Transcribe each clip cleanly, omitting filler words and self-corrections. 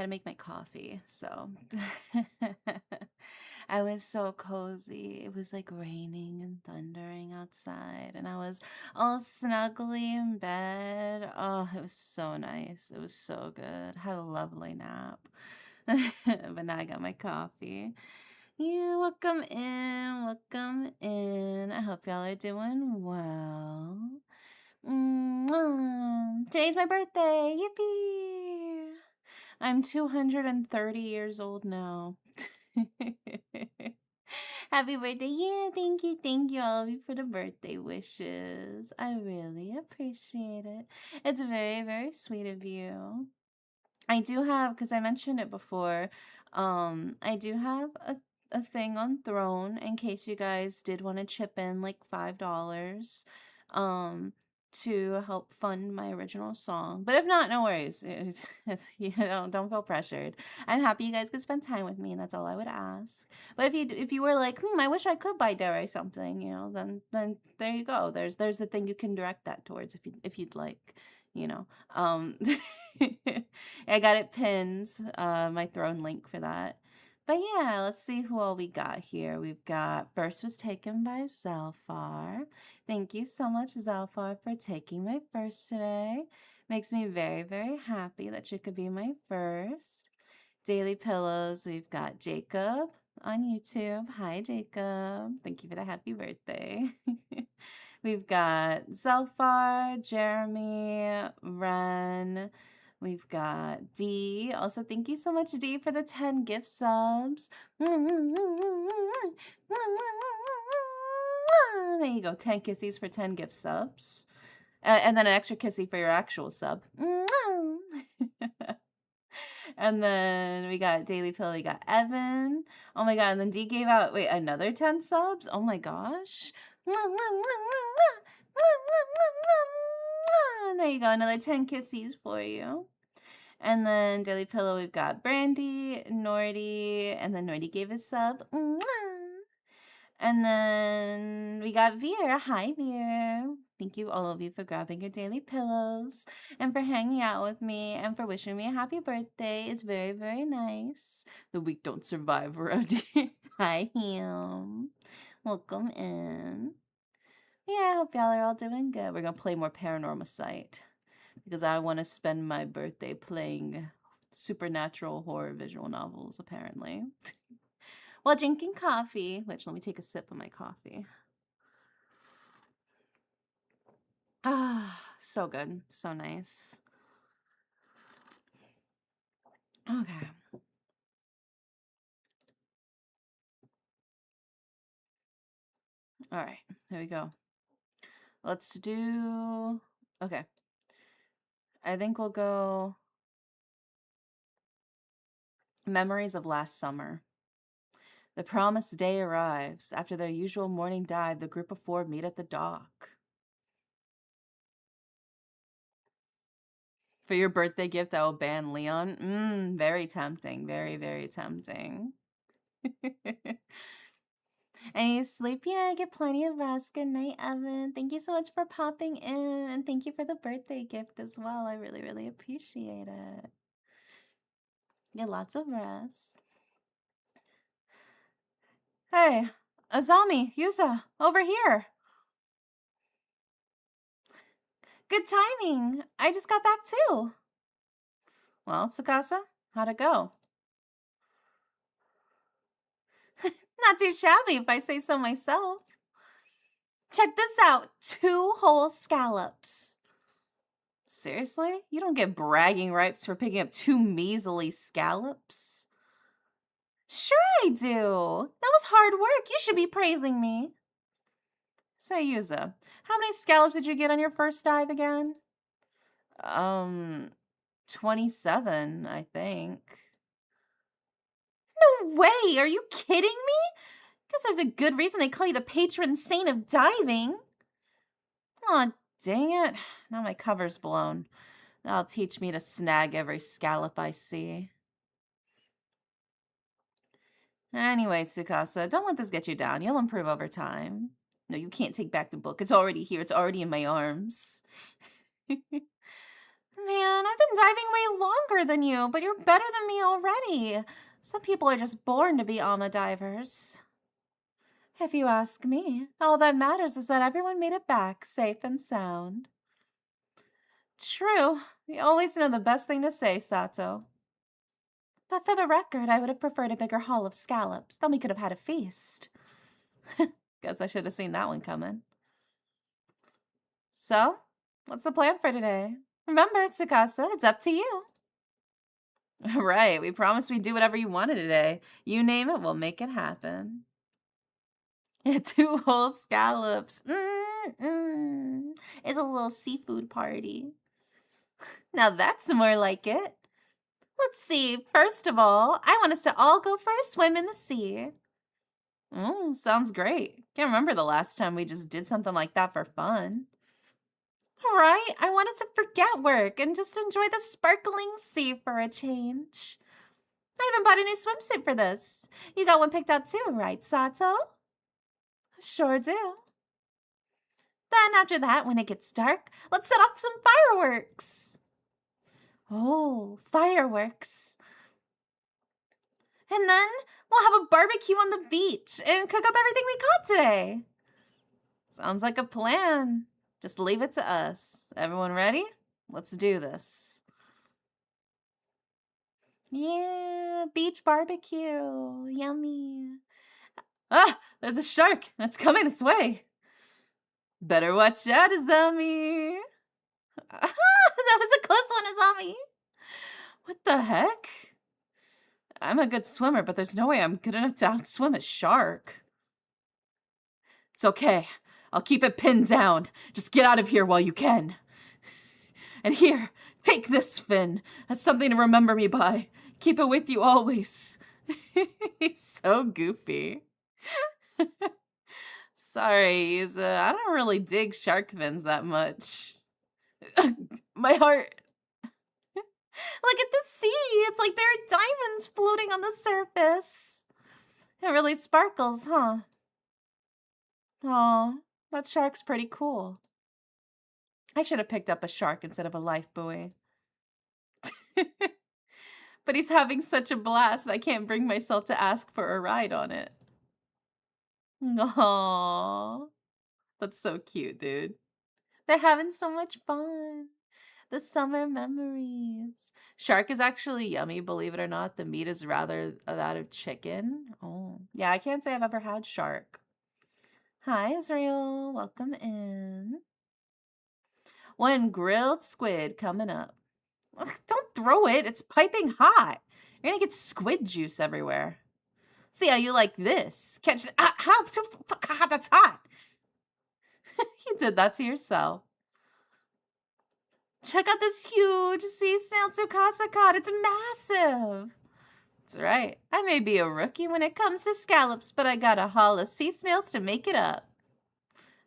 had to make my coffee, so I was so cozy. It was like raining and thundering outside, and I was all snuggly in bed. Oh, it was so nice. It was so good. Had a lovely nap. But now I got my coffee. Yeah, welcome in. Welcome in. I hope y'all are doing well. Today's my birthday. Yippee! I'm 230 years old now. Happy birthday. Yeah, thank you. Thank you all of you for the birthday wishes. I really appreciate it. It's very, very sweet of you. I do have, because I mentioned it before, I do have a thing on Throne in case you guys did want to chip in like $5 um to help fund my original song. But if not, no worries. You know, don't feel pressured. I'm happy you guys could spend time with me, and that's all I would ask. But if you were like, I wish I could buy Dare something, you know, then there you go. There's the thing you can direct that towards if you'd like, you know. I got it pinned, my Throne link for that. But yeah, let's see who all we got here. We've got first was taken by Zelfar. Thank you so much, Zelfar, for taking my first today. Makes me very, very happy that you could be my first. Daily Pillows, we've got Jacob on YouTube. Hi, Jacob. Thank you for the happy birthday. We've got Zelfar, Jeremy, Ren. We've got D. Also, thank you so much, D, for the 10 gift subs. There you go. 10 kissies for 10 gift subs. And then an extra kissy for your actual sub. And then we got Daily Pill, we got Evan. Oh my god, and then D gave out, wait, another 10 subs? Oh my gosh. There you go, another 10 kissies for you. And then Daily Pillow, we've got Brandy, Nordy, and then Nordy gave a sub. And then we got Veer. Hi, Veer. Thank you, all of you, for grabbing your daily pillows and for hanging out with me and for wishing me a happy birthday. It's very, very nice. The weak don't survive around here. Hi, him. Welcome in. Yeah, I hope y'all are all doing good. We're going to play more Paranormasight because I want to spend my birthday playing supernatural horror visual novels, apparently. While drinking coffee, which let me take a sip of my coffee. Ah, so good. So nice. Okay. All right. Here we go. Let's do... Okay. I think we'll go... Memories of Last Summer. The promised day arrives. After their usual morning dive, the group of four meet at the dock. For your birthday gift, I will ban Leon. Very tempting. Very, very tempting. I need to sleep. Yeah, I get plenty of rest. Good night, Evan. Thank you so much for popping in. And thank you for the birthday gift as well. I really, really appreciate it. Get lots of rest. Hey, Azami, Yusa, over here. Good timing. I just got back too. Well, Tsukasa, how'd it go? Not too shabby if I say so myself. Check this out. 2 whole scallops. Seriously? You don't get bragging rights for picking up 2 measly scallops? Sure I do. That was hard work. You should be praising me. Say, Yuza, how many scallops did you get on your first dive again? 27, I think. No way! Are you kidding me? Guess there's a good reason they call you the patron saint of diving. Aw, dang it. Now my cover's blown. That'll teach me to snag every scallop I see. Anyway, Tsukasa, don't let this get you down. You'll improve over time. No, you can't take back the book. It's already here. It's already in my arms. Man, I've been diving way longer than you, but you're better than me already. Some people are just born to be alma divers. If you ask me, all that matters is that everyone made it back safe and sound. True. You always know the best thing to say, Sato. But for the record, I would have preferred a bigger haul of scallops. Then we could have had a feast. Guess I should have seen that one coming. So, what's the plan for today? Remember, Tsukasa, it's up to you. Right, we promised we'd do whatever you wanted today. You name it, we'll make it happen. 2 whole scallops. It's a little seafood party. Now that's more like it. Let's see. First of all, I want us to all go for a swim in the sea. Sounds great. Can't remember the last time we just did something like that for fun. Right? I want us to forget work and just enjoy the sparkling sea for a change. I even bought a new swimsuit for this. You got one picked out too, right, Sato? Sure do. Then after that, when it gets dark, let's set off some fireworks. Oh, fireworks. And then we'll have a barbecue on the beach and cook up everything we caught today. Sounds like a plan. Just leave it to us. Everyone ready? Let's do this. Yeah, beach barbecue. Yummy. Ah, there's a shark. It's coming this way. Better watch out, Azami. That was a close one, Azami. What the heck? I'm a good swimmer, but there's no way I'm good enough to outswim a shark. It's okay. I'll keep it pinned down. Just get out of here while you can. And here, take this fin as something to remember me by. Keep it with you always. He's so goofy. Sorry, I don't really dig shark fins that much. My heart. Look at the sea. It's like there are diamonds floating on the surface. It really sparkles, huh? Aw, that shark's pretty cool. I should have picked up a shark instead of a life buoy. But he's having such a blast, I can't bring myself to ask for a ride on it. Aww. That's so cute, dude. They're having so much fun. The summer memories. Shark is actually yummy, believe it or not. The meat is rather that of chicken. Oh, yeah, I can't say I've ever had shark. Hi, Israel. Welcome in. One grilled squid coming up. Ugh, don't throw it. It's piping hot. You're gonna get squid juice everywhere. See how you like this. Catch the, that's hot. You did that to yourself. Check out this huge sea snail Tsukasa cod. It's massive. That's right. I may be a rookie when it comes to scallops, but I got a haul of sea snails to make it up.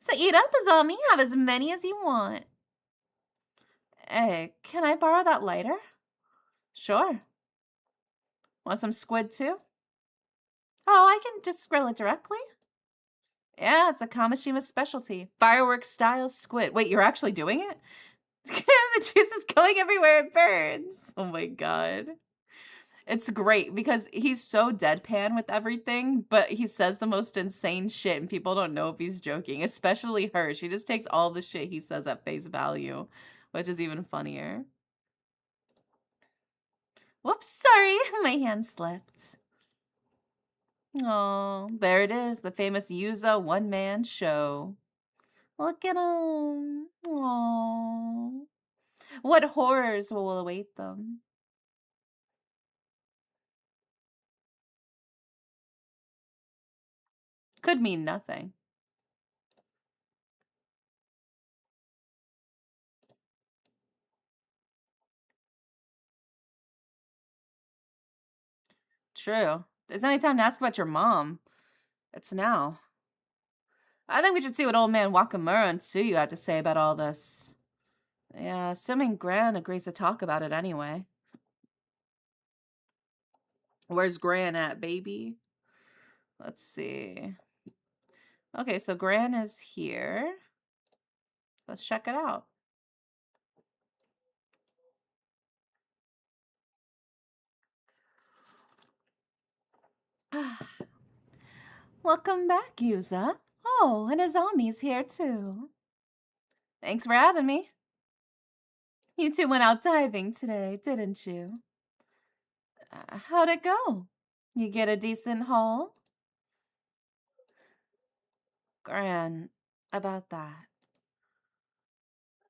So eat up, Azami. Have as many as you want. Hey, can I borrow that lighter? Sure. Want some squid too? Oh, I can just grill it directly. Yeah, it's a Kamishima specialty. Fireworks style squid. Wait, you're actually doing it? The juice is going everywhere it burns. Oh my god. It's great because he's so deadpan with everything, but he says the most insane shit and people don't know if he's joking, especially her. She just takes all the shit he says at face value, which is even funnier. Whoops, sorry, my hand slipped. Oh, there it is, the famous Yuza one-man show. Look at him. Aww. What horrors will await them? Could mean nothing. True. If there's any time to ask about your mom, it's now. I think we should see what old man Wakamura and Tsuyu had to say about all this. Yeah, assuming Gran agrees to talk about it anyway. Where's Gran at, baby? Let's see. Okay, so Gran is here. Let's check it out. Welcome back, Yuza. Oh, and Azami's here too. Thanks for having me. You two went out diving today, didn't you? How'd it go? You get a decent haul? Gran, about that.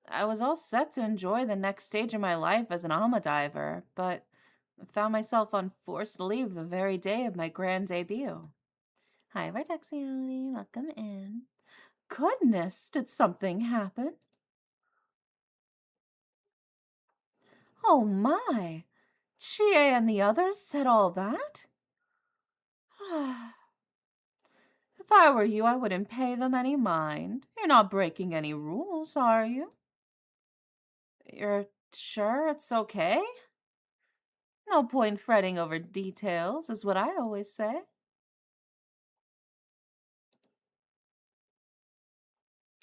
I was all set to enjoy the next stage of my life as an Alma diver, but I found myself on forced leave the very day of my grand debut. Hi, Vartexione. Welcome in. Goodness, did something happen? Oh my! Chie and the others said all that? If I were you, I wouldn't pay them any mind. You're not breaking any rules, are you? You're sure it's okay? No point fretting over details, is what I always say.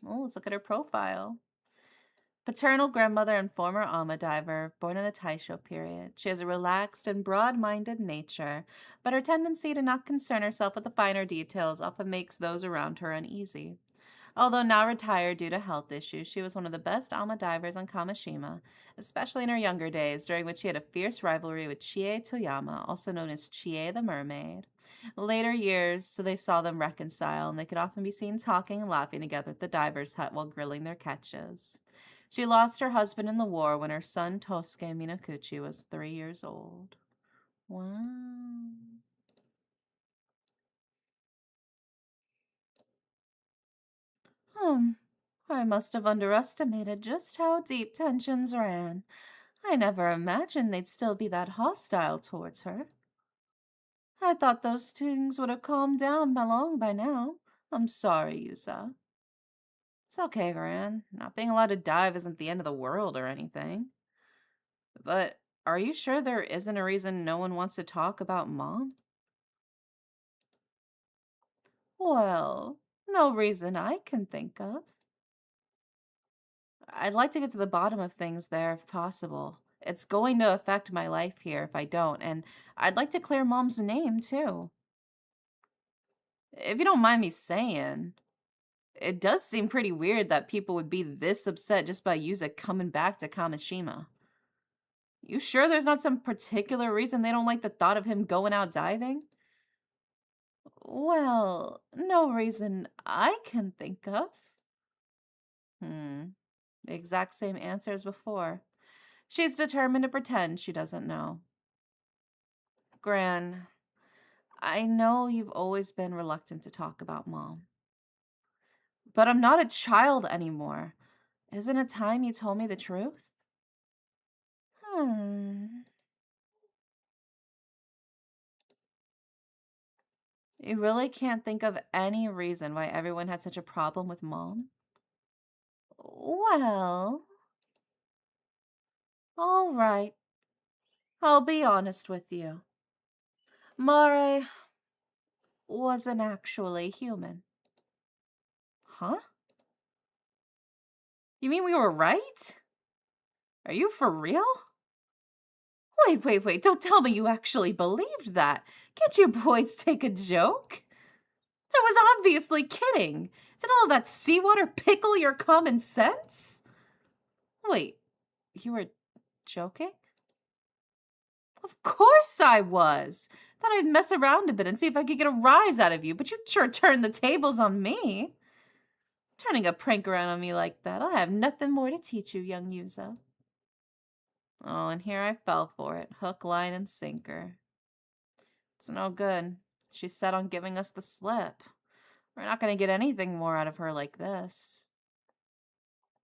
Oh, let's look at her profile. Paternal grandmother and former Alma diver, born in the Taisho period. She has a relaxed and broad-minded nature, but her tendency to not concern herself with the finer details often makes those around her uneasy. Although now retired due to health issues, she was one of the best Alma divers on Kamishima, especially in her younger days, during which she had a fierce rivalry with Chie Toyama, also known as Chie the mermaid. Later years, so they saw them reconcile, and they could often be seen talking and laughing together at the diver's hut while grilling their catches. She lost her husband in the war when her son Tosuke Minakuchi was 3 years old. Wow. Hmm. I must have underestimated just how deep tensions ran. I never imagined they'd still be that hostile towards her. I thought those things would have calmed down long by now. I'm sorry, Yusa. It's okay, Gran. Not being allowed to dive isn't the end of the world or anything. But are you sure there isn't a reason no one wants to talk about Mom? Well, no reason I can think of. I'd like to get to the bottom of things there if possible. It's going to affect my life here if I don't, and I'd like to clear Mom's name too. If you don't mind me saying, it does seem pretty weird that people would be this upset just by Yuza coming back to Kamishima. You sure there's not some particular reason they don't like the thought of him going out diving? Well, no reason I can think of. Hmm, the exact same answer as before. She's determined to pretend she doesn't know. Gran, I know you've always been reluctant to talk about Mom. But I'm not a child anymore. Isn't it time you told me the truth? Hmm. You really can't think of any reason why everyone had such a problem with Mom? Well, all right. I'll be honest with you. Mare wasn't actually human. Huh? You mean we were right? Are you for real? Wait. Don't tell me you actually believed that. Can't you boys take a joke? I was obviously kidding. Did all that seawater pickle your common sense? Wait, you were joking? Of course I was. Thought I'd mess around a bit and see if I could get a rise out of you, but you sure turned the tables on me. Turning a prank around on me like that, I have nothing more to teach you, young Yuzo. Oh, and here I fell for it, hook, line, and sinker. It's no good. She's set on giving us the slip. We're not going to get anything more out of her like this.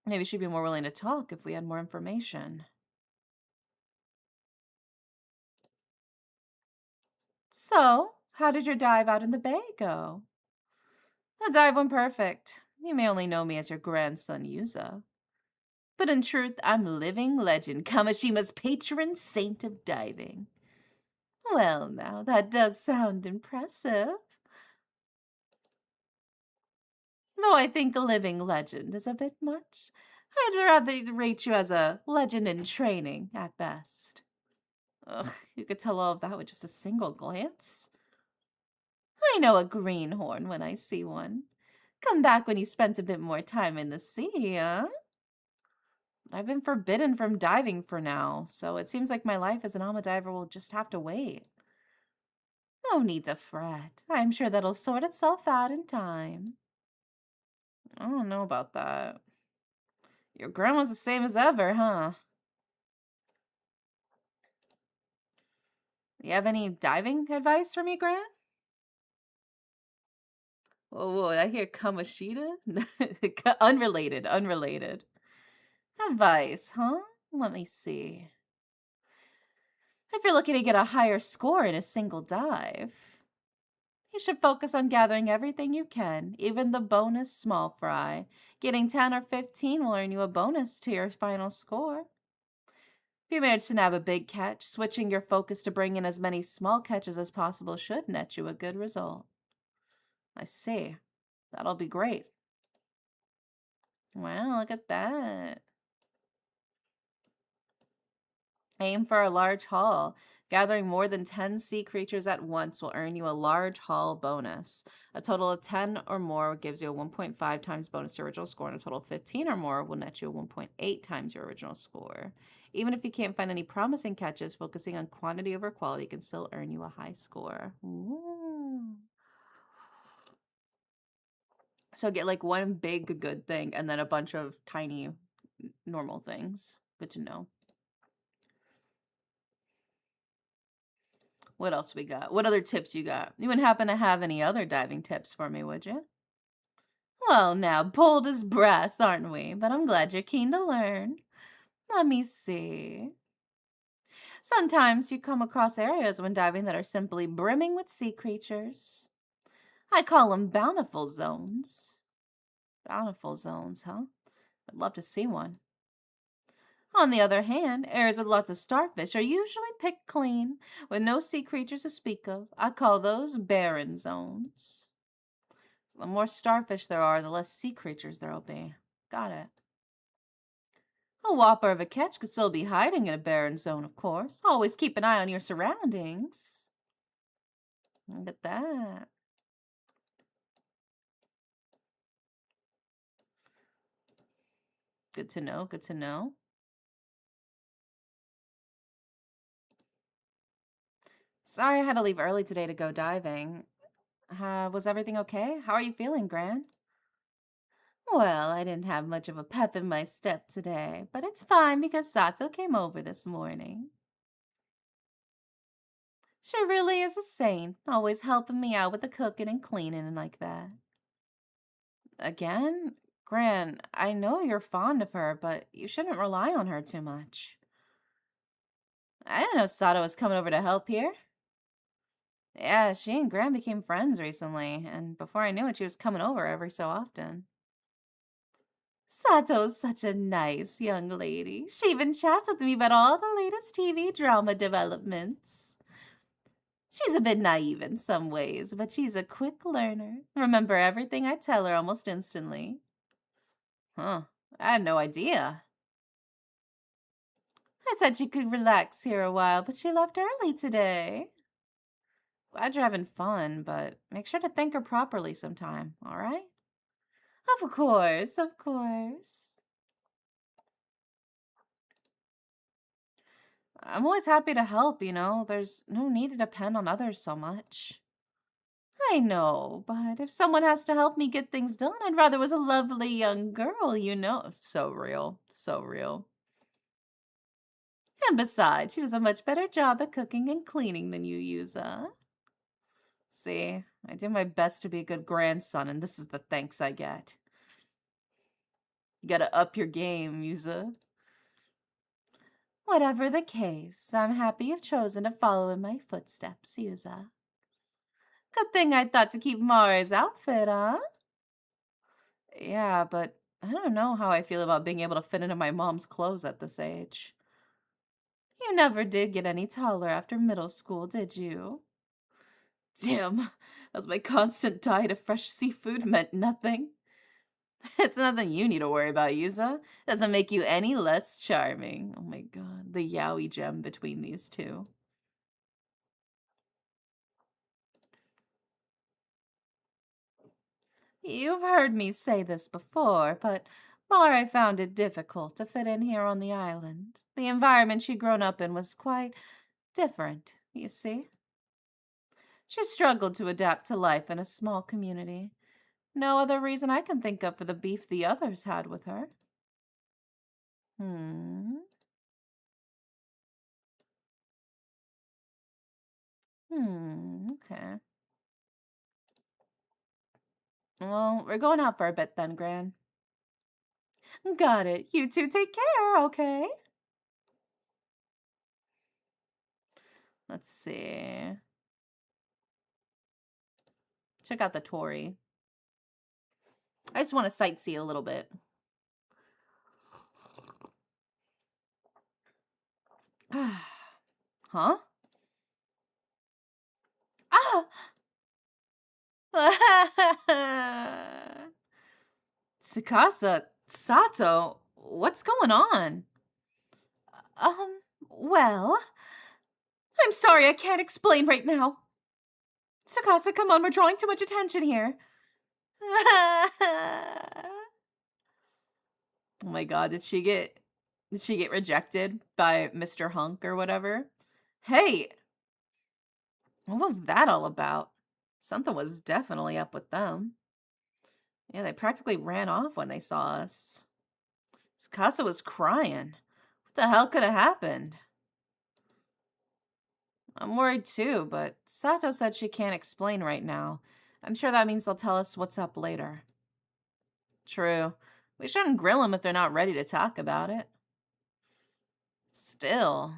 Maybe she'd be more willing to talk if we had more information. So, how did your dive out in the bay go? The dive went perfect. You may only know me as your grandson, Yuza. But in truth, I'm living legend, Kamashima's patron saint of diving. Well, now, that does sound impressive. Though I think a living legend is a bit much. I'd rather rate you as a legend in training, at best. Ugh, you could tell all of that with just a single glance. I know a greenhorn when I see one. Come back when you spent a bit more time in the sea, huh? I've been forbidden from diving for now, so it seems like my life as an Alma diver will just have to wait. No need to fret. I'm sure that'll sort itself out in time. I don't know about that. Your grandma's the same as ever, huh? You have any diving advice for me, Gran? Whoa, I hear Kamashita? Unrelated, unrelated. Advice, huh? Let me see. If you're looking to get a higher score in a single dive, you should focus on gathering everything you can, even the bonus small fry. Getting 10 or 15 will earn you a bonus to your final score. If you manage to nab a big catch, switching your focus to bring in as many small catches as possible should net you a good result. I see. That'll be great. Wow, look at that. Aim for a large haul. Gathering more than 10 sea creatures at once will earn you a large haul bonus. A total of 10 or more gives you a 1.5 times bonus to your original score, and a total of 15 or more will net you a 1.8 times your original score. Even if you can't find any promising catches, focusing on quantity over quality can still earn you a high score. Ooh. So get like one big good thing and then a bunch of tiny normal things. Good to know. What else we got? What other tips you got? You wouldn't happen to have any other diving tips for me, would you? Well, now, bold as brass, aren't we? But I'm glad you're keen to learn. Let me see. Sometimes you come across areas when diving that are simply brimming with sea creatures. I call them bountiful zones. Bountiful zones, huh? I'd love to see one. On the other hand, areas with lots of starfish are usually picked clean, with no sea creatures to speak of. I call those barren zones. So the more starfish there are, the less sea creatures there'll be. Got it. A whopper of a catch could still be hiding in a barren zone, of course. Always keep an eye on your surroundings. Look at that. Good to know, good to know. Sorry I had to leave early today to go diving. Was everything okay? How are you feeling, Gran? Well, I didn't have much of a pep in my step today, but it's fine because Sato came over this morning. She really is a saint, always helping me out with the cooking and cleaning and like that. Again? Gran, I know you're fond of her, but you shouldn't rely on her too much. I didn't know Sato was coming over to help here. Yeah, she and Gran became friends recently, and before I knew it, she was coming over every so often. Sato's such a nice young lady. She even chats with me about all the latest TV drama developments. She's a bit naive in some ways, but she's a quick learner. Remember everything I tell her almost instantly. Huh, I had no idea. I said she could relax here a while, but she left early today. Glad you're having fun, but make sure to thank her properly sometime, all right? Of course, of course. I'm always happy to help, There's no need to depend on others so much. I know, but if someone has to help me get things done, I'd rather it was a lovely young girl. So real, so real. And besides, she does a much better job at cooking and cleaning than you, Yuza. See, I do my best to be a good grandson, and this is the thanks I get. You gotta up your game, Yuza. Whatever the case, I'm happy you've chosen to follow in my footsteps, Yuza. Good thing I thought to keep Mara's outfit, huh? Yeah, but I don't know how I feel about being able to fit into my mom's clothes at this age. You never did get any taller after middle school, did you? Damn, as my constant diet of fresh seafood meant nothing. It's nothing you need to worry about, Yuza. Doesn't make you any less charming. Oh my god, the yaoi gem between these two. You've heard me say this before, but Mara found it difficult to fit in here on the island. The environment she'd grown up in was quite different, you see. She struggled to adapt to life in a small community. No other reason I can think of for the beef the others had with her. Hmm. Okay. Well, we're going out for a bit then, Gran. Got it. You two take care, okay? Let's see. Check out the Tory. I just want to sightsee a little bit. Huh? Ah! Tsukasa, Sato, what's going on? Well, I'm sorry I can't explain right now. Tsukasa, come on, we're drawing too much attention here. Oh my god, did she get rejected by Mr. Hunk or whatever? Hey, what was that all about? Something was definitely up with them. Yeah, they practically ran off when they saw us. Tsukasa was crying. What the hell could have happened? I'm worried too, but Sato said she can't explain right now. I'm sure that means they'll tell us what's up later. True. We shouldn't grill them if they're not ready to talk about it. Still,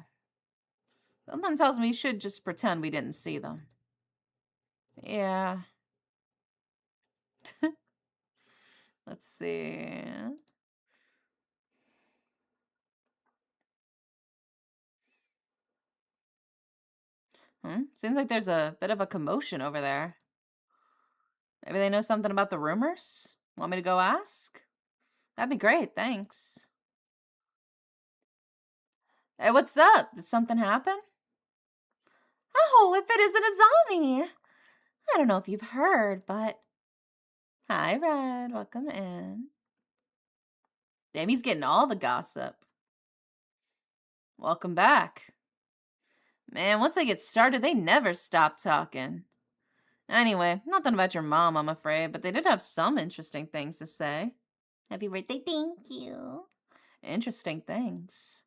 something tells me we should just pretend we didn't see them. Yeah. Let's see. Seems like there's a bit of a commotion over there. Maybe they know something about the rumors? Want me to go ask? That'd be great, thanks. Hey, what's up? Did something happen? Oh, if it isn't Azami! I don't know if you've heard, but. Hi, Red. Welcome in. Damn, he's getting all the gossip. Welcome back. Man, once they get started, they never stop talking. Anyway, nothing about your mom, I'm afraid, but they did have some interesting things to say. Happy birthday, thank you. Interesting things.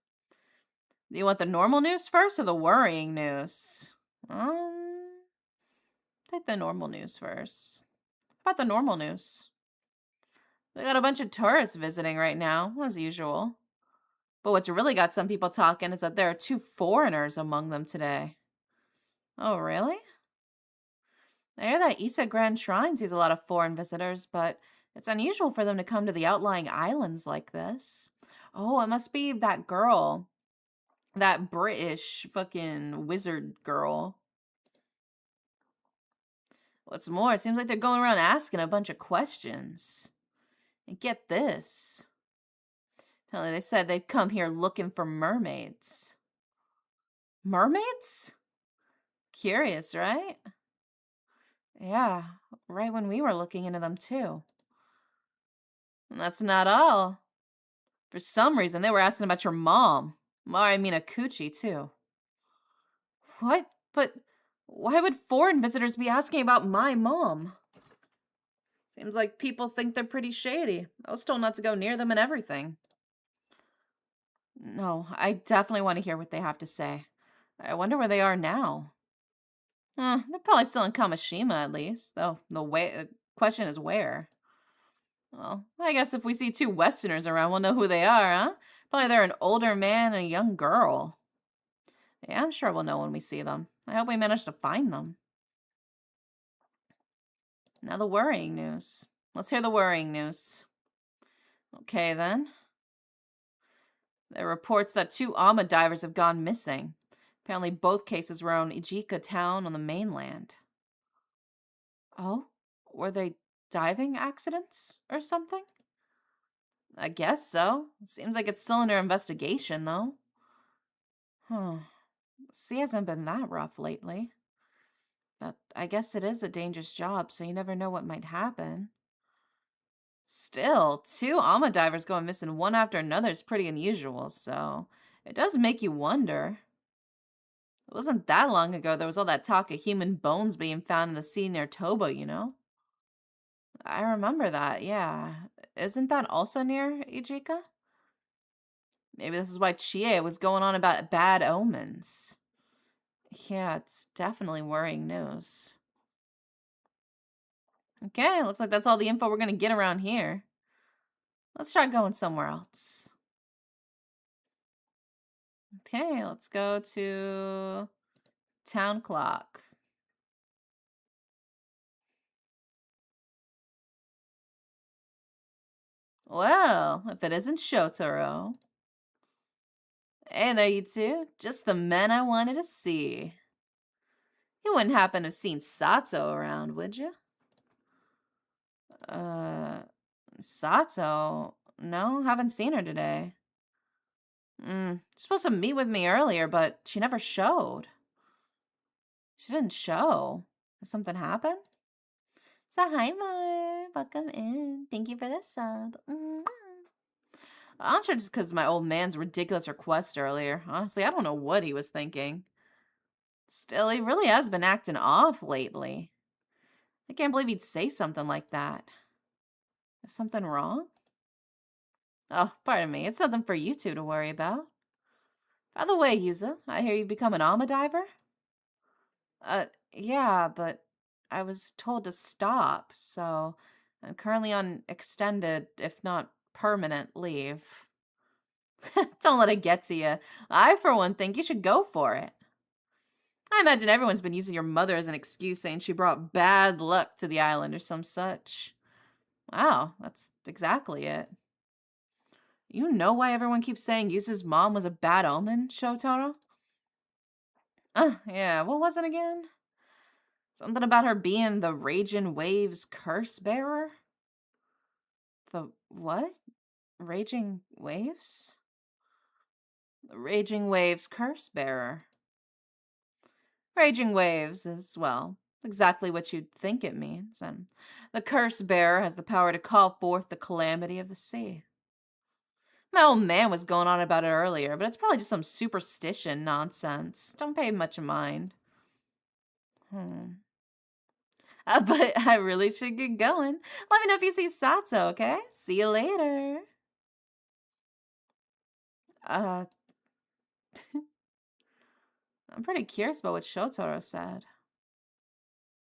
Do you want the normal news first or the worrying news? Take the normal news first. How about the normal news? We got a bunch of tourists visiting right now, as usual. But what's really got some people talking is that there are two foreigners among them today. Oh, really? I hear that Isa Grand Shrine sees a lot of foreign visitors, but it's unusual for them to come to the outlying islands like this. Oh, it must be that girl. That British fucking wizard girl. What's more, it seems like they're going around asking a bunch of questions. And get this. Apparently they said they'd come here looking for mermaids. Mermaids? Curious, right? Yeah, right when we were looking into them too. And that's not all. For some reason, they were asking about your mom. Mari Minakuchi, too. What? But why would foreign visitors be asking about my mom? Seems like people think they're pretty shady. I was told not to go near them and everything. No, I definitely want to hear what they have to say. I wonder where they are now. They're probably still in Kamishima at least, though the question is where. Well, I guess if we see two Westerners around, we'll know who they are, huh? Probably they're an older man and a young girl. Yeah, I'm sure we'll know when we see them. I hope we manage to find them. Now the worrying news. Let's hear the worrying news. Okay, then. There are reports that two Ama divers have gone missing. Apparently both cases were around Ijika town on the mainland. Oh? Were they diving accidents or something? I guess so. Seems like it's still under investigation, though. Huh. Sea hasn't been that rough lately. But I guess it is a dangerous job, so you never know what might happen. Still, two Alma divers going missing one after another is pretty unusual, so it does make you wonder. It wasn't that long ago there was all that talk of human bones being found in the sea near Toba, you know? I remember that, yeah. Isn't that also near Ijika? Maybe this is why Chie was going on about bad omens. Yeah, it's definitely worrying news. Okay, looks like that's all the info we're gonna get around here. Let's try going somewhere else. Okay, let's go to Town Clock. Well, if it isn't Shotaro. Hey there, you two. Just the men I wanted to see. You wouldn't happen to have seen Sato around, would you? Uh, Sato? No, haven't seen her today. She's supposed to meet with me earlier, but she never showed. She didn't show. Did something happen? So hi, Mar. Welcome in. Thank you for the sub. I'm sure just because my old man's ridiculous request earlier. Honestly, I don't know what he was thinking. Still, he really has been acting off lately. I can't believe he'd say something like that. Is something wrong? Oh, pardon me. It's nothing for you two to worry about. By the way, Yuza, I hear you've become an Alma diver? Yeah, but I was told to stop, so I'm currently on extended, if not permanent, leave. Don't let it get to you. I, for one, think you should go for it. I imagine everyone's been using your mother as an excuse, saying she brought bad luck to the island or some such. Wow, that's exactly it. You know why everyone keeps saying Yuzu's mom was a bad omen, Shotaro? Yeah, what was it again? Something about her being the Raging Waves curse bearer? The what? Raging Waves? The Raging Waves curse bearer. Raging Waves is, well, exactly what you'd think it means, and the curse bearer has the power to call forth the calamity of the sea. My old man was going on about it earlier, but it's probably just some superstition nonsense. Don't pay much mind. But I really should get going. Let me know if you see Sato, okay? See you later. Uh, I'm pretty curious about what Shotaro said.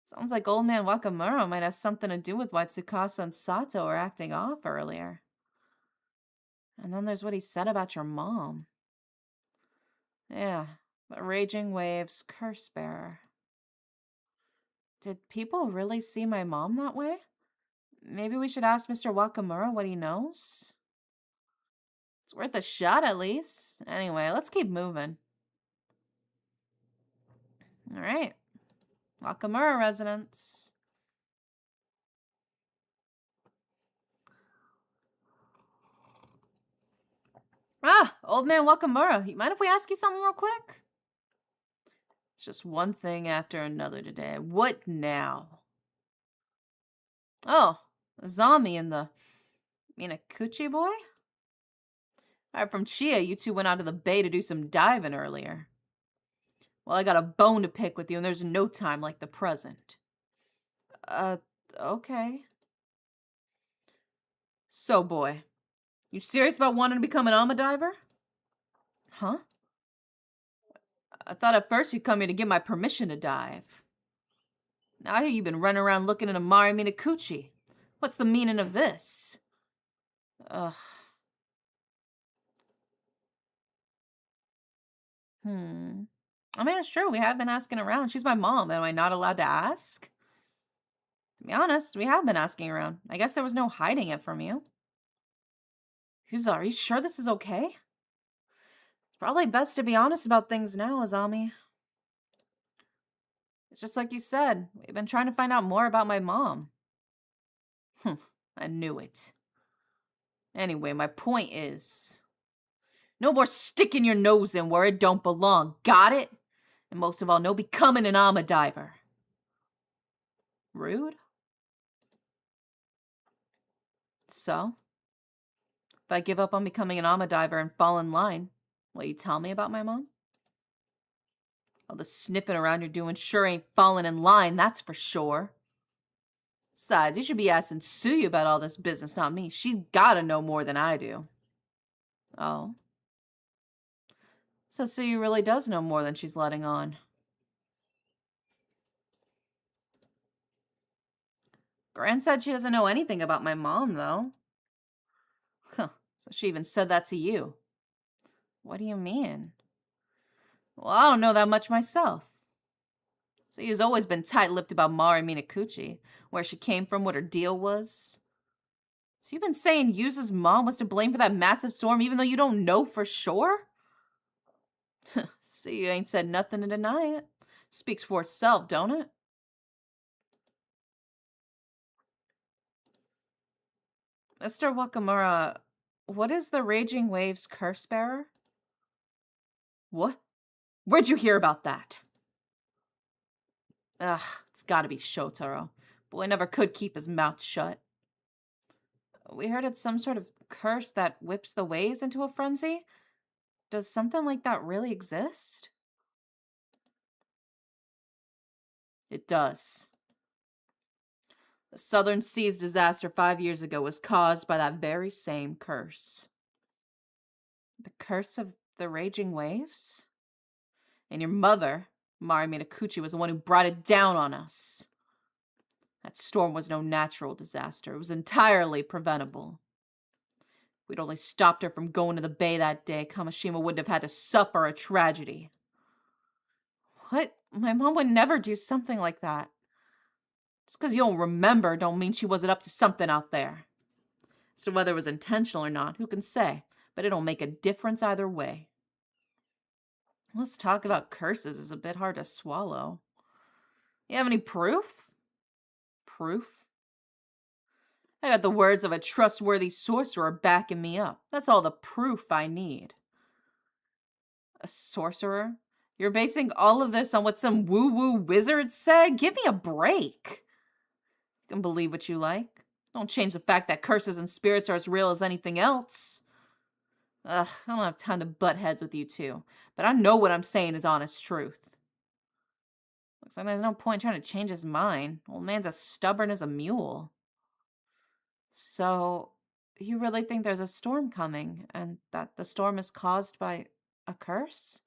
Sounds like old man Wakamura might have something to do with why Tsukasa and Sato are acting off earlier. And then there's what he said about your mom. Yeah, the Raging Waves curse bearer. Did people really see my mom that way? Maybe we should ask Mr. Wakamura what he knows? It's worth a shot at least. Anyway, let's keep moving. All right. Wakamura residence. Ah, old man Wakamura, you mind if we ask you something real quick? It's just one thing after another today. What now? Oh, Zami and the Minakuchi boy? I heard from Chia you two went out to the bay to do some diving earlier. Well, I got a bone to pick with you, and there's no time like the present. Okay. So, boy, you serious about wanting to become an Alma diver? Huh? I thought at first you'd come here to get my permission to dive. Now I hear you've been running around looking at Amari Minakuchi. What's the meaning of this? Ugh. I mean, it's true. We have been asking around. She's my mom. Am I not allowed to ask? To be honest, we have been asking around. I guess there was no hiding it from you. Huza, are you sure this is okay? It's probably best to be honest about things now, Azami. It's just like you said. We've been trying to find out more about my mom. I knew it. Anyway, my point is, no more sticking your nose in where it don't belong. Got it? And most of all, no becoming an Alma diver. Rude? So, if I give up on becoming an Ama diver and fall in line, will you tell me about my mom? All the sniffing around you're doing sure ain't falling in line, that's for sure. Besides, you should be asking Suyu about all this business, not me. She's gotta know more than I do. Oh. So Suyu really does know more than she's letting on. Gran said she doesn't know anything about my mom, though. Huh. So she even said that to you. What do you mean? Well, I don't know that much myself. So he's always been tight-lipped about Mari Minakuchi, where she came from, what her deal was. So you've been saying Yuzu's mom was to blame for that massive storm even though you don't know for sure? See, you ain't said nothing to deny it. Speaks for itself, don't it? Mr. Wakamura, what is the Raging Waves curse bearer? What? Where'd you hear about that? Ugh, it's gotta be Shotaro. Boy never could keep his mouth shut. We heard it's some sort of curse that whips the waves into a frenzy. Does something like that really exist? It does. The Southern Seas disaster 5 years ago was caused by that very same curse. The curse of the raging waves? And your mother, Mari Minakuchi, was the one who brought it down on us. That storm was no natural disaster. It was entirely preventable. If we'd only stopped her from going to the bay that day, Kamishima wouldn't have had to suffer a tragedy. What? My mom would never do something like that. Just because you don't remember don't mean she wasn't up to something out there. So whether it was intentional or not, who can say? But it'll make a difference either way. Let's talk about curses is a bit hard to swallow. You have any proof? Proof? I got the words of a trustworthy sorcerer backing me up. That's all the proof I need. A sorcerer? You're basing all of this on what some woo-woo wizard said? Give me a break. You can believe what you like. Don't change the fact that curses and spirits are as real as anything else. Ugh, I don't have time to butt heads with you two, but I know what I'm saying is honest truth. Looks like there's no point trying to change his mind. Old man's as stubborn as a mule. So, you really think there's a storm coming, and that the storm is caused by a curse?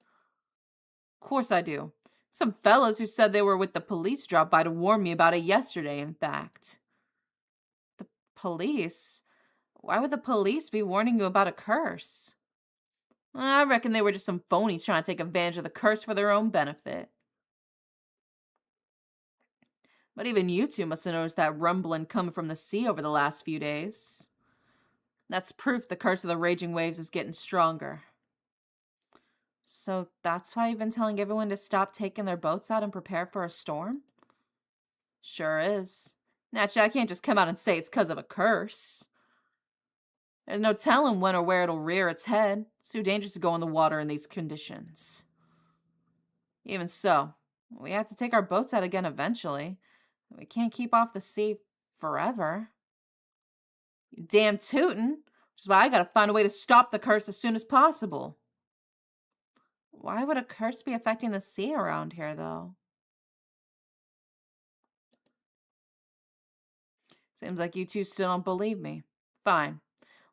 Of course I do. Some fellows who said they were with the police dropped by to warn me about it yesterday, in fact. The police? Why would the police be warning you about a curse? I reckon they were just some phonies trying to take advantage of the curse for their own benefit. But even you two must have noticed that rumbling coming from the sea over the last few days. That's proof the curse of the raging waves is getting stronger. So that's why you've been telling everyone to stop taking their boats out and prepare for a storm? Sure is. Naturally, I can't just come out and say it's because of a curse. There's no telling when or where it'll rear its head. It's too dangerous to go in the water in these conditions. Even so, we have to take our boats out again eventually. We can't keep off the sea forever. You damn tootin', which is why I gotta find a way to stop the curse as soon as possible. Why would a curse be affecting the sea around here, though? Seems like you two still don't believe me. Fine.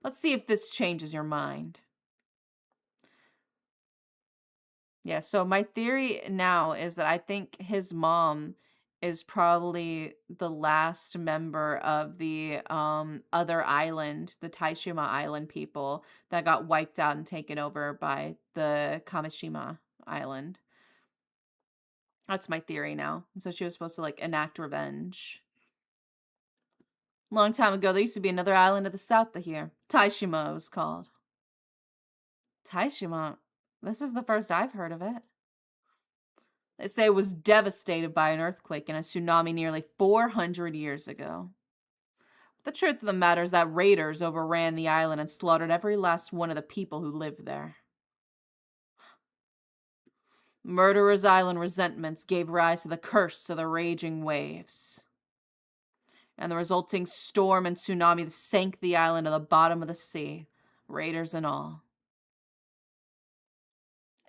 Let's see if this changes your mind. Yeah, so my theory now is that I think his mom is probably the last member of the other island, the Taishima Island people that got wiped out and taken over by the Kamishima Island. That's my theory now. And so she was supposed to like enact revenge. Long time ago, there used to be another island to the south of here. Taishima it was called. Taishima? This is the first I've heard of it. They say it was devastated by an earthquake and a tsunami nearly 400 years ago. But the truth of the matter is that raiders overran the island and slaughtered every last one of the people who lived there. Murderers' Island resentments gave rise to the curse of the raging waves. and the resulting storm and tsunami sank the island to the bottom of the sea, raiders and all.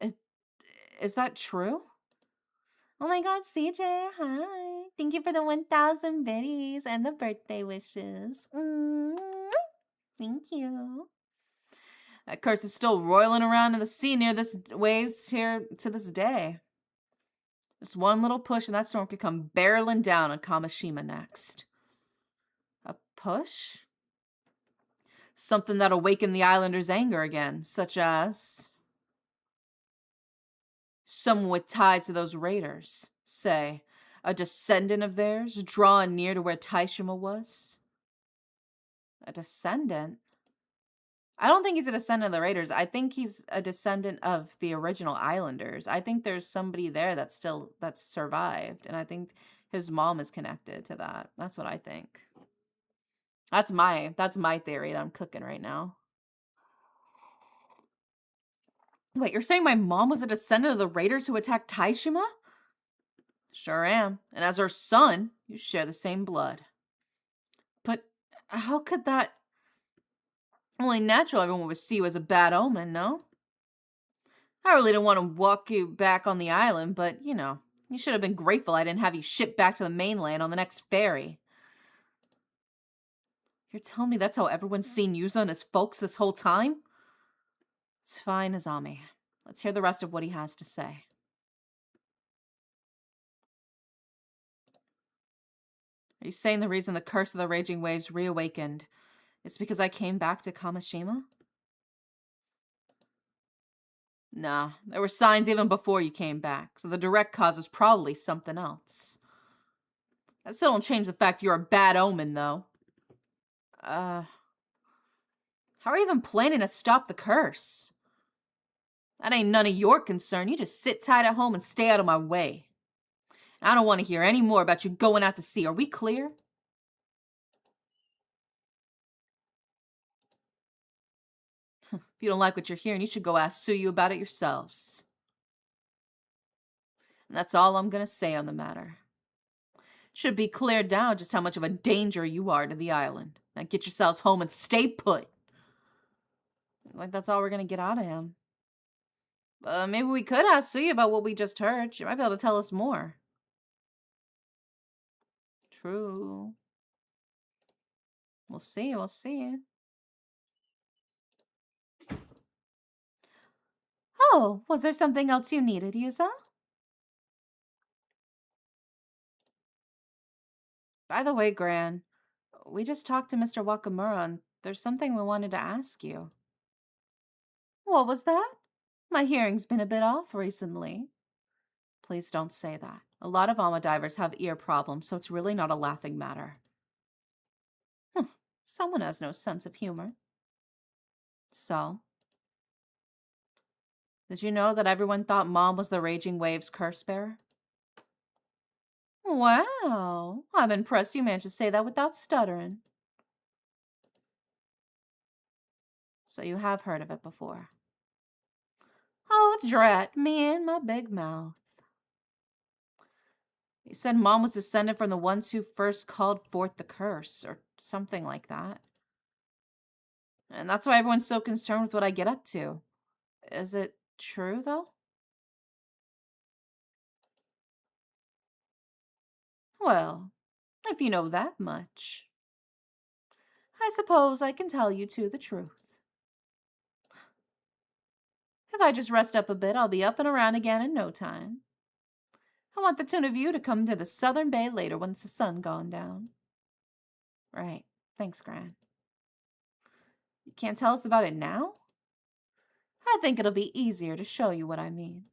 Is, is that true? Oh my god, CJ, hi. Thank you for the 1,000 biddies and the birthday wishes. Thank you. That curse is still roiling around in the sea near this waves here to this day. Just one little push and that storm could come barreling down on Kamishima next. A push? Something that awakened the islanders' anger again, such as someone with ties to those raiders. Say, a descendant of theirs drawing near to where Taishima was. A descendant? I don't think he's a descendant of the raiders. I think he's a descendant of the original islanders. I think there's somebody there that's survived, and I think his mom is connected to that. That's what I think. That's my theory that I'm cooking right now. Wait, you're saying my mom was a descendant of the raiders who attacked Taishima? Sure am. And as her son, you share the same blood. But how could that... Only natural everyone would see was a bad omen, no? I really didn't want to walk you back on the island, but, you should have been grateful I didn't have you shipped back to the mainland on the next ferry. You're telling me that's how everyone's seen Yuza and his folks this whole time? It's fine, Azami. Let's hear the rest of what he has to say. Are you saying the reason the curse of the raging waves reawakened is because I came back to Kamishima? Nah, there were signs even before you came back, so the direct cause was probably something else. That still don't change the fact you're a bad omen, though. How are you even planning to stop the curse? That ain't none of your concern. You just sit tight at home and stay out of my way. I don't want to hear any more about you going out to sea. Are we clear? If you don't like what you're hearing, you should go ask Suyu about it yourselves. And that's all I'm going to say on the matter. Should be cleared down just how much of a danger you are to the island. Now get yourselves home and stay put. Like that's all we're going to get out of him. Maybe we could ask Suyu about what we just heard. She might be able to tell us more. True. We'll see, we'll see. Oh, was there something else you needed, Yuza? By the way, Gran, we just talked to Mr. Wakamura and there's something we wanted to ask you. What was that? My hearing's been a bit off recently. Please don't say that. A lot of Alma divers have ear problems, so it's really not a laughing matter. Someone has no sense of humor. So? Did you know that everyone thought Mom was the Raging Waves curse bearer? Wow, I'm impressed you managed to say that without stuttering. So you have heard of it before. Oh, drat me and my big mouth. He said Mom was descended from the ones who first called forth the curse, or something like that. And that's why everyone's so concerned with what I get up to. Is it true, though? Well, if you know that much, I suppose I can tell you the truth. If I just rest up a bit, I'll be up and around again in no time. I want the two of you to come to the southern bay later once the sun gone down. Right. Thanks, Gran. You can't tell us about it now? I think it'll be easier to show you what I mean.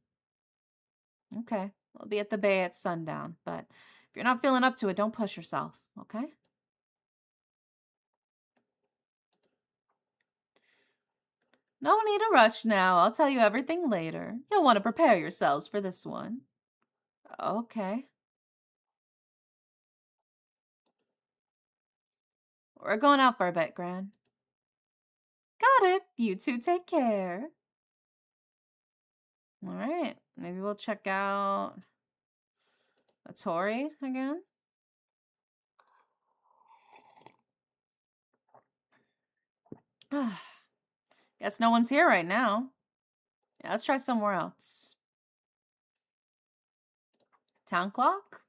Okay. We'll be at the bay at sundown, but if you're not feeling up to it, don't push yourself, okay? No need to rush now. I'll tell you everything later. You'll want to prepare yourselves for this one. Okay. We're going out for a bit, Gran. Got it. You two take care. All right. Maybe we'll check out a Tori again. Guess no one's here right now. Yeah, let's try somewhere else. Town clock?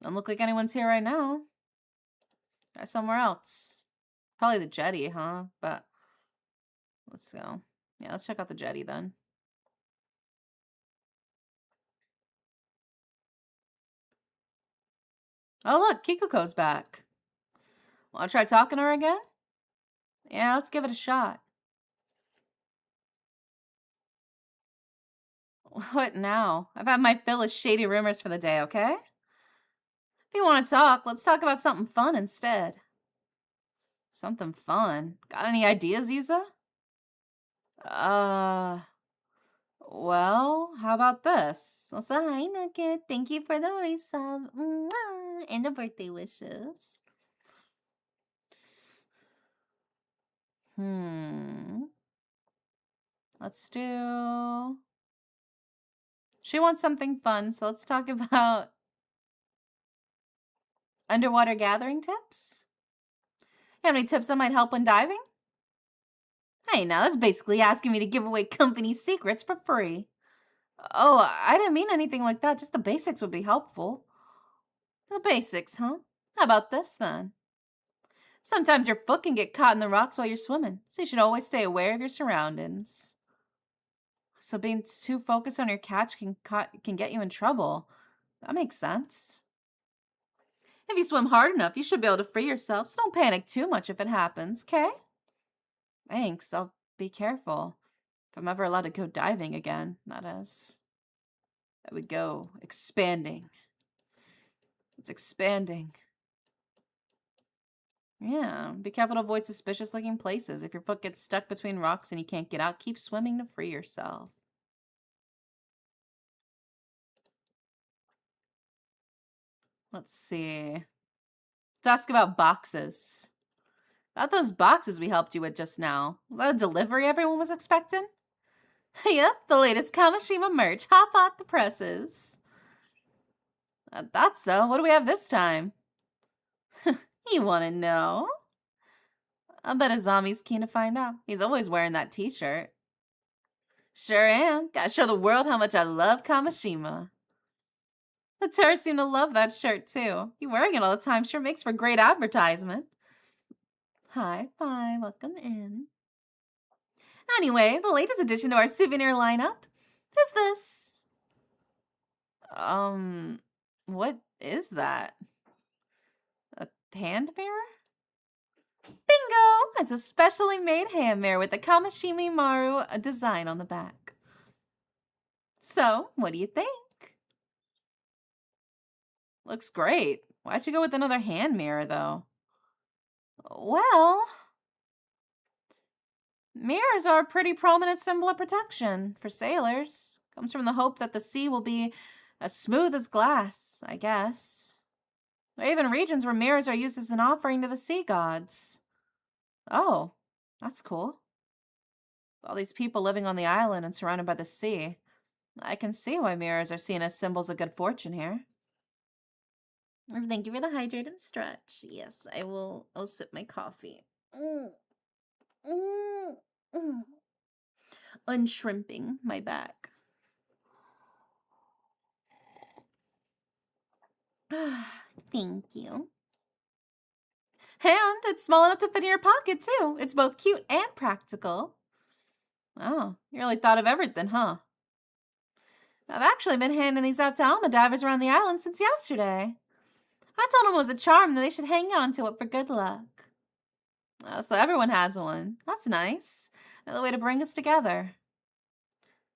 Doesn't look like anyone's here right now. Try somewhere else. Probably the jetty, huh? But let's go. Yeah, let's check out the jetty then. Oh, look, Kikuko's back. Want to try talking to her again? Yeah, let's give it a shot. What now? I've had my fill of shady rumors for the day, okay? If you want to talk, let's talk about something fun instead. Something fun? Got any ideas, Yuza? Uh, well, how about this? Also, hi, Nugget. Thank you for the resub. Mwah! And the birthday wishes. Let's do... She wants something fun, so let's talk about underwater gathering tips. You have any tips that might help when diving? Hey, now that's basically asking me to give away company secrets for free. Oh, I didn't mean anything like that. Just the basics would be helpful. The basics, huh? How about this then? Sometimes your foot can get caught in the rocks while you're swimming, so you should always stay aware of your surroundings. So being too focused on your catch can get you in trouble. That makes sense. If you swim hard enough, you should be able to free yourself, so don't panic too much if it happens, okay? Thanks, I'll be careful. If I'm ever allowed to go diving again, that is. That would go expanding. It's expanding. Yeah, be careful to avoid suspicious looking places. If your foot gets stuck between rocks and you can't get out, keep swimming to free yourself. Let's see. Let's ask about boxes. About those boxes we helped you with just now. Was that a delivery everyone was expecting? Yep, the latest Kamishima merch. Hot off the presses. That's so. What do we have this time? You want to know? I bet Azami's keen to find out. He's always wearing that t-shirt. Sure am. Gotta show the world how much I love Kamishima. The tourists seem to love that shirt too. You wearing it all the time sure makes for great advertisement. Hi, bye, welcome in. Anyway, the latest addition to our souvenir lineup is this. What is that? A hand mirror? Bingo! It's a specially made hand mirror with the Kamishimi Maru design on the back. So, what do you think? Looks great. Why'd you go with another hand mirror, though? Well, mirrors are a pretty prominent symbol of protection for sailors. Comes from the hope that the sea will be as smooth as glass, I guess. There are even regions where mirrors are used as an offering to the sea gods. Oh, that's cool. All these people living on the island and surrounded by the sea. I can see why mirrors are seen as symbols of good fortune here. Thank you for the hydrate and stretch. Yes, I'll sip my coffee. Unshrimping my back. Thank you. And it's small enough to fit in your pocket, too. It's both cute and practical. Oh, you really thought of everything, huh? I've actually been handing these out to Alma divers around the island since yesterday. I told them it was a charm and they should hang on to it for good luck. So everyone has one. That's nice. Another way to bring us together.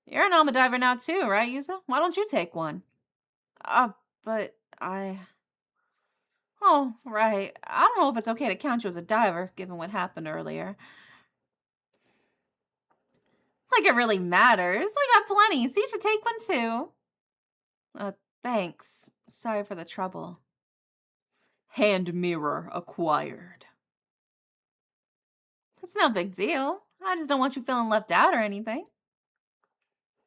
You're an Alma diver now too, right, Yuza? Why don't you take one? But I... Oh, right. I don't know if it's okay to count you as a diver, given what happened earlier. Like it really matters. We got plenty, so you should take one too. Thanks. Sorry for the trouble. Hand mirror acquired. It's no big deal. I just don't want you feeling left out or anything.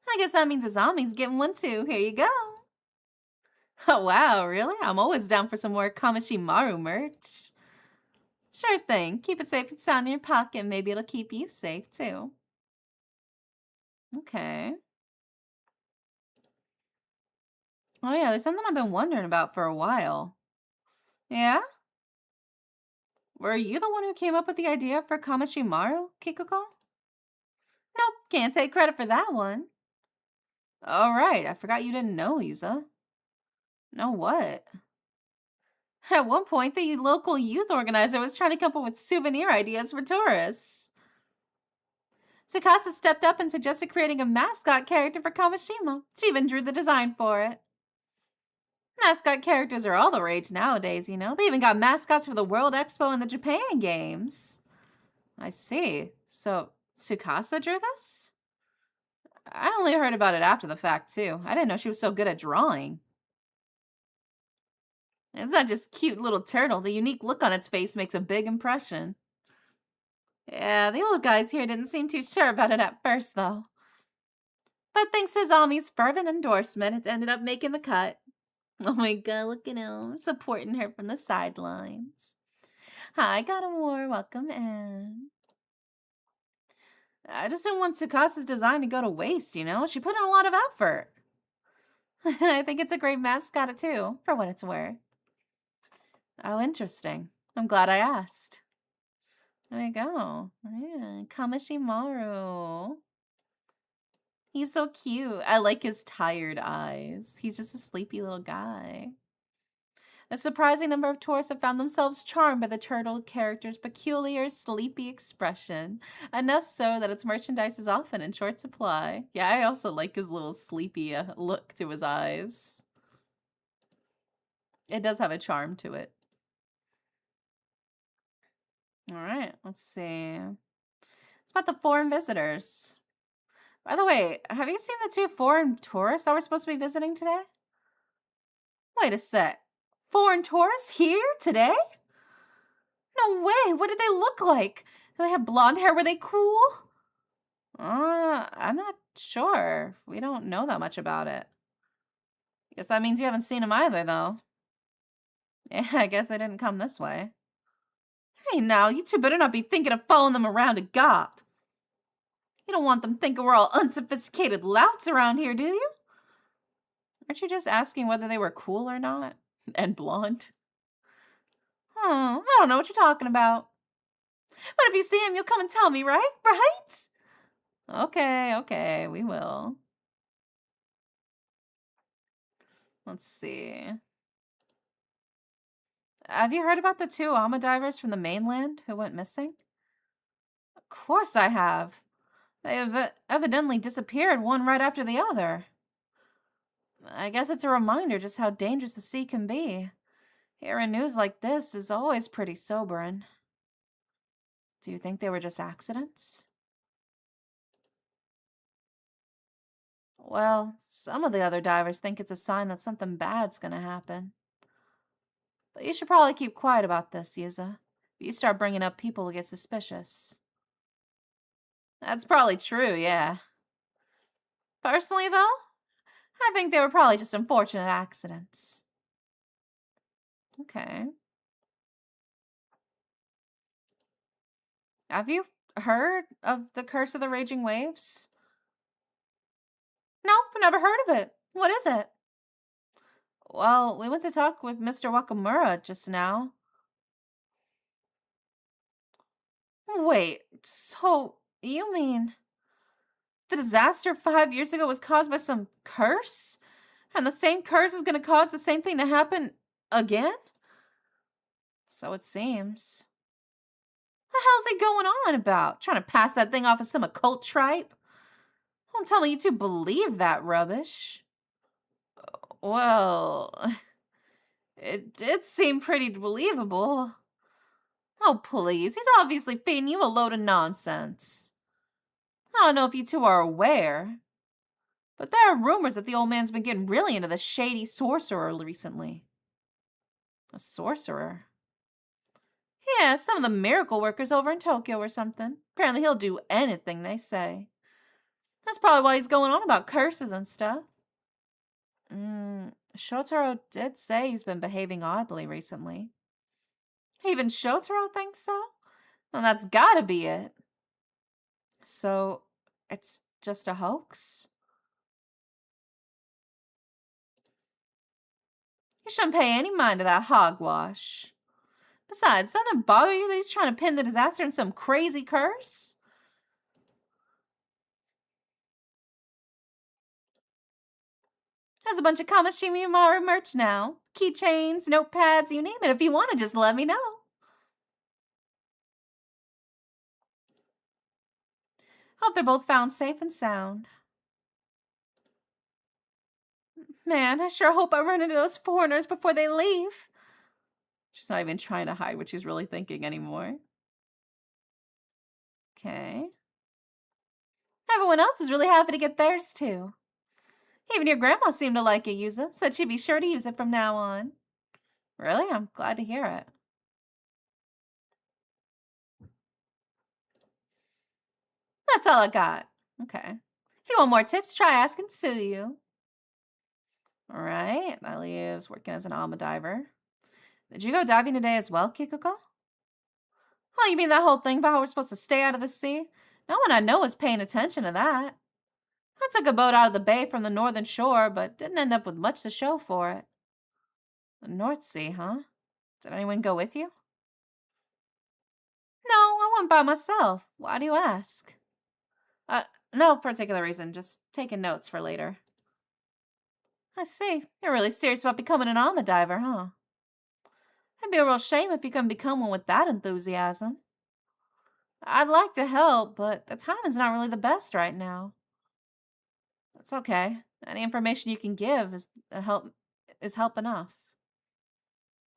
I guess that means Azami's getting one too. Here you go. Oh, wow, really? I'm always down for some more Kamashimaru merch. Sure thing. Keep it safe and sound in your pocket. Maybe it'll keep you safe too. Okay. Oh, yeah, there's something I've been wondering about for a while. Yeah? Were you the one who came up with the idea for Kamashimaru, Kikuko? Nope, can't take credit for that one. All right, I forgot you didn't know, Yuza. Know what? At one point, the local youth organizer was trying to come up with souvenir ideas for tourists. Tsukasa stepped up and suggested creating a mascot character for Kamishima. She even drew the design for it. Mascot characters are all the rage nowadays, you know. They even got mascots for the World Expo and the Japan Games. I see. So, Tsukasa drew this? I only heard about it after the fact, too. I didn't know she was so good at drawing. It's not just cute little turtle. The unique look on its face makes a big impression. Yeah, the old guys here didn't seem too sure about it at first, though. But thanks to Zami's fervent endorsement, it ended up making the cut. Oh my god, look at him, supporting her from the sidelines. Hi, Gatamore, welcome in. I just didn't want Tsukasa's design to go to waste, you know? She put in a lot of effort. I think it's a great mascot, too, for what it's worth. Oh, interesting. I'm glad I asked. There you go. Yeah, Kamashimaru. He's so cute. I like his tired eyes. He's just a sleepy little guy. A surprising number of tourists have found themselves charmed by the turtle character's peculiar, sleepy expression. Enough so that its merchandise is often in short supply. Yeah, I also like his little sleepy look to his eyes. It does have a charm to it. All right, let's see. It's about the foreign visitors. By the way, have you seen the two foreign tourists that we're supposed to be visiting today? Wait a sec. Foreign tourists here today? No way. What did they look like? Did they have blonde hair? Were they cool? I'm not sure. We don't know that much about it. Guess that means you haven't seen them either, though. Yeah, I guess they didn't come this way. Hey, now, you two better not be thinking of following them around to Gop. You don't want them thinking we're all unsophisticated louts around here, do you? Aren't you just asking whether they were cool or not? And blonde? I don't know what you're talking about. But if you see him, you'll come and tell me, right? Right? Okay, we will. Let's see. Have you heard about the two Alma divers from the mainland who went missing? Of course I have. They have evidently disappeared one right after the other. I guess it's a reminder just how dangerous the sea can be. Hearing news like this is always pretty sobering. Do you think they were just accidents? Well, some of the other divers think it's a sign that something bad's gonna happen. But you should probably keep quiet about this, Yuza. If you start bringing up people who get suspicious. That's probably true, yeah. Personally, though, I think they were probably just unfortunate accidents. Okay. Have you heard of the Curse of the Raging Waves? Nope, never heard of it. What is it? Well, we went to talk with Mr. Wakamura just now. Wait, so you mean the disaster 5 years ago was caused by some curse? And the same curse is going to cause the same thing to happen again? So it seems. The hell's he going on about? Trying to pass that thing off as some occult tripe? Don't tell me you two believe that rubbish. Well, it did seem pretty believable. Oh, please. He's obviously feeding you a load of nonsense. I don't know if you two are aware, but there are rumors that the old man's been getting really into the shady sorcerer recently. A sorcerer? Yeah, some of the miracle workers over in Tokyo or something. Apparently he'll do anything they say. That's probably why he's going on about curses and stuff. Shotaro did say he's been behaving oddly recently. Even Shotaro thinks so? Well, that's gotta be it. So, it's just a hoax? You shouldn't pay any mind to that hogwash. Besides, doesn't it bother you that he's trying to pin the disaster in some crazy curse? There's a bunch of Kamishimi Maru merch now. Keychains, notepads, you name it. If you want to, just let me know. Hope they're both found safe and sound. Man, I sure hope I run into those foreigners before they leave. She's not even trying to hide what she's really thinking anymore. Okay. Everyone else is really happy to get theirs too. Even your grandma seemed to like it, Yuza. Said she'd be sure to use it from now on. Really? I'm glad to hear it. That's all I got. Okay. If you want more tips, try asking Suyu. All right. That leaves working as an alma diver. Did you go diving today as well, Kikuko? Oh, you mean that whole thing about how we're supposed to stay out of the sea? No one I know is paying attention to that. I took a boat out of the bay from the northern shore, but didn't end up with much to show for it. The North Sea, huh? Did anyone go with you? No, I went by myself. Why do you ask? Uh, no particular reason, just taking notes for later. I see. You're really serious about becoming an alma diver, huh? It'd be a real shame if you couldn't become one with that enthusiasm. I'd like to help, but the timing's not really the best right now. That's okay. Any information you can give is help enough.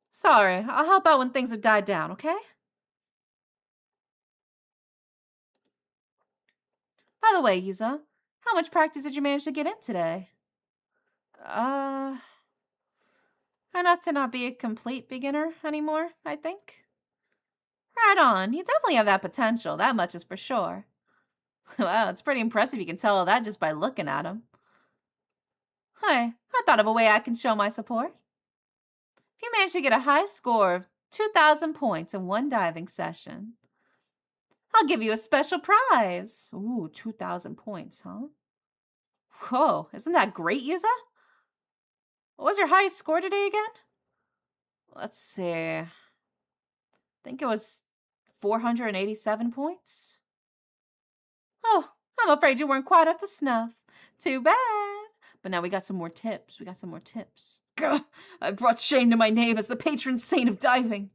Sorry, I'll help out when things have died down, okay? By the way, Yuza, how much practice did you manage to get in today? Uh, enough to not be a complete beginner anymore, I think. Right on. You definitely have that potential. That much is for sure. Wow, it's pretty impressive you can tell all that just by looking at him. Hey, I thought of a way I can show my support. If you manage to get a high score of 2,000 points in one diving session, I'll give you a special prize. Ooh, 2,000 points, huh? Whoa, isn't that great, Yuza? What was your highest score today again? Let's see. I think it was 487 points. Oh, I'm afraid you weren't quite up to snuff. Too bad. But now we got some more tips. Gah, I brought shame to my name as the patron saint of diving.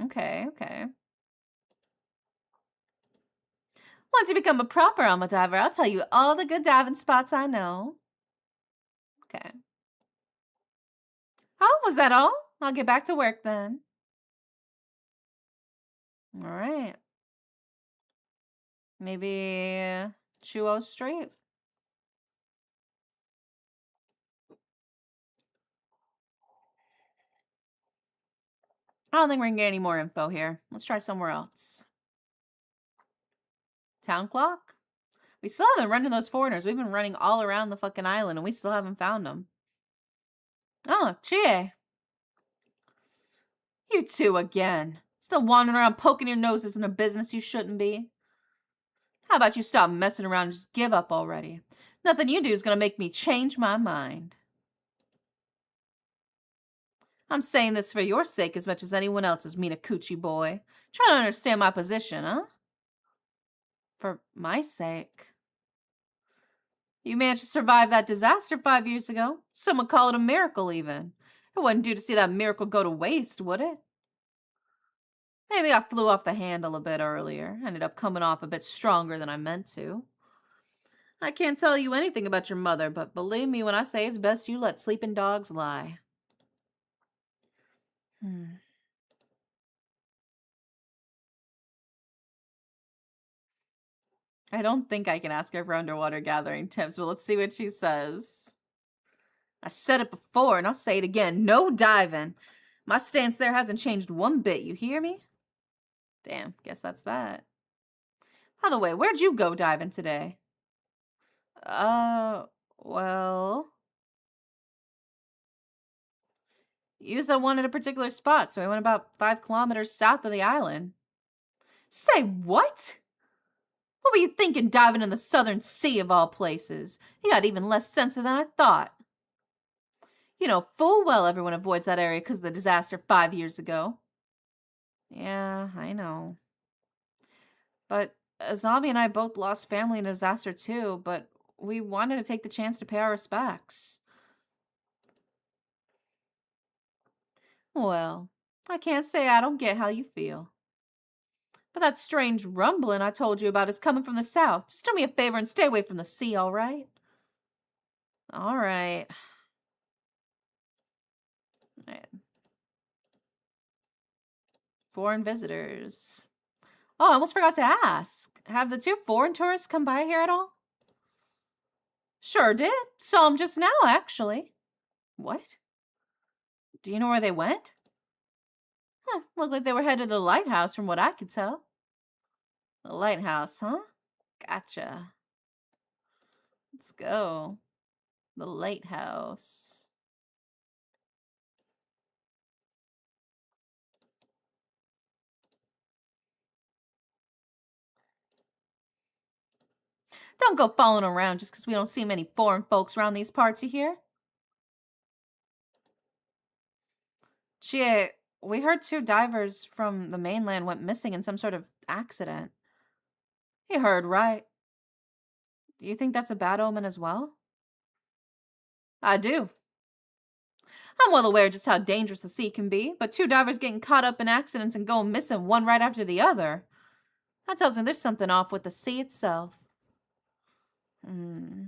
Okay. Once you become a proper alma diver, I'll tell you all the good diving spots I know. Okay. Oh, was that all? I'll get back to work then. All right. Maybe Chuo Street. I don't think we're gonna get any more info here. Let's try somewhere else. Town clock? We still haven't run into those foreigners. We've been running all around the fucking island and we still haven't found them. Oh, Chie. You two again. Still wandering around poking your noses in a business you shouldn't be. How about you stop messing around and just give up already? Nothing you do is gonna make me change my mind. I'm saying this for your sake as much as anyone else's, Minakuchi boy. Try to understand my position, huh? For my sake. You managed to survive that disaster 5 years ago. Some would call it a miracle, even. It wouldn't do to see that miracle go to waste, would it? Maybe I flew off the handle a bit earlier. Ended up coming off a bit stronger than I meant to. I can't tell you anything about your mother, but believe me when I say it's best you let sleeping dogs lie. Hmm. I don't think I can ask her for underwater gathering tips, but let's see what she says. I said it before, and I'll say it again. No diving. My stance there hasn't changed one bit, you hear me? Damn, guess that's that. By the way, where'd you go diving today? Uh, well... You said one at a particular spot, so I went about 5 kilometers south of the island. Say what? What were you thinking diving in the southern sea of all places? You got even less sense than I thought. You know full well everyone avoids that area because of the disaster 5 years ago. Yeah, I know. But Zombie and I both lost family in a disaster too, but we wanted to take the chance to pay our respects. Well, I can't say I don't get how you feel. But that strange rumbling I told you about is coming from the south. Just do me a favor and stay away from the sea, all right? All right. Alright. Foreign visitors. Oh, I almost forgot to ask. Have the two foreign tourists come by here at all? Sure did. Saw them just now, actually. What? Do you know where they went? Huh, looked like they were headed to the lighthouse from what I could tell. The lighthouse, huh? Gotcha. Let's go. The lighthouse. Don't go following around just because we don't see many foreign folks around these parts, you hear? Chie, we heard two divers from the mainland went missing in some sort of accident. You heard right. Do you think that's a bad omen as well? I do. I'm well aware just how dangerous the sea can be, but two divers getting caught up in accidents and going missing one right after the other. That tells me there's something off with the sea itself. Hmm.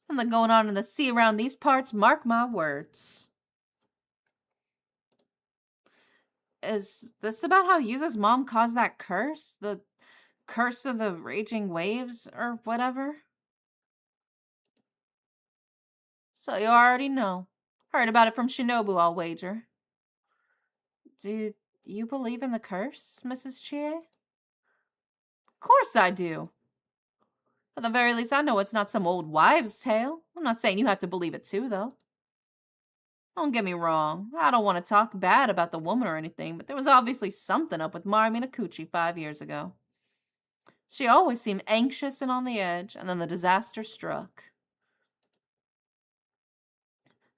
Something going on in the sea around these parts, mark my words. Is this about how Yuza's mom caused that curse? The curse of the raging waves or whatever? So you already know. Heard about it from Shinobu, I'll wager. Do you believe in the curse, Mrs. Chie? Of course I do. At the very least, I know it's not some old wives' tale. I'm not saying you have to believe it too, though. Don't get me wrong. I don't want to talk bad about the woman or anything, but there was obviously something up with Mari Minakuchi 5 years ago. She always seemed anxious and on the edge, and then the disaster struck.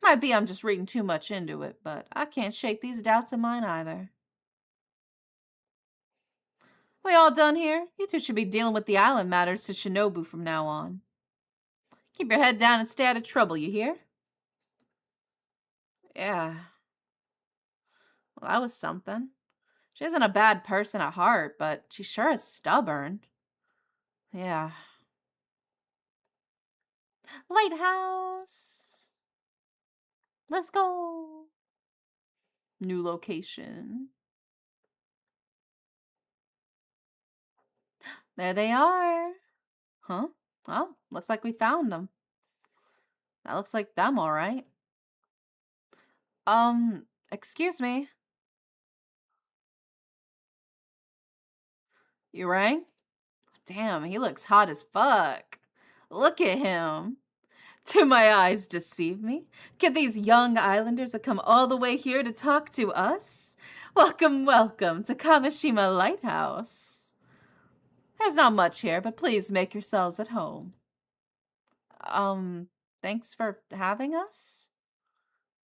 Might be I'm just reading too much into it, but I can't shake these doubts of mine either. We all done here? You two should be dealing with the island matters to Shinobu from now on. Keep your head down and stay out of trouble, you hear? Yeah. Well, that was something. She isn't a bad person at heart, but she sure is stubborn. Yeah. Lighthouse. Let's go. New location. There they are. Huh? Well, looks like we found them. That looks like them, all right. Excuse me. You rang? Damn, he looks hot as fuck. Look at him. Do my eyes deceive me? Get these young islanders to come all the way here to talk to us? Welcome, welcome to Kamishima Lighthouse. There's not much here, but please make yourselves at home. Thanks for having us?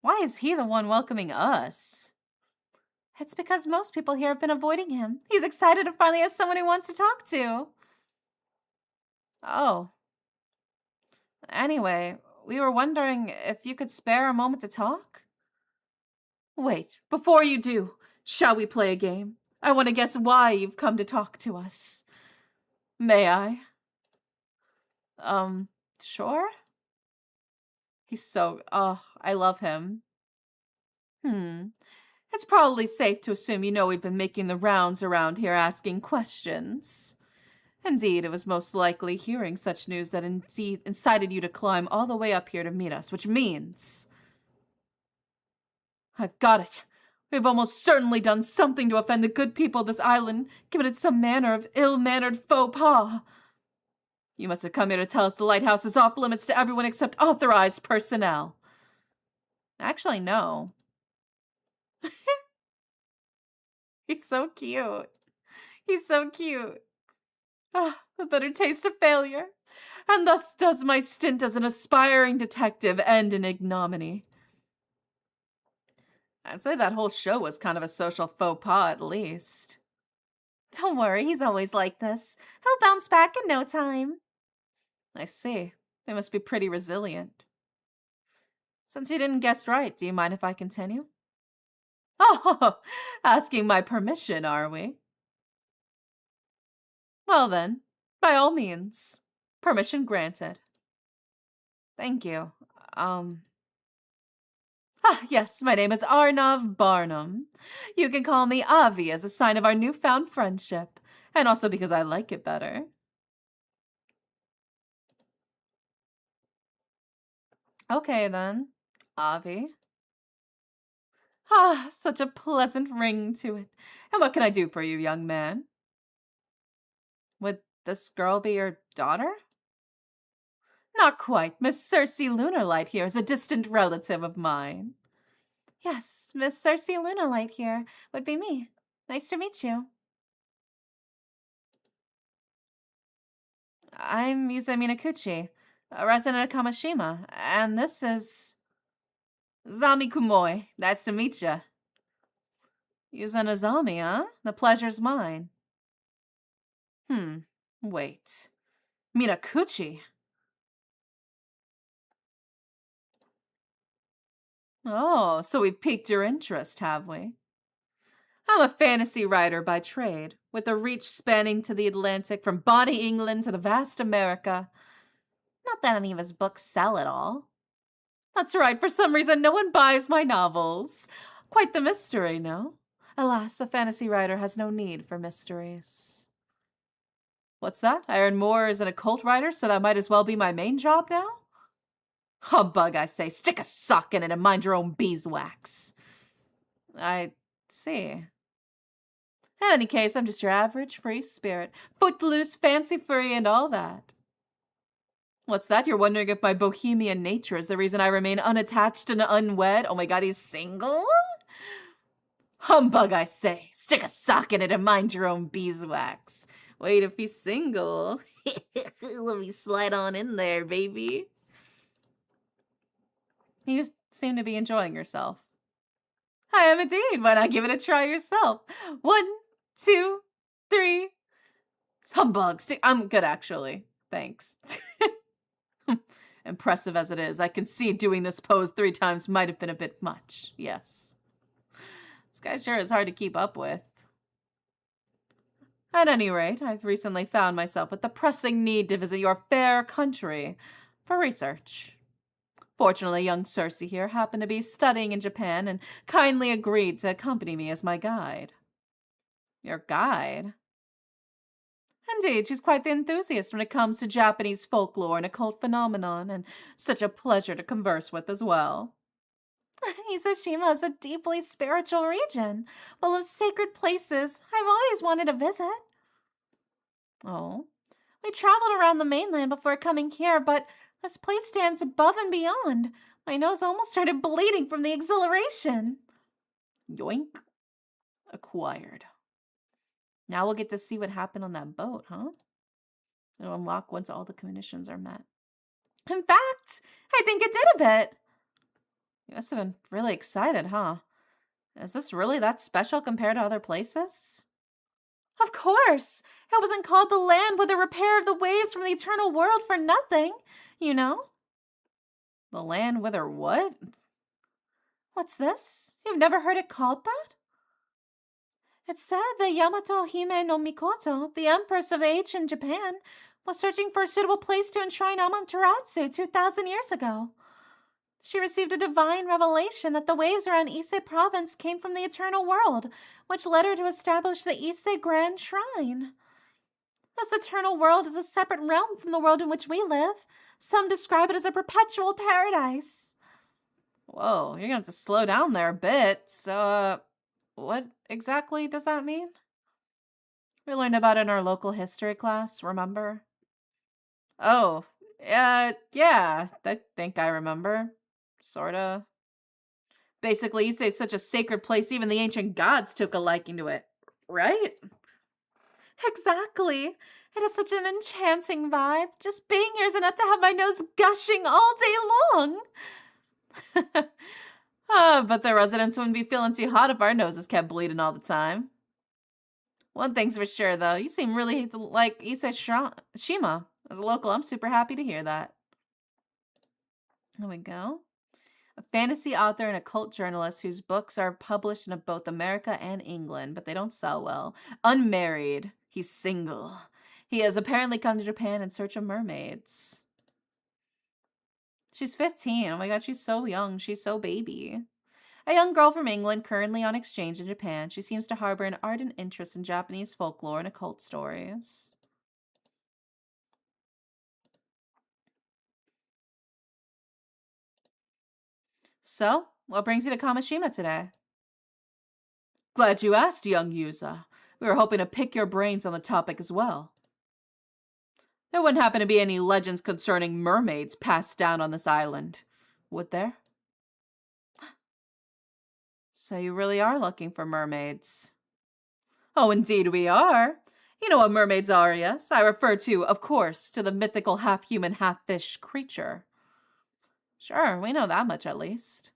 Why is he the one welcoming us? It's because most people here have been avoiding him. He's excited to finally have someone he wants to talk to. Oh. Anyway, we were wondering if you could spare a moment to talk? Wait, before you do, shall we play a game? I want to guess why you've come to talk to us. May I? Sure? He's so, oh, I love him. It's probably safe to assume you know we've been making the rounds around here asking questions. Indeed, it was most likely hearing such news that incited you to climb all the way up here to meet us, which means... I've got it. We've almost certainly done something to offend the good people of this island, given it some manner of ill-mannered faux pas. You must have come here to tell us the lighthouse is off limits to everyone except authorized personnel. Actually, no. He's so cute. He's so cute. Ah, the bitter taste of failure. And thus does my stint as an aspiring detective end in ignominy. I'd say that whole show was kind of a social faux pas, at least. Don't worry, he's always like this. He'll bounce back in no time. I see. They must be pretty resilient. Since you didn't guess right, do you mind if I continue? Oh, asking my permission, are we? Well then, by all means. Permission granted. Thank you. Um, yes, my name is Arnav Barnum. You can call me Avi as a sign of our newfound friendship, and also because I like it better. Okay then, Avi. Ah, such a pleasant ring to it. And what can I do for you, young man? Would this girl be your daughter? Not quite. Miss Circe Lunarlight here is a distant relative of mine. Yes, Miss Circe Lunarlight here would be me. Nice to meet you. I'm Yusa Minakuchi, a resident of Kamishima, and this is Zami Kumoy. Nice to meet ya. Yusa Nazami, huh? The pleasure's mine. Wait. Minakuchi? Oh, so we've piqued your interest, have we? I'm a fantasy writer by trade, with a reach spanning to the Atlantic from bonny England to the vast America. Not that any of his books sell at all. That's right, for some reason no one buys my novels. Quite the mystery, no? Alas, a fantasy writer has no need for mysteries. What's that? I earn more as an occult writer, so that might as well be my main job now? Humbug, I say. Stick a sock in it and mind your own beeswax. I see. In any case, I'm just your average free spirit. Footloose, fancy-free, and all that. What's that? You're wondering if my bohemian nature is the reason I remain unattached and unwed? Oh my god, he's single? Humbug, I say. Stick a sock in it and mind your own beeswax. Wait, if he's single. Let me slide on in there, baby. You seem to be enjoying yourself. I am indeed. Why not give it a try yourself? 1, 2, 3. Humbug. I'm good, actually. Thanks. Impressive as it is, I can see doing this pose 3 times might have been a bit much. Yes. This guy sure is hard to keep up with. At any rate, I've recently found myself with the pressing need to visit your fair country for research. Fortunately, young Circe here happened to be studying in Japan and kindly agreed to accompany me as my guide. Your guide? Indeed, she's quite the enthusiast when it comes to Japanese folklore and occult phenomenon, and such a pleasure to converse with as well. Isashima is a deeply spiritual region, full of sacred places I've always wanted to visit. Oh, we traveled around the mainland before coming here, but this place stands above and beyond. My nose almost started bleeding from the exhilaration. Yoink. Acquired. Now we'll get to see what happened on that boat, huh? It'll unlock once all the conditions are met. In fact, I think it did a bit. You must have been really excited, huh? Is this really that special compared to other places? Of course. It wasn't called the land with the repair of the waves from the eternal world for nothing, you know? The land with her what? What's this? You've never heard it called that? It said the Yamato Hime no Mikoto, the empress of the ancient Japan, was searching for a suitable place to enshrine Amaterasu 2,000 years ago. She received a divine revelation that the waves around Ise province came from the eternal world, which led her to establish the Ise Grand Shrine. This eternal world is a separate realm from the world in which we live. Some describe it as a perpetual paradise. Whoa, you're gonna have to slow down there a bit. So, what exactly does that mean? We learned about it in our local history class, remember? Oh, yeah, I think I remember. Sorta. Basically, you say it's such a sacred place, even the ancient gods took a liking to it. Right? Exactly. It has such an enchanting vibe. Just being here is enough to have my nose gushing all day long. But the residents wouldn't be feeling too hot if our noses kept bleeding all the time. One thing's for sure, though, you seem really like Shima. As a local, I'm super happy to hear that. There we go. A fantasy author and a cult journalist whose books are published in both America and England, but they don't sell well. Unmarried. He's single. He has apparently come to Japan in search of mermaids. She's 15. Oh my god, she's so young. She's so baby. A young girl from England currently on exchange in Japan. She seems to harbor an ardent interest in Japanese folklore and occult stories. So, what brings you to Kamishima today? Glad you asked, young user. We were hoping to pick your brains on the topic as well. There wouldn't happen to be any legends concerning mermaids passed down on this island, would there? So you really are looking for mermaids. Oh, indeed we are. You know what mermaids are, yes? I refer to, of course, to the mythical half-human, half-fish creature. Sure, we know that much at least.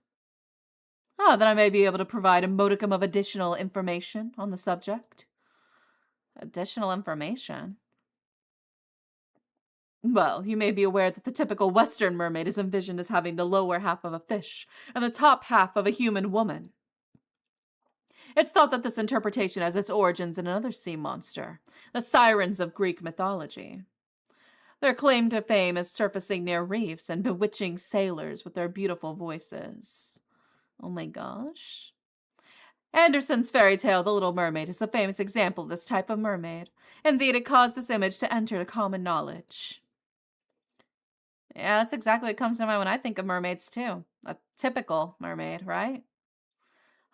Ah, then I may be able to provide a modicum of additional information on the subject. Additional information? Well, you may be aware that the typical Western mermaid is envisioned as having the lower half of a fish and the top half of a human woman. It's thought that this interpretation has its origins in another sea monster, the sirens of Greek mythology. Their claim to fame is surfacing near reefs and bewitching sailors with their beautiful voices. Oh my gosh. Andersen's fairy tale, The Little Mermaid, is a famous example of this type of mermaid. Indeed, it caused this image to enter the common knowledge. Yeah, that's exactly what comes to mind when I think of mermaids, too. A typical mermaid, right?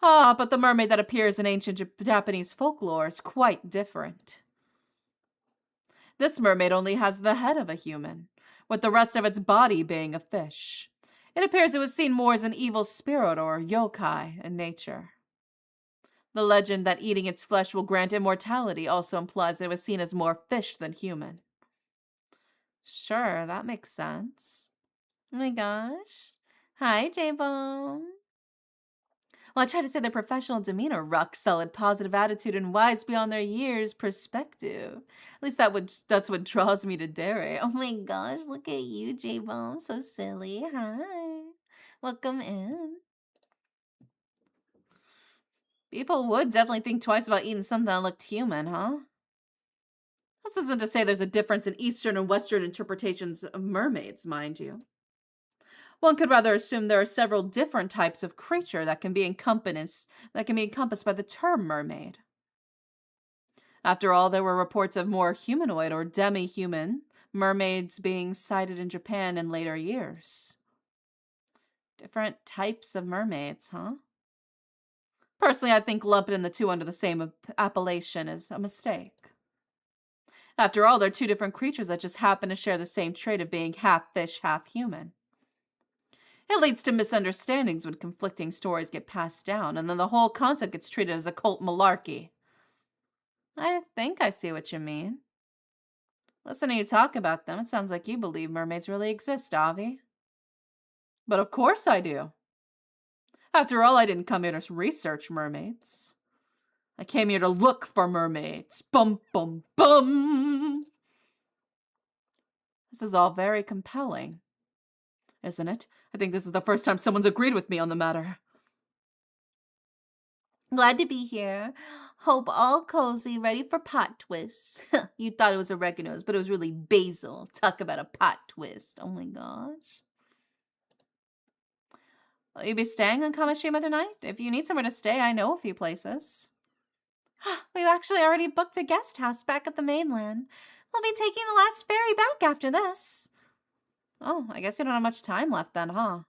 Ah, but the mermaid that appears in ancient Japanese folklore is quite different. This mermaid only has the head of a human, with the rest of its body being a fish. It appears it was seen more as an evil spirit or yokai in nature. The legend that eating its flesh will grant immortality also implies that it was seen as more fish than human. Sure, that makes sense. Oh my gosh. Hi, J-Bone. Well, I try to say their professional demeanor, rock solid, positive attitude, and wise beyond their years perspective. At least that's what draws me to Derry. Oh my gosh, look at you, J-Bone. So silly. Hi. Welcome in. People would definitely think twice about eating something that looked human, huh? This isn't to say there's a difference in Eastern and Western interpretations of mermaids, mind you. One could rather assume there are several different types of creature that can be encompassed by the term mermaid. After all, there were reports of more humanoid or demi-human mermaids being sighted in Japan in later years. Different types of mermaids, huh? Personally, I think lumping the two under the same appellation is a mistake. After all, they're two different creatures that just happen to share the same trait of being half fish, half human. It leads to misunderstandings when conflicting stories get passed down, and then the whole concept gets treated as a cult malarkey. I think I see what you mean. Listening to you talk about them, it sounds like you believe mermaids really exist, Avi. But of course I do. After all, I didn't come here to research mermaids. I came here to look for mermaids. Bum, bum, bum. This is all very compelling, isn't it? I think this is the first time someone's agreed with me on the matter. Glad to be here. Hope all cozy, ready for pot twists. You thought it was oregano's, but it was really basil. Talk about a pot twist. Oh my gosh. Will you be staying in Kamishima tonight? If you need somewhere to stay, I know a few places. We've actually already booked a guest house back at the mainland. We'll be taking the last ferry back after this. Oh, I guess you don't have much time left then, huh?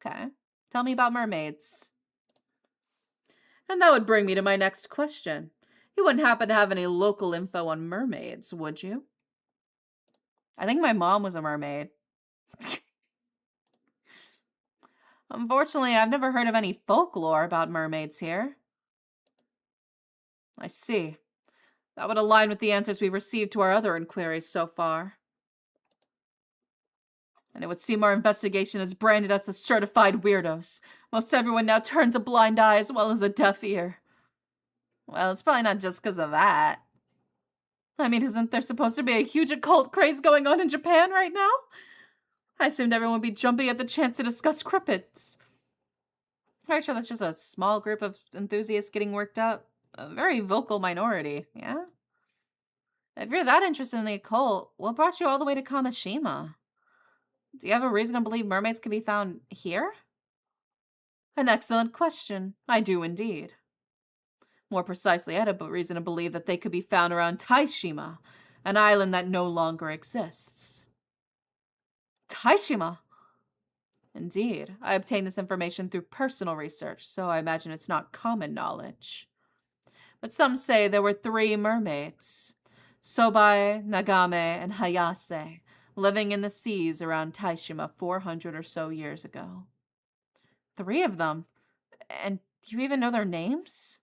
Okay. Tell me about mermaids. And that would bring me to my next question. You wouldn't happen to have any local info on mermaids, would you? I think my mom was a mermaid. Unfortunately, I've never heard of any folklore about mermaids here. I see. That would align with the answers we've received to our other inquiries so far. And it would seem our investigation has branded us as certified weirdos. Most everyone now turns a blind eye as well as a deaf ear. Well, it's probably not just because of that. I mean, isn't there supposed to be a huge occult craze going on in Japan right now? I assumed everyone would be jumping at the chance to discuss cryptids. Very sure that's just a small group of enthusiasts getting worked up. A very vocal minority, yeah? If you're that interested in the occult, what brought you all the way to Kamishima? Do you have a reason to believe mermaids can be found here? An excellent question. I do indeed. More precisely, I had a reason to believe that they could be found around Taishima, an island that no longer exists. Taishima? Indeed. I obtained this information through personal research, so I imagine it's not common knowledge. But some say there were 3 mermaids, Sobai, Nagame, and Hayase, living in the seas around Taishima 400 or so years ago. 3 of them? And do you even know their names?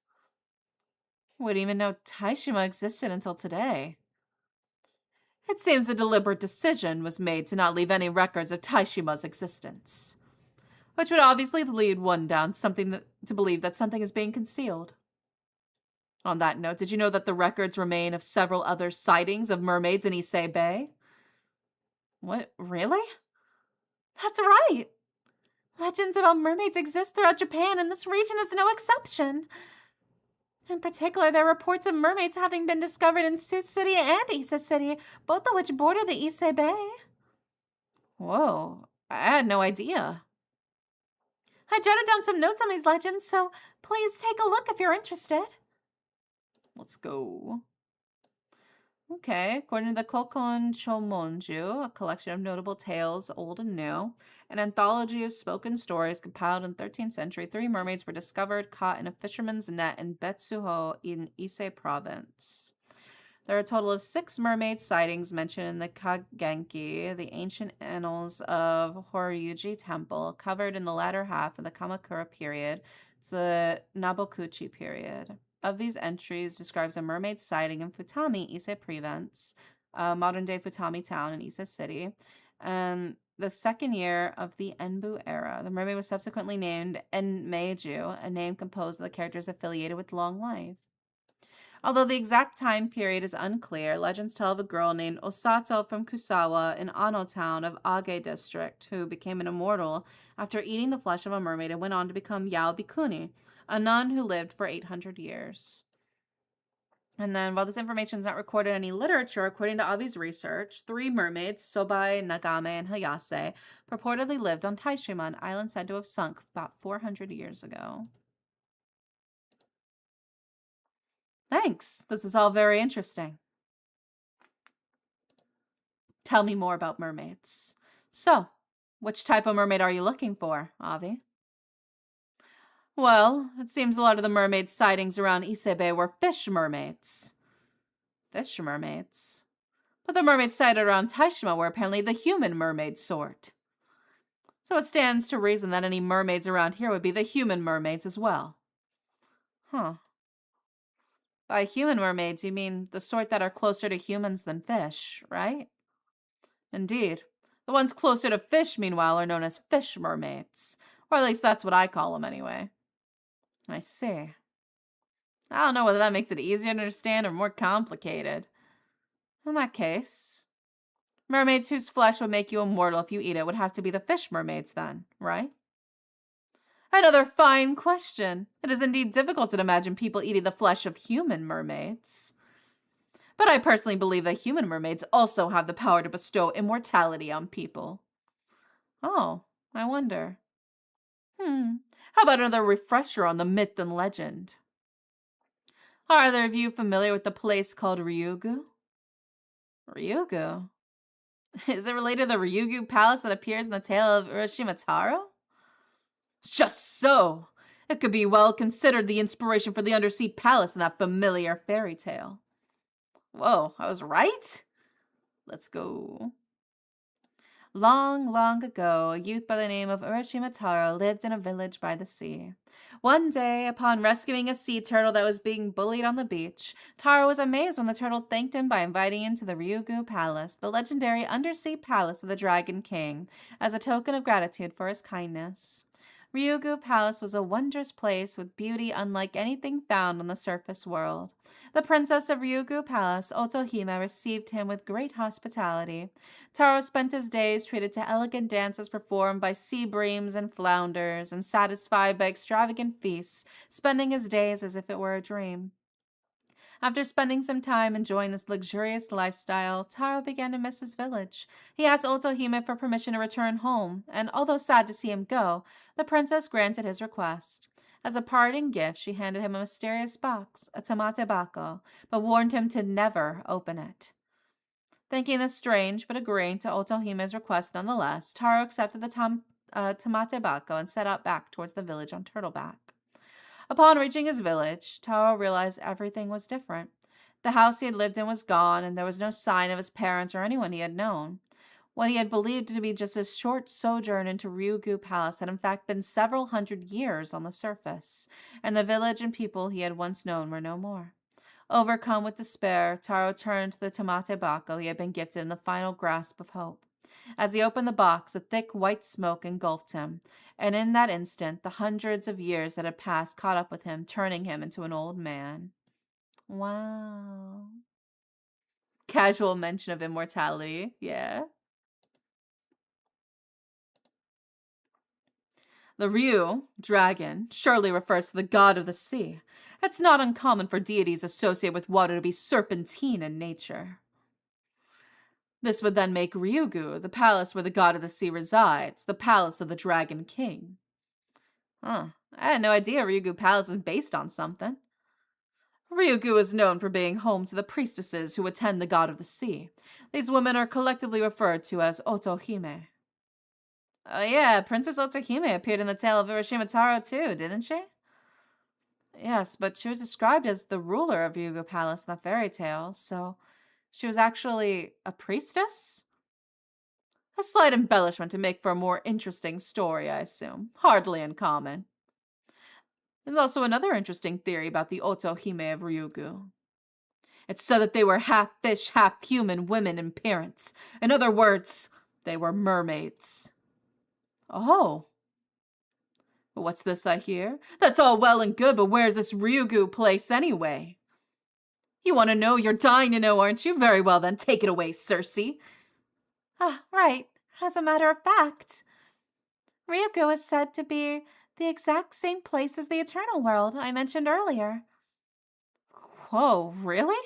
Wouldn't even know Taishima existed until today. It seems a deliberate decision was made to not leave any records of Taishima's existence, which would obviously lead one down to believe that something is being concealed. On that note, did you know that the records remain of several other sightings of mermaids in Issei Bay? What, really? That's right! Legends about mermaids exist throughout Japan, and this region is no exception. In particular, there are reports of mermaids having been discovered in Sioux City and Ise City, both of which border the Issei Bay. Whoa, I had no idea. I jotted down some notes on these legends, so please take a look if you're interested. Let's go. Okay, according to the Kokon Chomonju, a collection of notable tales, old and new, an anthology of spoken stories compiled in the 13th century, 3 mermaids were discovered caught in a fisherman's net in Betsuho in Ise province. There are a total of 6 mermaid sightings mentioned in the Kagenki, the ancient annals of Horyuji Temple, covered in the latter half of the Kamakura period to the Nabokuchi period. Of these entries describes a mermaid sighting in Futami, Ise Province, modern-day Futami town in Ise City, and the second year of the Enbu era. The mermaid was subsequently named Enmeiju, a name composed of the characters affiliated with long life. Although the exact time period is unclear, legends tell of a girl named Osato from Kusawa in Ano town of Age district who became an immortal after eating the flesh of a mermaid and went on to become Yao Bikuni, a nun who lived for 800 years. And then, while this information is not recorded in any literature, according to Avi's research, 3 mermaids, Sobai, Nagame, and Hayase, purportedly lived on Taishima, an island said to have sunk about 400 years ago. Thanks. This is all very interesting. Tell me more about mermaids. So, which type of mermaid are you looking for, Avi? Well, it seems a lot of the mermaid sightings around Ise Bay were fish mermaids. Fish mermaids? But the mermaids sighted around Taishima were apparently the human mermaid sort. So it stands to reason that any mermaids around here would be the human mermaids as well. Huh. By human mermaids, you mean the sort that are closer to humans than fish, right? Indeed. The ones closer to fish, meanwhile, are known as fish mermaids. Or at least that's what I call them anyway. I see. I don't know whether that makes it easier to understand or more complicated. In that case, mermaids whose flesh would make you immortal if you eat it would have to be the fish mermaids then, right? Another fine question. It is indeed difficult to imagine people eating the flesh of human mermaids. But I personally believe that human mermaids also have the power to bestow immortality on people. Oh, I wonder. How about another refresher on the myth and legend? Are either of you familiar with the place called Ryugu? Ryugu? Is it related to the Ryugu Palace that appears in the tale of Urashima Taro? Just so! It could be well considered the inspiration for the undersea palace in that familiar fairy tale. Whoa, I was right? Let's go. Long, long ago, a youth by the name of Urashima Taro lived in a village by the sea. One day, upon rescuing a sea turtle that was being bullied on the beach, Taro was amazed when the turtle thanked him by inviting him to the Ryugu Palace, the legendary undersea palace of the Dragon King, as a token of gratitude for his kindness. Ryugu Palace was a wondrous place with beauty unlike anything found on the surface world. The princess of Ryugu Palace, Otohime, received him with great hospitality. Taro spent his days treated to elegant dances performed by sea breams and flounders, and satisfied by extravagant feasts, spending his days as if it were a dream. After spending some time enjoying this luxurious lifestyle, Taro began to miss his village. He asked Otohime for permission to return home, and although sad to see him go, the princess granted his request. As a parting gift, she handed him a mysterious box, a tamate bako, but warned him to never open it. Thinking this strange, but agreeing to Otohime's request nonetheless, Taro accepted the tamate bako and set out back towards the village on Turtleback. Upon reaching his village, Taro realized everything was different. The house he had lived in was gone, and there was no sign of his parents or anyone he had known. What he had believed to be just a short sojourn into Ryugu Palace had in fact been several hundred years on the surface, and the village and people he had once known were no more. Overcome with despair, Taro turned to the tamate bako he had been gifted in the final grasp of hope. As he opened the box, a thick white smoke engulfed him, and in that instant the hundreds of years that had passed caught up with him, turning him into an old man. Wow. Casual mention of immortality, yeah. The Ryu, dragon, surely refers to the god of the sea. It's not uncommon for deities associated with water to be serpentine in nature. This would then make Ryugu the palace where the god of the sea resides, the palace of the Dragon King. Huh. I had no idea Ryugu Palace is based on something. Ryugu is known for being home to the priestesses who attend the god of the sea. These women are collectively referred to as Otohime. Oh yeah, Princess Otohime appeared in the tale of Urashima Taro too, didn't she? Yes, but she was described as the ruler of Ryugu Palace in the fairy tale, so she was actually a priestess? A slight embellishment to make for a more interesting story, I assume. Hardly uncommon. There's also another interesting theory about the Otohime of Ryugu. It's said that they were half fish, half human women in appearance. In other words, they were mermaids. Oh. What's this I hear? That's all well and good, but where's this Ryugu place anyway? You want to know? You're dying to know, aren't you? Very well then, take it away, Circe. Ah, right. As a matter of fact, Ryugu is said to be the exact same place as the Eternal World I mentioned earlier. Whoa, really?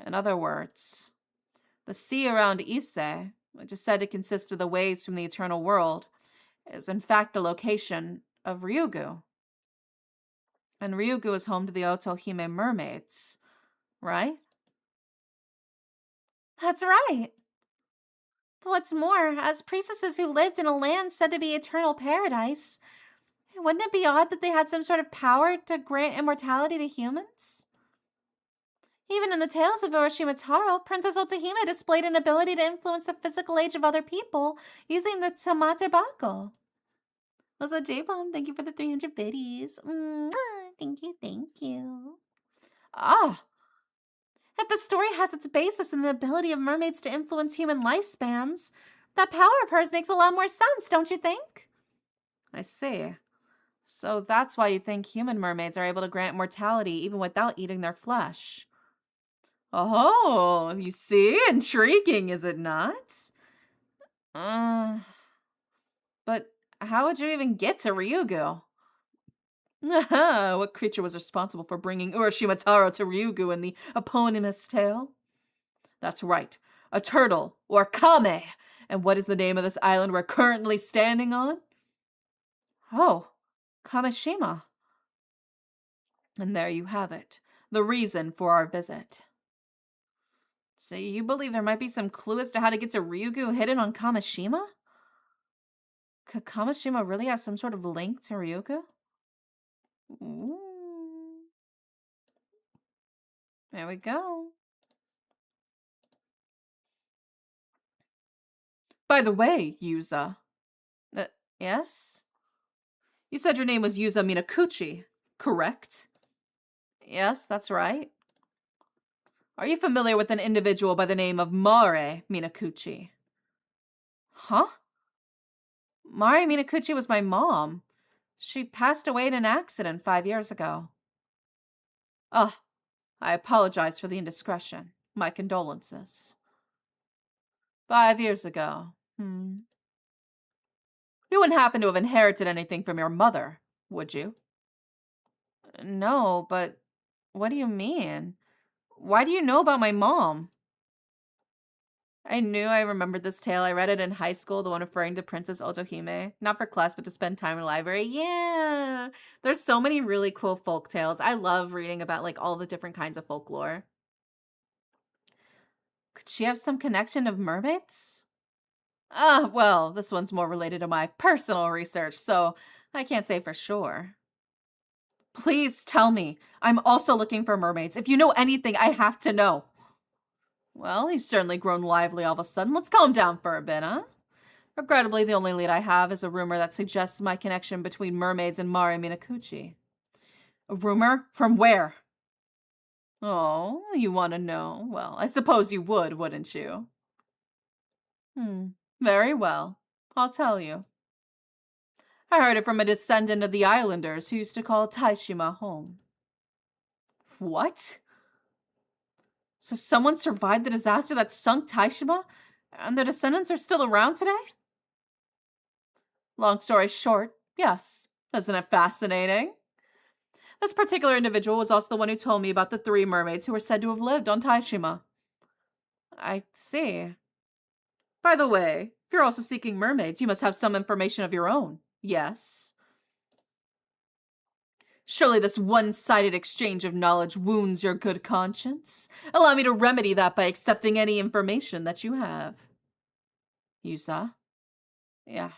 In other words, the sea around Ise, which is said to consist of the waves from the Eternal World, is in fact the location of Ryugu. And Ryugu is home to the Otohime mermaids, right? That's right. What's more, as priestesses who lived in a land said to be eternal paradise, wouldn't it be odd that they had some sort of power to grant immortality to humans? Even in the tales of Urashima Taro, Princess Otohime displayed an ability to influence the physical age of other people using the tamate bako. Also, J-Bomb, thank you for the 300 biddies. Thank you, thank you. Ah, if the story has its basis in the ability of mermaids to influence human lifespans, that power of hers makes a lot more sense, don't you think? I see. So that's why you think human mermaids are able to grant mortality even without eating their flesh. Oh, you see? Intriguing, is it not? But how would you even get to Ryugu? What creature was responsible for bringing Urashima Taro to Ryugu in the eponymous tale? That's right, a turtle, or kame. And what is the name of this island we're currently standing on? Oh, Kamishima. And there you have it, the reason for our visit. So you believe there might be some clue as to how to get to Ryugu hidden on Kamishima? Could Kamishima really have some sort of link to Ryugu? Ooh. There we go. By the way, Yuza. Uh, yes? You said your name was Yuza Minakuchi, correct? Yes, that's right. Are you familiar with an individual by the name of Mare Minakuchi? Huh? Mare Minakuchi was my mom. She passed away in an accident 5 years ago. Ah, I apologize for the indiscretion. My condolences. 5 years ago. You wouldn't happen to have inherited anything from your mother, would you? No, but what do you mean? Why do you know about my mom? I knew I remembered this tale. I read it in high school, the one referring to Princess Otohime. Not for class, but to spend time in the library. Yeah. There's so many really cool folk tales. I love reading about like all the different kinds of folklore. Could she have some connection of mermaids? Ah, well, this one's more related to my personal research, so I can't say for sure. Please tell me. I'm also looking for mermaids. If you know anything, I have to know. Well, you've certainly grown lively all of a sudden. Let's calm down for a bit, huh? Regrettably, the only lead I have is a rumor that suggests my connection between mermaids and Mari Minakuchi. A rumor? From where? Oh, you want to know? Well, I suppose you would, wouldn't you? Very well. I'll tell you. I heard it from a descendant of the islanders who used to call Taishima home. What? So someone survived the disaster that sunk Taishima, and their descendants are still around today? Long story short, yes. Isn't it fascinating? This particular individual was also the one who told me about the 3 mermaids who were said to have lived on Taishima. I see. By the way, if you're also seeking mermaids, you must have some information of your own. Yes? Surely this one-sided exchange of knowledge wounds your good conscience. Allow me to remedy that by accepting any information that you have. Yusa? Yeah,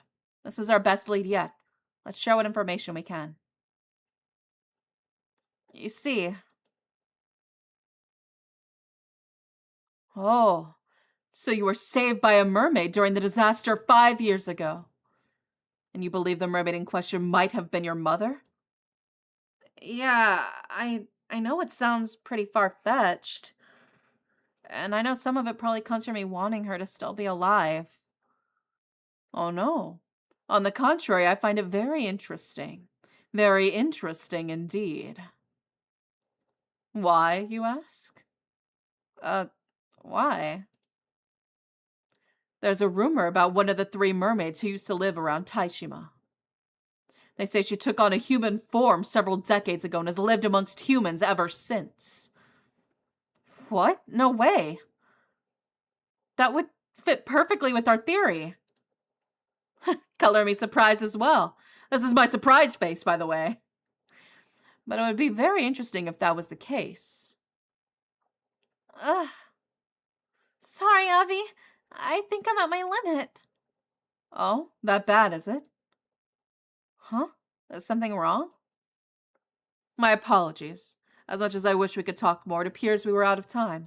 this is our best lead yet. Let's share what information we can. You see. Oh, so you were saved by a mermaid during the disaster 5 years ago. And you believe the mermaid in question might have been your mother? Yeah, I know it sounds pretty far-fetched. And I know some of it probably comes from me wanting her to still be alive. Oh no. On the contrary, I find it very interesting. Very interesting indeed. Why, you ask? Uh, why? There's a rumor about one of the 3 mermaids who used to live around Taishima. They say she took on a human form several decades ago and has lived amongst humans ever since. What? No way. That would fit perfectly with our theory. Color me surprised as well. This is my surprise face, by the way. But it would be very interesting if that was the case. Ugh. Sorry, Avi. I think I'm at my limit. Oh, that bad, is it? Huh? Is something wrong? My apologies. As much as I wish we could talk more, it appears we were out of time.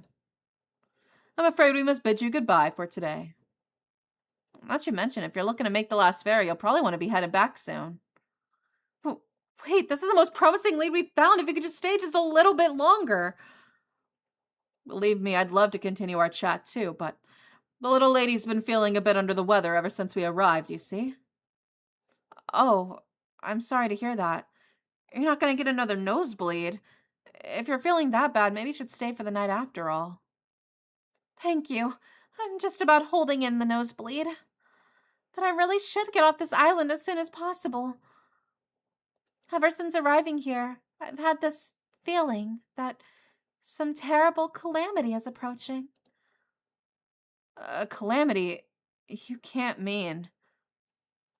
I'm afraid we must bid you goodbye for today. Not to mention, if you're looking to make the last ferry, you'll probably want to be headed back soon. Wait, this is the most promising lead we've found. If you could just stay just a little bit longer. Believe me, I'd love to continue our chat too, but the little lady's been feeling a bit under the weather ever since we arrived, you see? Oh, I'm sorry to hear that. You're not going to get another nosebleed. If you're feeling that bad, maybe you should stay for the night after all. Thank you. I'm just about holding in the nosebleed. But I really should get off this island as soon as possible. Ever since arriving here, I've had this feeling that some terrible calamity is approaching. A calamity? You can't mean.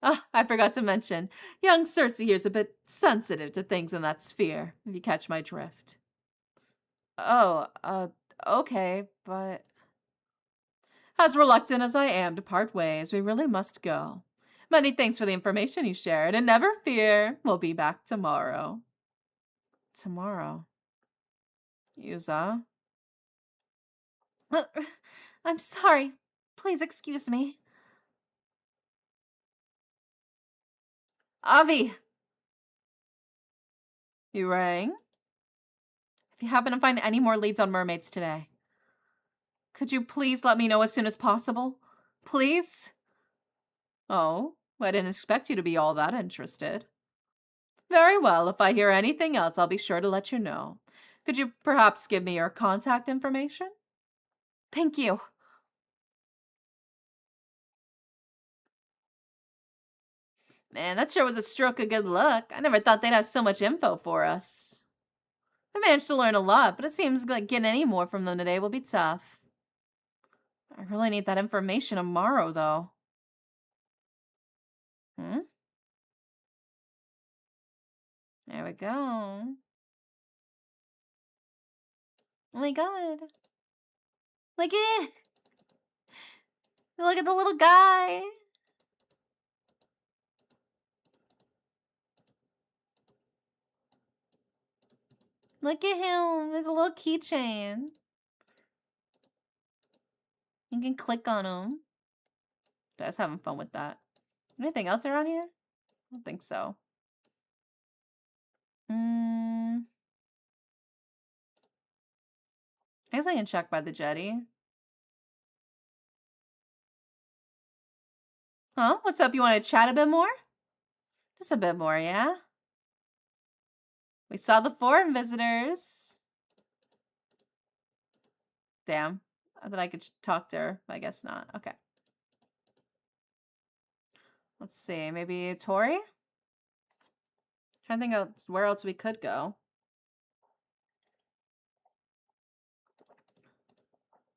Ah, I forgot to mention, young Circe here's a bit sensitive to things in that sphere, if you catch my drift. Oh, okay, but as reluctant as I am to part ways, we really must go. Many thanks for the information you shared, and never fear, we'll be back tomorrow. Tomorrow? Yuza? I'm sorry. Please excuse me. Avi, you rang? If you happen to find any more leads on mermaids today, could you please let me know as soon as possible? Please? Oh, I didn't expect you to be all that interested. Very well, if I hear anything else, I'll be sure to let you know. Could you perhaps give me your contact information? Thank you. Man, that sure was a stroke of good luck. I never thought they'd have so much info for us. I managed to learn a lot, but it seems like getting any more from them today will be tough. I really need that information tomorrow, though. Hmm? There we go. Oh my god. Look at Look at the little guy. Look at him. There's a little keychain. You can click on him. I was having fun with that. Anything else around here? I don't think so. I guess we can check by the jetty. Huh? What's up? You want to chat a bit more? Just a bit more, yeah? We saw the foreign visitors. Damn. I thought I could talk to her, but I guess not. Okay. Let's see. Maybe Tori? Trying to think of where else we could go.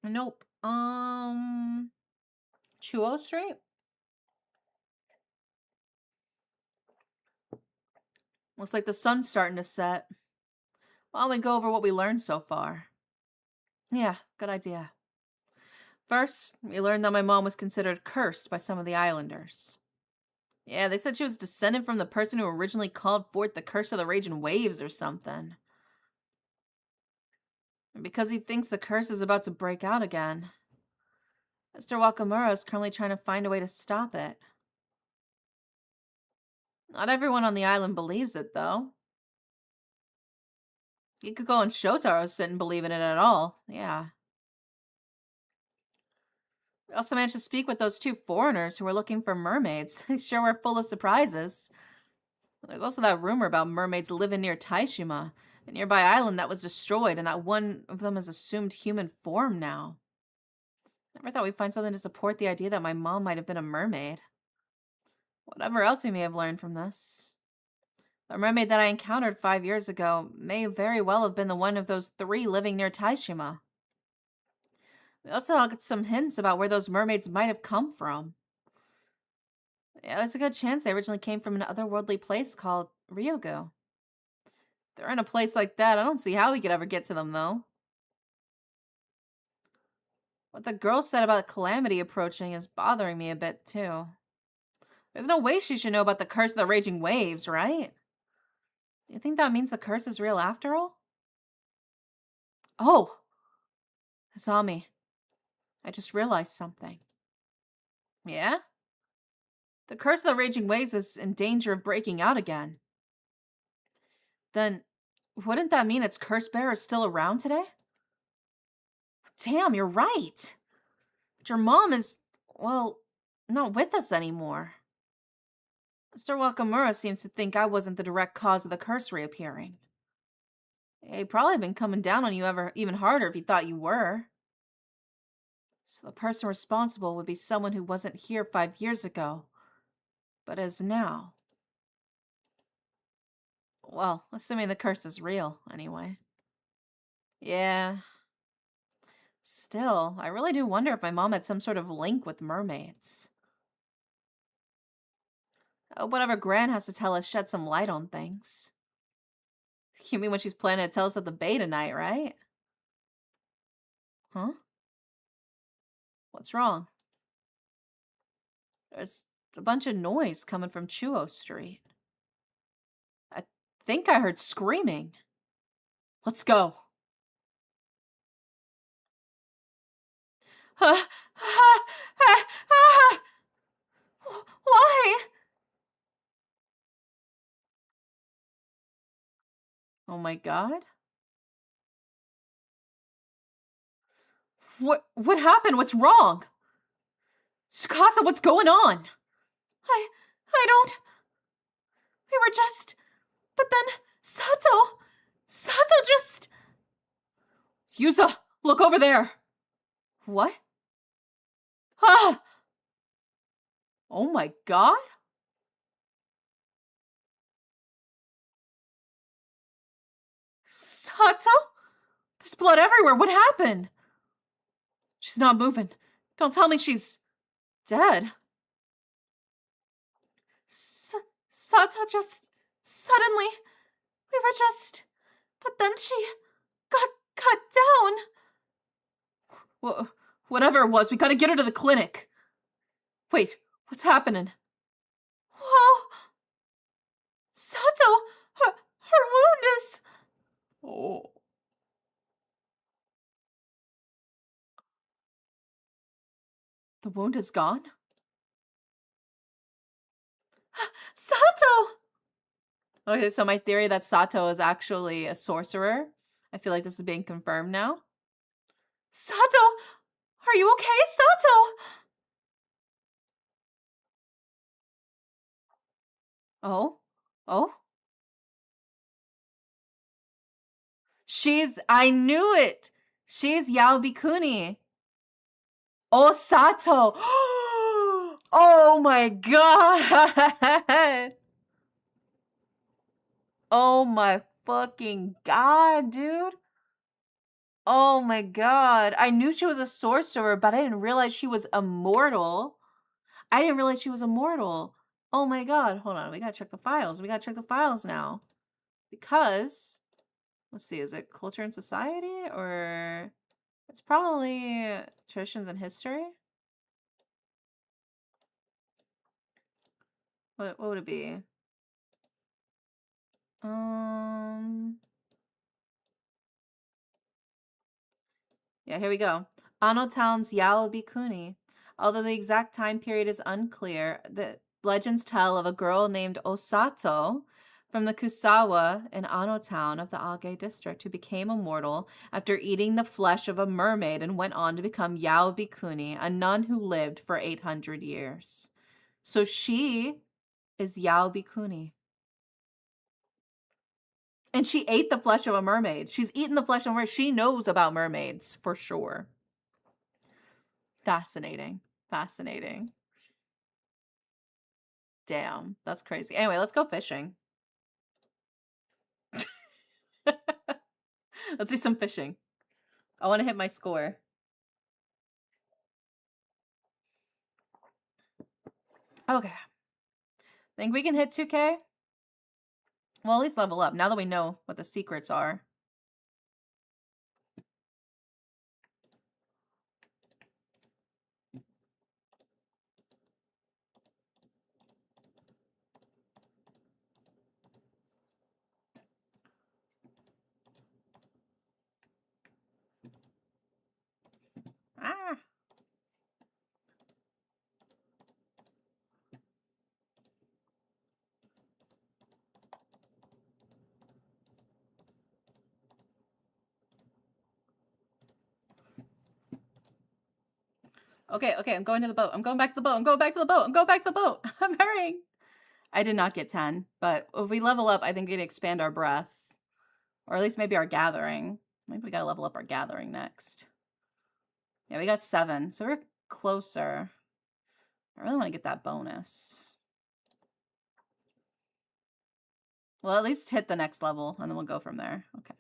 Nope. Chuo Street? Looks like the sun's starting to set. Why don't we go over what we learned so far? Yeah, good idea. First, we learned that my mom was considered cursed by some of the islanders. Yeah, they said she was descended from the person who originally called forth the curse of the raging waves or something. And because he thinks the curse is about to break out again, Mr. Wakamura is currently trying to find a way to stop it. Not everyone on the island believes it, though. Kikuko and Shotaro didn't believe in it at all. Yeah. We also managed to speak with those two foreigners who were looking for mermaids. They sure were full of surprises. There's also that rumor about mermaids living near Taishima, a nearby island that was destroyed, and that one of them has assumed human form now. Never thought we'd find something to support the idea that my mom might have been a mermaid. Whatever else we may have learned from this. The mermaid that I encountered 5 years ago may very well have been the one of those three living near Taishima. We also got some hints about where those mermaids might have come from. Yeah, there's a good chance they originally came from an otherworldly place called Ryogo. If they're in a place like that, I don't see how we could ever get to them, though. What the girl said about calamity approaching is bothering me a bit, too. There's no way she should know about the curse of the raging waves, right? Do you think that means the curse is real after all? Oh! Hasami, I just realized something. Yeah? The curse of the raging waves is in danger of breaking out again. Then, wouldn't that mean its curse bearer is still around today? Damn, you're right! But your mom is, well, not with us anymore. Mr. Wakamura seems to think I wasn't the direct cause of the curse reappearing. He'd probably been coming down on you even harder if he thought you were. So the person responsible would be someone who wasn't here 5 years ago, but is now. Well, assuming the curse is real, anyway. Yeah. Still, I really do wonder if my mom had some sort of link with mermaids. Whatever Gran has to tell us shed some light on things. You mean when she's planning to tell us at the bay tonight, right? Huh? What's wrong? There's a bunch of noise coming from Chuo Street. I think I heard screaming. Let's go. Why? Oh my god. What happened? What's wrong? Tsukasa, what's going on? I don't. We were just. But then Sato just. Yusa, look over there. What? Ah! Oh my god? Sato? There's blood everywhere. What happened? She's not moving. Don't tell me she's dead. Sato just suddenly. We were just. But then she got cut down. Whatever it was, we gotta get her to the clinic. Wait, what's happening? Whoa! Sato! Her wound is. Oh. The wound is gone? Sato! Okay, so my theory that Sato is actually a sorcerer. I feel like this is being confirmed now. Sato! Are you okay, Sato? Oh? Oh? I knew it! She's Yao Bikuni. Oh, Sato! Oh my god! Oh my fucking god, dude. Oh my god. I knew she was a sorcerer, but I didn't realize she was immortal. I didn't realize she was immortal. Oh my god. Hold on. We gotta check the files. We gotta check the files now. Because, let's see, is it culture and society? Or it's probably traditions and history? What would it be? Yeah, here we go. Ano Town's Yao Bikuni. Although the exact time period is unclear, the legends tell of a girl named Osato from the Kusawa in Ano Town of the Age district who became immortal after eating the flesh of a mermaid and went on to become Yao Bikuni, a nun who lived for 800 years. So she is Yao Bikuni. And she ate the flesh of a mermaid. She's eaten the flesh of a mermaid. She knows about mermaids for sure. Fascinating. Fascinating. Damn, that's crazy. Anyway, let's go fishing. Let's do some fishing. I want to hit my score. Okay. Think we can hit 2K? Well, at least level up now that we know what the secrets are. Ah. Okay, I'm going to the boat. I'm going back to the boat. I'm going back to the boat. I'm going back to the boat. I'm hurrying. I did not get 10, but if we level up, I think we can expand our breath. Or at least maybe our gathering. Maybe we gotta level up our gathering next. Yeah, we got 7, so we're closer. I really want to get that bonus. Well, at least hit the next level, and then we'll go from there. Okay.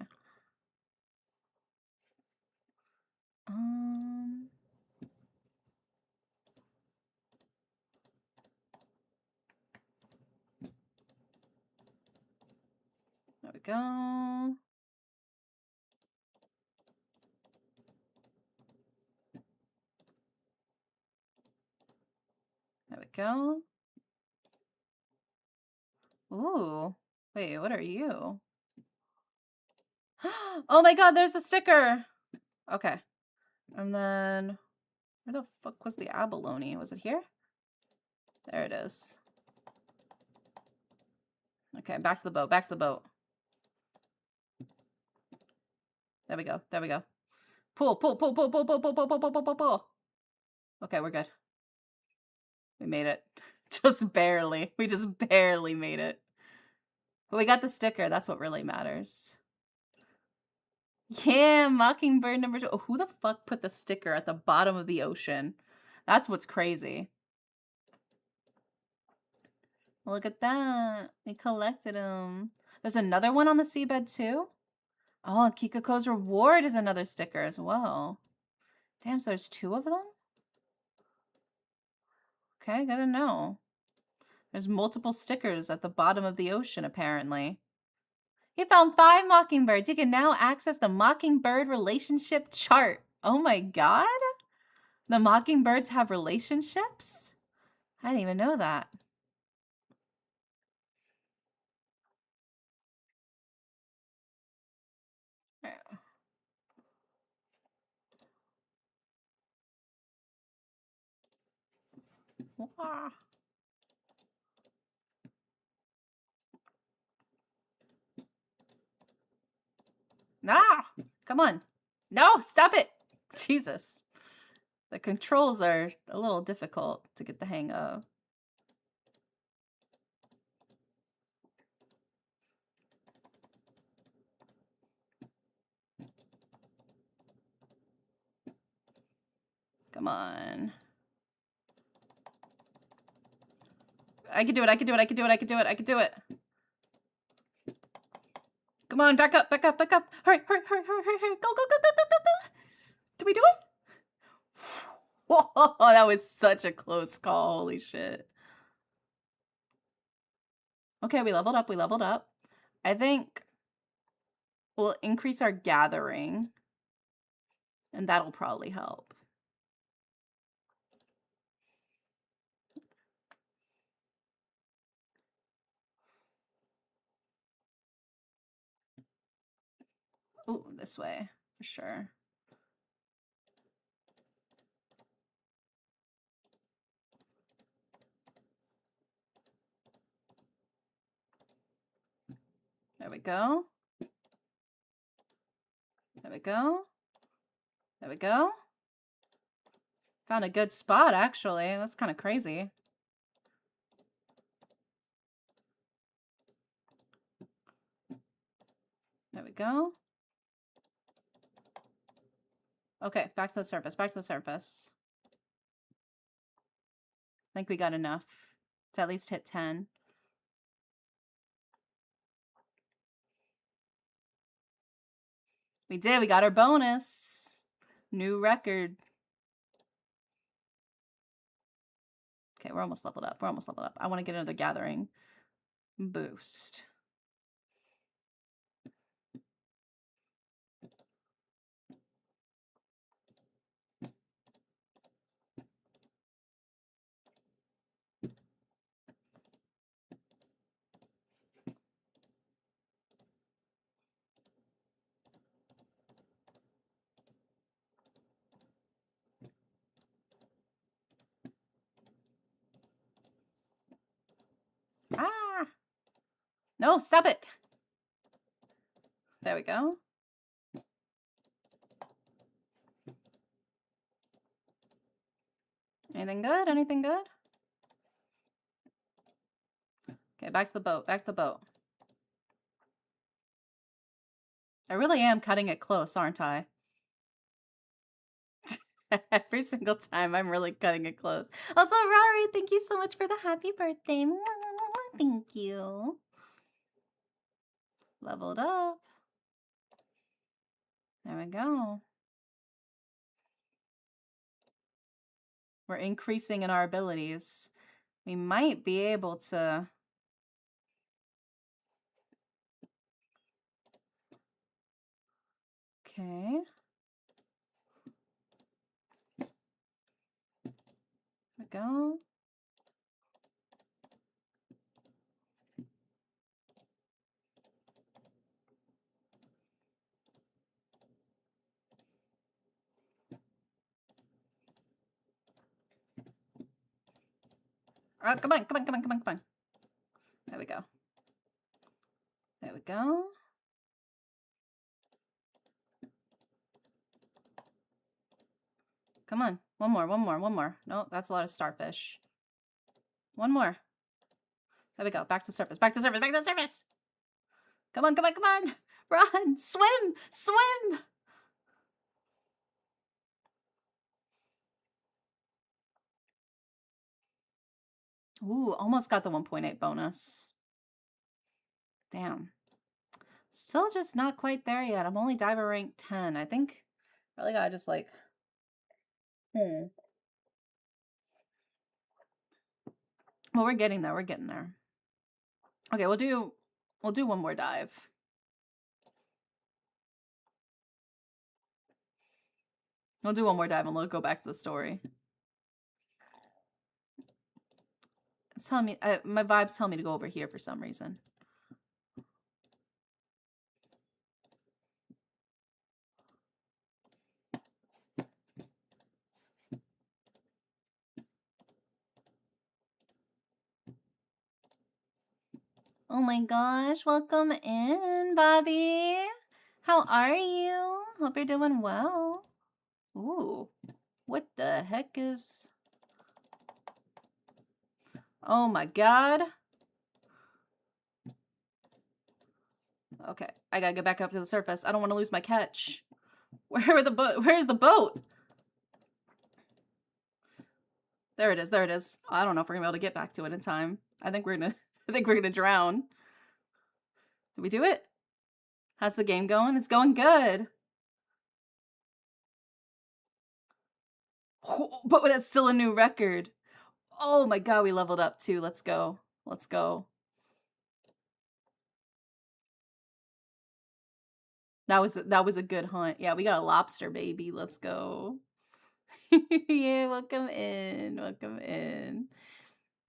There we go. There we go. Ooh. Wait, what are you? Oh my god, there's the sticker! Okay. And then, where the fuck was the abalone? Was it here? There it is. Okay, back to the boat, back to the boat. There we go. There we go. Pull, pull, pull, pull, pull, pull, pull, pull, pull, pull, pull, pull, pull. Okay, we're good. We made it. Just barely. We just barely made it. But we got the sticker. That's what really matters. Yeah, Mockingbird number 2. Oh, who the fuck put the sticker at the bottom of the ocean? That's what's crazy. Look at that. We collected them. There's another one on the seabed too? Oh, Kikoko's Reward is another sticker as well. Damn, so there's 2 of them? Okay, gotta know. There's multiple stickers at the bottom of the ocean, apparently. You found 5 mockingbirds. You can now access the mockingbird relationship chart. Oh my god? The mockingbirds have relationships? I didn't even know that. Wah. No! Come on. No, stop it! Jesus. The controls are a little difficult to get the hang of. Come on. I can do it, I can do it, I can do it, I can do it, I can do it. Come on, back up, back up, back up. Hurry, hurry, hurry, hurry, hurry, hurry. Go, go, go, go, go, go, go. Did we do it? Whoa, that was such a close call. Holy shit. Okay, we leveled up, we leveled up. I think we'll increase our gathering, and that'll probably help. Ooh, this way, for sure. There we go. There we go. There we go. Found a good spot, actually. That's kind of crazy. There we go. Okay, back to the surface, back to the surface. I think we got enough to at least hit 10. We did, we got our bonus. New record. Okay, we're almost leveled up. We're almost leveled up. I want to get another gathering boost. Ah! No, stop it! There we go. Anything good? Anything good? Okay, back to the boat. Back to the boat. I really am cutting it close, aren't I? Every single time I'm really cutting it close. Also, Rory, thank you so much for the happy birthday. Thank you. Leveled up. There we go. We're increasing in our abilities. We might be able to... Okay. There we go. Oh, come on, come on, come on, come on, come on. There we go. There we go. Come on. One more, one more, one more. No, that's a lot of starfish. One more. There we go. Back to surface. Back to surface. Back to surface. Come on, come on, come on. Run. Swim. Swim. Ooh, almost got the 1.8 bonus. Damn. Still just not quite there yet. I'm only diver rank 10. I think I really gotta just like, Well, we're getting there. We're getting there. Okay, we'll do one more dive. We'll do one more dive and we'll go back to the story. It's telling me, my vibes tell me to go over here for some reason. Oh my gosh, welcome in, Bobby. How are you? Hope you're doing well. Ooh, what the heck is... Oh my god. Okay, I gotta get back up to the surface. I don't want to lose my catch. Where's the boat? There it is, there it is. I don't know if we're gonna be able to get back to it in time. I think we're gonna drown. Did we do it? How's the game going? It's going good. Oh, but that's still a new record. Oh my god, we leveled up too. Let's go. Let's go. That was a good hunt. Yeah, we got a lobster, baby. Let's go. Yeah, welcome in. Welcome in.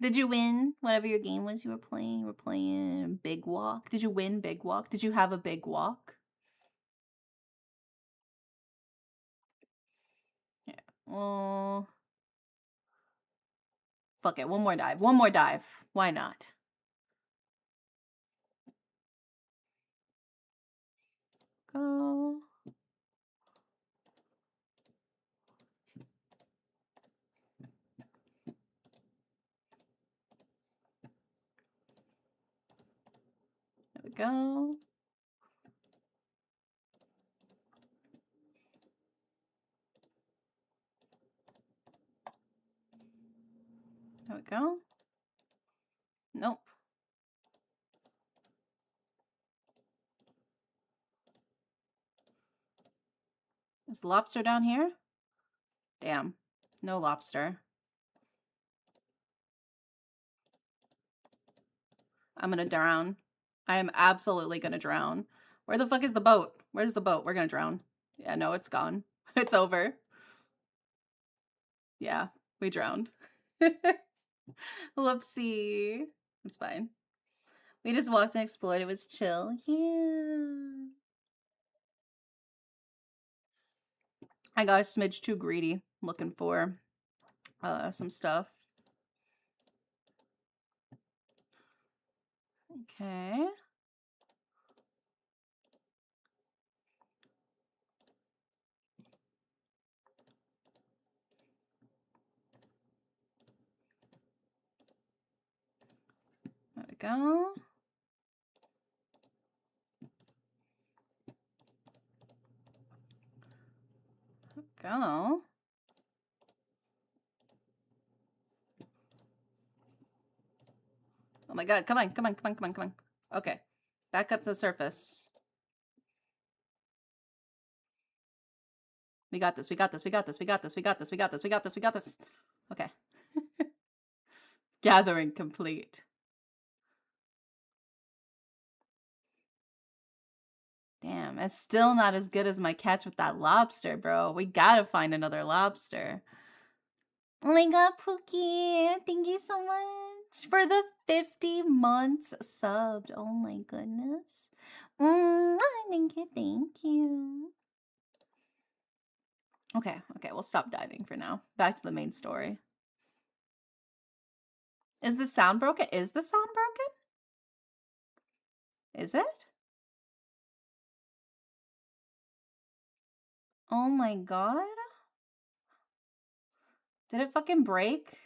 Did you win whatever your game was you were playing? You were playing Big Walk. Did you win Big Walk? Did you have a Big Walk? Yeah. Well, fuck it. One more dive. One more dive. Why not? Go. There we go. There we go. Nope. Is lobster down here? Damn. No lobster. I'm gonna drown. I am absolutely gonna drown. Where the fuck is the boat? Where's the boat? We're gonna drown. Yeah, no, it's gone. It's over. Yeah, we drowned. Whoopsie. It's fine. We just walked and explored. It was chill. Yeah. I got a smidge too greedy looking for some stuff. Okay. There we go. Go. Oh my god, come on, come on, come on, come on, come on. Okay. Back up to the surface. We got this, we got this, we got this, we got this, we got this, we got this, we got this, we got this. Okay. Gathering complete. Damn, it's still not as good as my catch with that lobster, bro. We gotta find another lobster. Oh my god, Pookie. Thank you so much for the 50 months subbed. Oh my goodness. Thank you, thank you. Okay, okay, we'll stop diving for now. Back to the main story. Is the sound broken? Is the sound broken? Is it? Oh my god. Did it fucking break?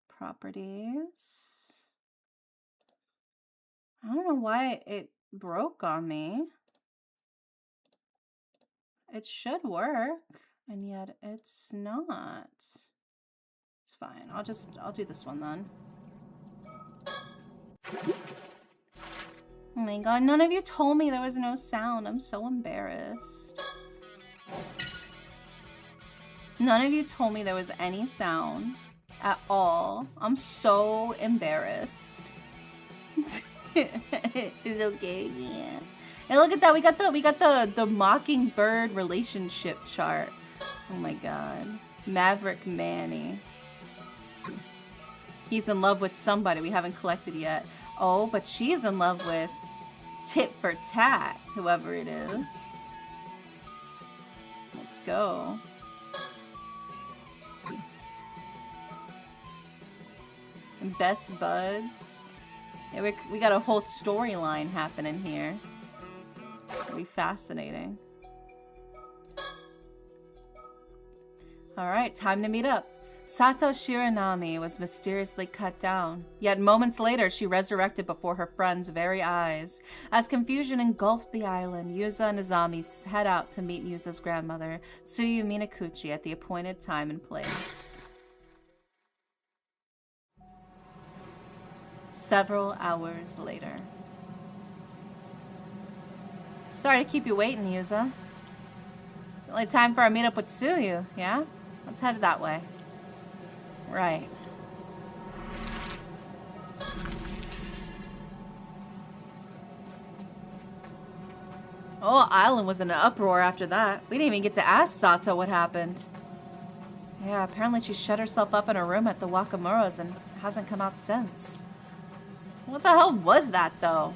Properties. I don't know why it broke on me. It should work, and yet it's not. It's fine. I'll do this one then. Oh my god, none of you told me there was no sound. I'm so embarrassed. None of you told me there was any sound at all. I'm so embarrassed. It's okay, yeah. And look at that, we got the mockingbird relationship chart. Oh my god. Maverick Manny. He's in love with somebody we haven't collected yet. Oh, but she's in love with Tit for Tat, whoever it is. Let's go. Best buds. Yeah, we got a whole storyline happening here. It'll be fascinating. Alright, time to meet up. Sato Shiranami was mysteriously cut down, yet moments later she resurrected before her friend's very eyes. As confusion engulfed the island, Yuza and Izami head out to meet Yuza's grandmother, Tsuyu Minakuchi, at the appointed time and place. Several hours later. Sorry to keep you waiting, Yuza. It's only time for our meetup with Tsuyu, yeah? Let's head that way. Right. Oh, island was in an uproar after that. We didn't even get to ask Sato what happened. Yeah, apparently she shut herself up in her room at the Wakamuras and hasn't come out since. What the hell was that, though?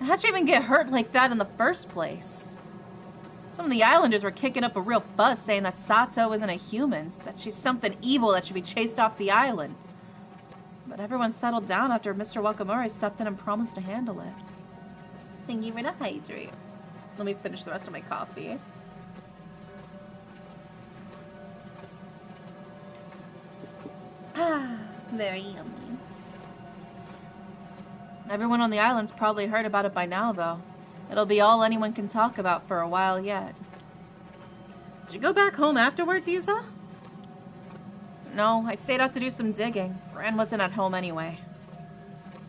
How'd she even get hurt like that in the first place? Some of the islanders were kicking up a real fuss saying that Sato isn't a human, that she's something evil that should be chased off the island. But everyone settled down after Mr. Wakamura stepped in and promised to handle it. Thank you for the hydrate. Let me finish the rest of my coffee. Ah, very yummy. Everyone on the island's probably heard about it by now, though. It'll be all anyone can talk about for a while yet. Did you go back home afterwards, Yuza? No, I stayed out to do some digging. Gran wasn't at home anyway.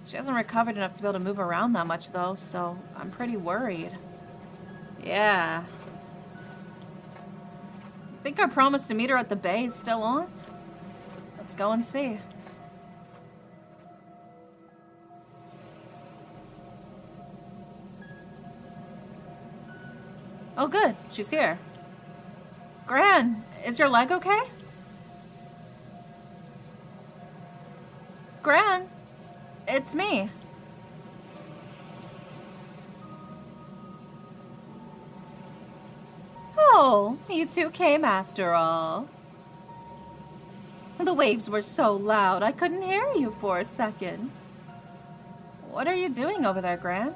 She hasn't recovered enough to be able to move around that much, though, so I'm pretty worried. Yeah. You think our promise to meet her at the bay is still on? Let's go and see. Oh, good. She's here. Gran, is your leg okay? Gran, it's me. Oh, you two came after all. The waves were so loud, I couldn't hear you for a second. What are you doing over there, Gran?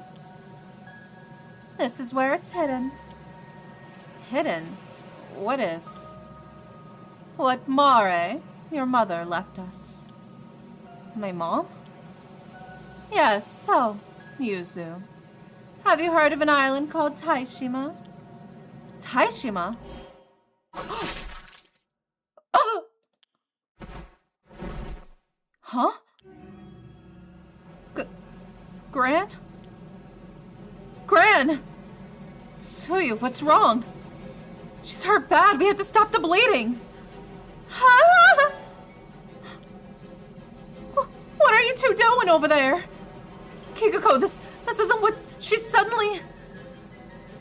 This is where it's hidden. Hidden? What is? What Mare, your mother, left us. My mom? Yes, so, Yuzu. Have you heard of an island called Taishima? Taishima? Oh! Huh? Gran? Gran! Tsuyu, what's wrong? She's hurt bad. We have to stop the bleeding. What are you two doing over there? Kikuko, this isn't what she suddenly...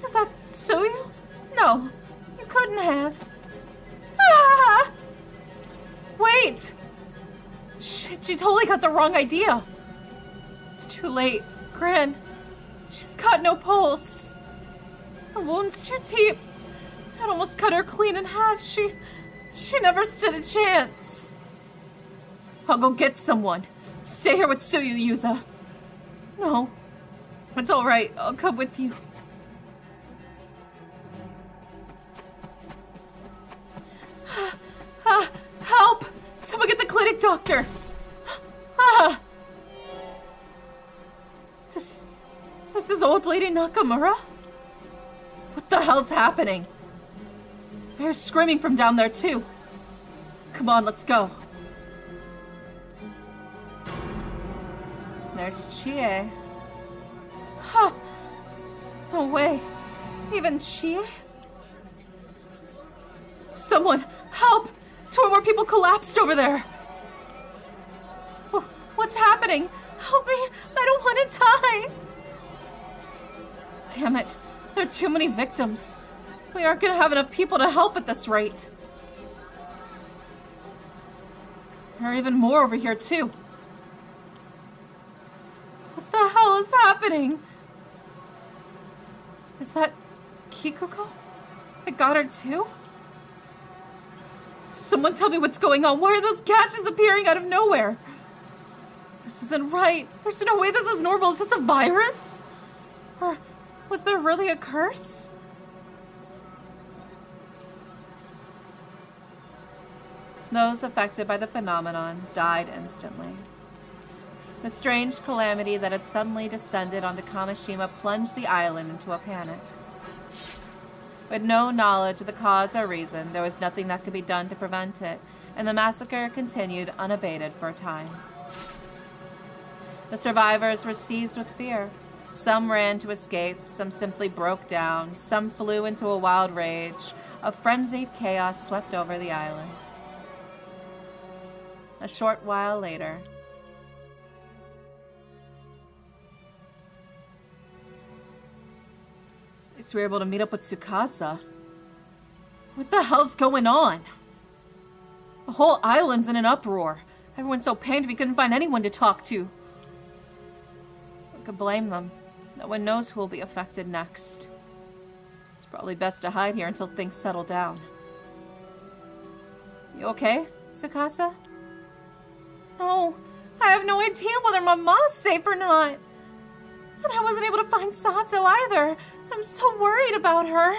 Is that Tsuyu? No, you couldn't have. Wait! Shit, she totally got the wrong idea. It's too late. Gran, she's got no pulse. The wound's too deep. It almost cut her clean in half. She never stood a chance. I'll go get someone. Stay here with Tsuyu, Yuza. No, it's all right. I'll come with you. Someone get the clinic doctor! Ah! This is old lady Nakamura? What the hell's happening? I hear screaming from down there too. Come on, let's go. There's Chie. Huh. No way. Even Chie? Someone, help! 2 more people collapsed over there. What's happening? Help me! I don't want to die! Damn it. There are too many victims. We aren't gonna have enough people to help at this rate. There are even more over here, too. What the hell is happening? Is that Kikuko? I got her, too? Someone tell me what's going on. Why are those gashes appearing out of nowhere? This isn't right. There's no way this is normal. Is this a virus? Or was there really a curse? Those affected by the phenomenon died instantly. The strange calamity that had suddenly descended onto Kamishima plunged the island into a panic. With no knowledge of the cause or reason, there was nothing that could be done to prevent it, and the massacre continued unabated for a time. The survivors were seized with fear. Some ran to escape, some simply broke down, some flew into a wild rage. A frenzied chaos swept over the island. A short while later, at least we were able to meet up with Tsukasa. What the hell's going on? The whole island's in an uproar. Everyone's so pained we couldn't find anyone to talk to. Who could blame them? No one knows who will be affected next. It's probably best to hide here until things settle down. You okay, Tsukasa? No, I have no idea whether my mom's safe or not. And I wasn't able to find Sato either. I'm so worried about her.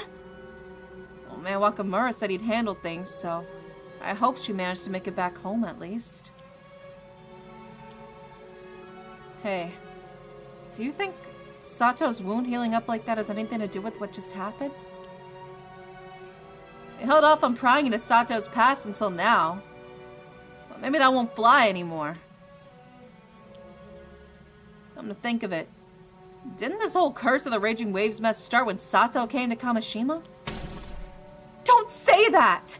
Well, man, Wakamura said he'd handle things, so I hope she managed to make it back home at least. Hey, do you think Sato's wound healing up like that has anything to do with what just happened? He held off on prying into Sato's past until now. But maybe that won't fly anymore. Come to think of it, didn't this whole curse of the Raging Waves mess start when Sato came to Kamishima? Don't say that!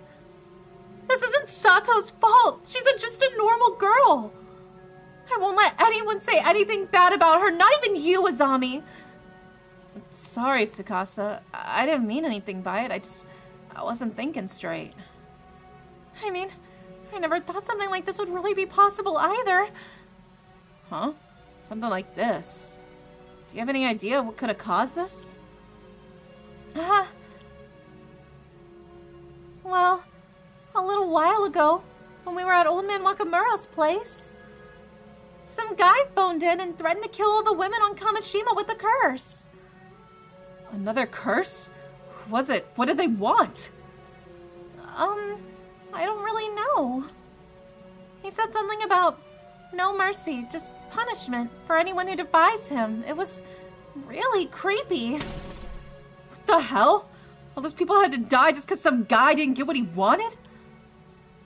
This isn't Sato's fault! She's just a normal girl! I won't let anyone say anything bad about her, not even you, Azami! Sorry, Tsukasa. I didn't mean anything by it. I wasn't thinking straight. I mean, I never thought something like this would really be possible either. Huh? Something like this? Do you have any idea what could have caused this? Well, a little while ago, when we were at Old Man Wakamura's place, some guy phoned in and threatened to kill all the women on Kamishima with a curse. Another curse? Who was it? What did they want? I don't really know. He said something about no mercy, just punishment for anyone who defies him. It was really creepy. What the hell? All those people had to die just because some guy didn't get what he wanted?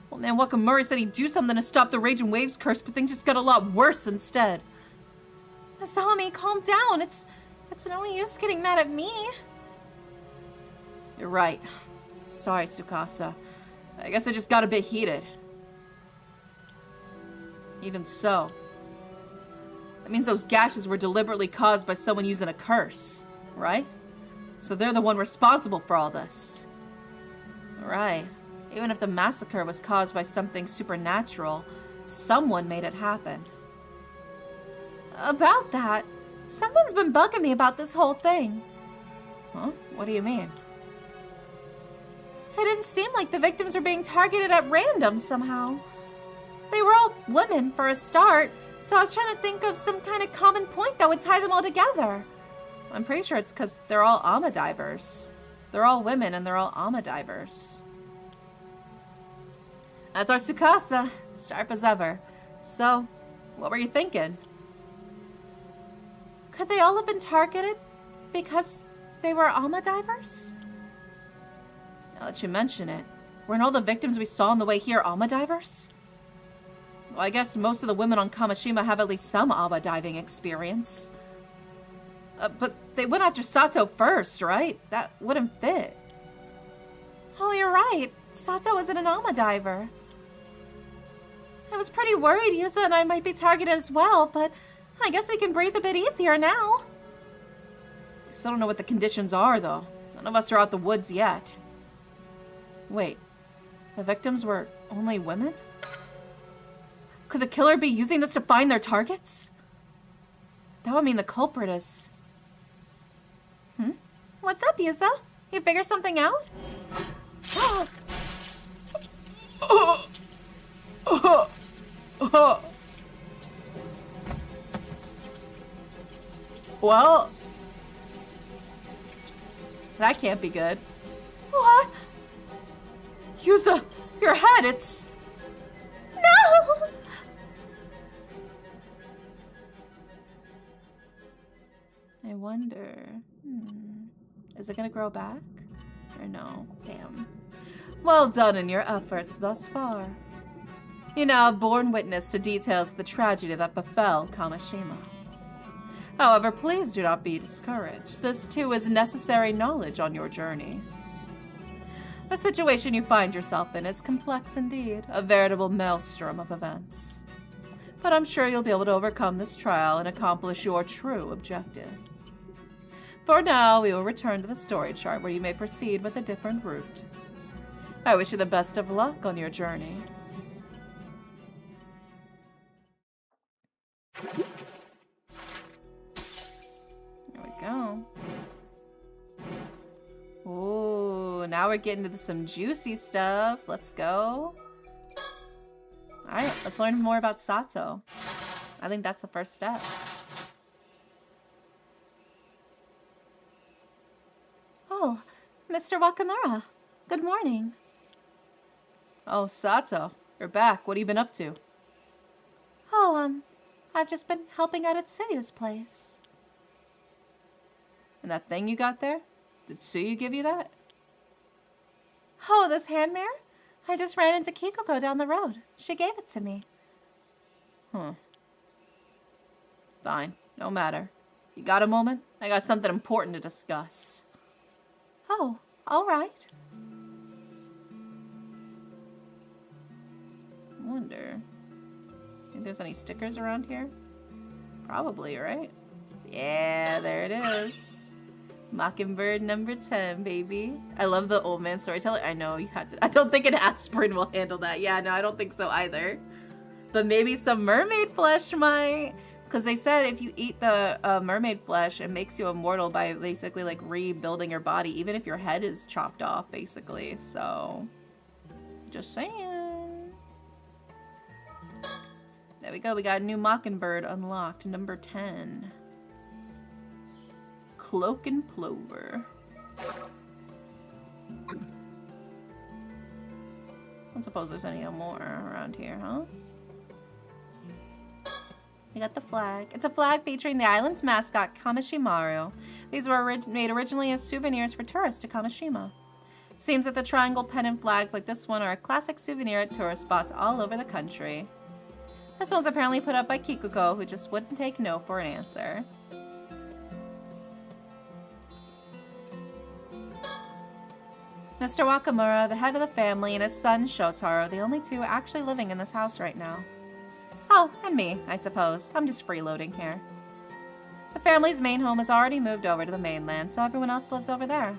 Well, man, Wakamura said he'd do something to stop the Raging Waves curse, but things just got a lot worse instead. Azami, calm down. It's no use getting mad at me. You're right. Sorry, Tsukasa. I guess I just got a bit heated. Even so, that means those gashes were deliberately caused by someone using a curse, right? So they're the one responsible for all this. Right. Even if the massacre was caused by something supernatural, someone made it happen. About that, something's been bugging me about this whole thing. Huh? What do you mean? It didn't seem like the victims were being targeted at random somehow. They were all women for a start, so I was trying to think of some kind of common point that would tie them all together. I'm pretty sure it's because they're all Ama divers. They're all women and they're all Ama divers. That's our Tsukasa. Sharp as ever. So, what were you thinking? Could they all have been targeted because they were Alma divers? Now that you mention it, weren't all the victims we saw on the way here Alma divers? Well, I guess most of the women on Kamishima have at least some Alma diving experience. But they went after Sato first, right? That wouldn't fit. Oh, you're right. Sato isn't an Alma diver. I was pretty worried Yusa and I might be targeted as well, but I guess we can breathe a bit easier now. I still don't know what the conditions are, though. None of us are out the woods yet. Wait, the victims were only women? Could the killer be using this to find their targets? That would mean the culprit is... What's up, Yusa? You figure something out? Well, that can't be good. What? Yusa, your head, it's... No! I wonder... Is it gonna grow back? Or no? Damn. Well done in your efforts thus far. You now have borne witness to details of the tragedy that befell Kamishima. However, please do not be discouraged. This too is necessary knowledge on your journey. The situation you find yourself in is complex indeed, a veritable maelstrom of events. But I'm sure you'll be able to overcome this trial and accomplish your true objective. For now, we will return to the story chart where you may proceed with a different route. I wish you the best of luck on your journey. There we go. Ooh, now we're getting into some juicy stuff. Let's go. Alright, let's learn more about Sato. I think that's the first step. Oh, Mr. Wakamura. Good morning. Oh, Sato. You're back. What have you been up to? Oh, I've just been helping out at Tsuyu's place. And that thing you got there? Did Tsuyu give you that? Oh, this hand mirror? I just ran into Kikoko down the road. She gave it to me. Huh. Fine. No matter. You got a moment? I got something important to discuss. Oh, all right. I wonder. Think there's any stickers around here? Probably, right? Yeah, there it is. Mockingbird number 10, baby. I love the old man storyteller. I know you had to. I don't think an aspirin will handle that. Yeah, no, I don't think so either. But maybe some mermaid flesh might. Because they said if you eat the mermaid flesh, it makes you immortal by basically like rebuilding your body, even if your head is chopped off, basically. So, just saying. There we go. We got a new Mockingbird unlocked, number 10. Cloak and Plover. I don't suppose there's any more around here, huh? We got the flag. It's a flag featuring the island's mascot, Kamishimaru. These were made originally as souvenirs for tourists to Kamishima. Seems that the triangle pennant flags like this one are a classic souvenir at tourist spots all over the country. This one was apparently put up by Kikuko, who just wouldn't take no for an answer. Mr. Wakamura, the head of the family, and his son Shotaro, the only two actually living in this house right now. Oh, and me, I suppose. I'm just freeloading here. The family's main home has already moved over to the mainland, so everyone else lives over there.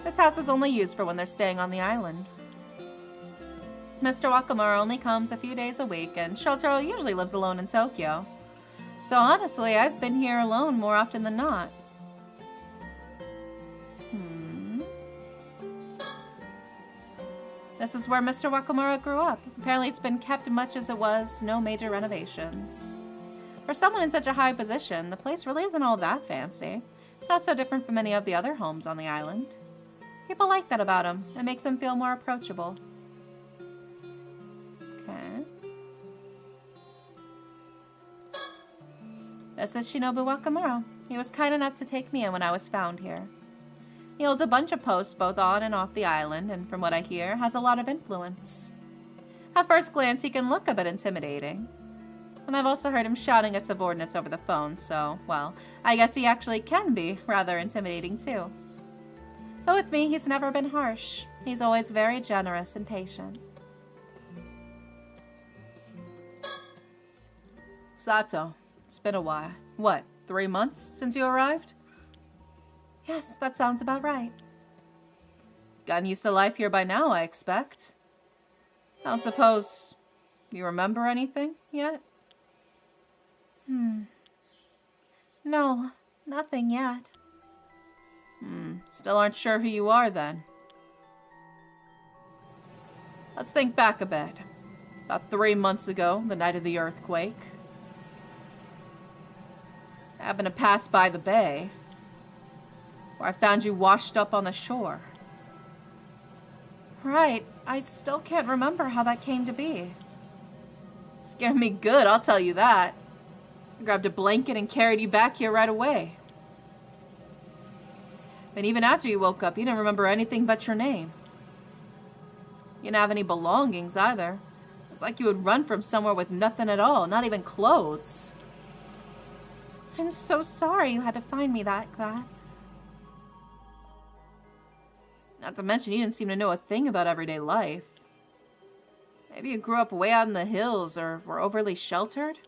This house is only used for when they're staying on the island. Mr. Wakamura only comes a few days a week, and Shotaro usually lives alone in Tokyo. So honestly, I've been here alone more often than not. This is where Mr. Wakamura grew up. Apparently it's been kept much as it was, no major renovations. For someone in such a high position, the place really isn't all that fancy. It's not so different from any of the other homes on the island. People like that about him. It makes him feel more approachable. Okay. This is Shinobu Wakamura. He was kind enough to take me in when I was found here. He holds a bunch of posts both on and off the island, and from what I hear, has a lot of influence. At first glance, he can look a bit intimidating. And I've also heard him shouting at subordinates over the phone, so, well, I guess he actually can be rather intimidating too. But with me, he's never been harsh. He's always very generous and patient. Sato, it's been a while. What, 3 months since you arrived? Yes, that sounds about right. Gotten used to life here by now, I expect. I don't suppose you remember anything yet? No, nothing yet. Still aren't sure who you are then. Let's think back a bit. About 3 months ago, the night of the earthquake. I happened to pass by the bay, where I found you washed up on the shore. Right, I still can't remember how that came to be. Scared me good, I'll tell you that. I grabbed a blanket and carried you back here right away. But even after you woke up, you didn't remember anything but your name. You didn't have any belongings either. It was like you would run from somewhere with nothing at all, not even clothes. I'm so sorry you had to find me like that. Not to mention, you didn't seem to know a thing about everyday life. Maybe you grew up way out in the hills or were overly sheltered.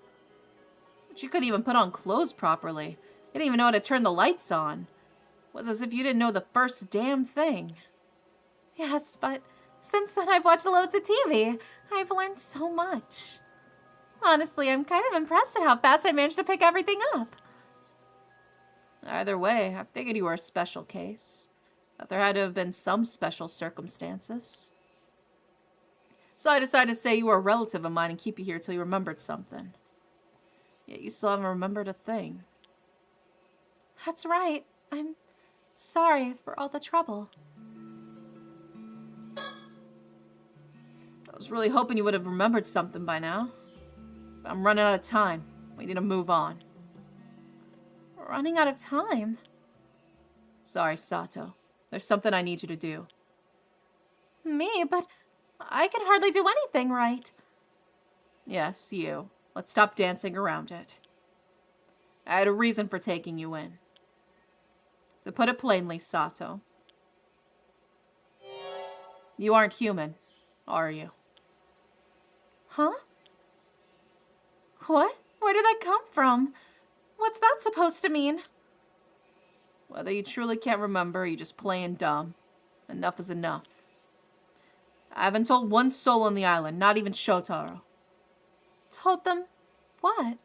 But you couldn't even put on clothes properly. You didn't even know how to turn the lights on. It was as if you didn't know the first damn thing. Yes, but since then I've watched loads of TV. I've learned so much. Honestly, I'm kind of impressed at how fast I managed to pick everything up. Either way, I figured you were a special case. That there had to have been some special circumstances. So I decided to say you were a relative of mine and keep you here till you remembered something. Yet you still haven't remembered a thing. That's right. I'm sorry for all the trouble. I was really hoping you would have remembered something by now. But I'm running out of time. We need to move on. Running out of time? Sorry, Sato. There's something I need you to do. Me? But I can hardly do anything right. Yes, you. Let's stop dancing around it. I had a reason for taking you in. To put it plainly, Sato, you aren't human, are you? Huh? What? Where did that come from? What's that supposed to mean? Whether you truly can't remember or you're just playing dumb, enough is enough. I haven't told one soul on the island, not even Shotaro. Told them what?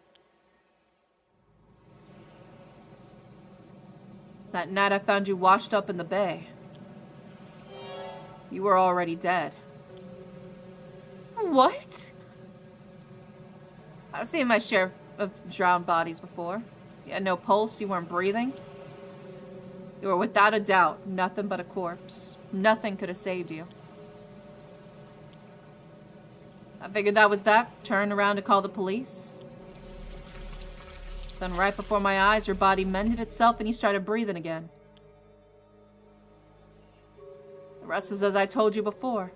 That night I found you washed up in the bay. You were already dead. What? I've seen my share of drowned bodies before. You had no pulse, you weren't breathing. You were without a doubt nothing but a corpse. Nothing could have saved you. I figured that was that. Turned around to call the police. Then right before my eyes, your body mended itself and you started breathing again. The rest is as I told you before.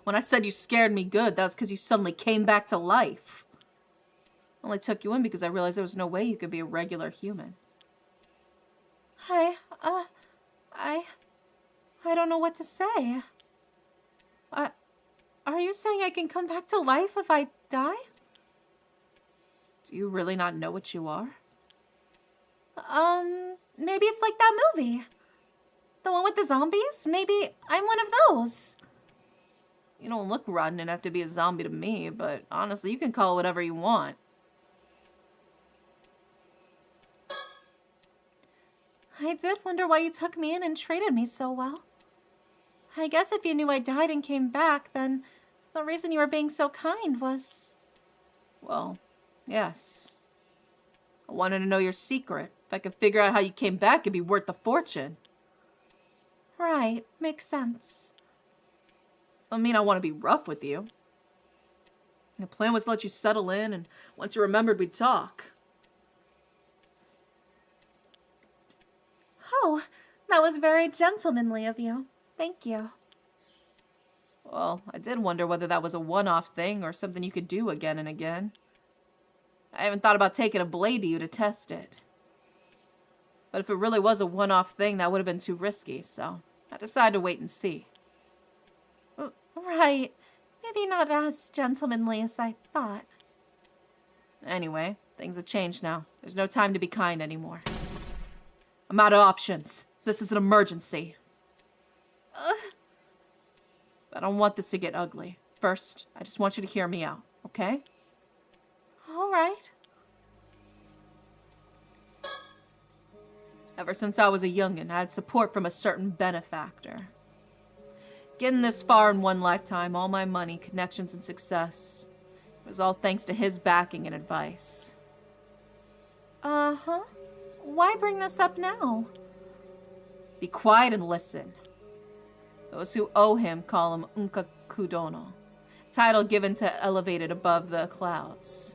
When I said you scared me good, that was because you suddenly came back to life. I only took you in because I realized there was no way you could be a regular human. I don't know what to say. Are you saying I can come back to life if I die? Do you really not know what you are? Maybe it's like that movie. The one with the zombies? Maybe I'm one of those. You don't look rotten enough to be a zombie to me, but honestly, you can call it whatever you want. I did wonder why you took me in and treated me so well. I guess if you knew I died and came back, then the reason you were being so kind was... Well, yes. I wanted to know your secret. If I could figure out how you came back, it'd be worth a fortune. Right, makes sense. I mean, I want to be rough with you. The plan was to let you settle in, and once you remembered, we'd talk. Oh, that was very gentlemanly of you. Thank you. Well, I did wonder whether that was a one-off thing or something you could do again and again. I haven't thought about taking a blade to you to test it. But if it really was a one-off thing, that would have been too risky, so I decided to wait and see. Right. Maybe not as gentlemanly as I thought. Anyway, things have changed now. There's no time to be kind anymore. I'm out of options. This is an emergency. I don't want this to get ugly. First, I just want you to hear me out, okay? All right. Ever since I was a youngin', I had support from a certain benefactor. Getting this far in one lifetime, all my money, connections, and success, it was all thanks to his backing and advice. Uh-huh. Why bring this up now? Be quiet and listen. Those who owe him call him Unka Kudono, title given to elevated above the clouds.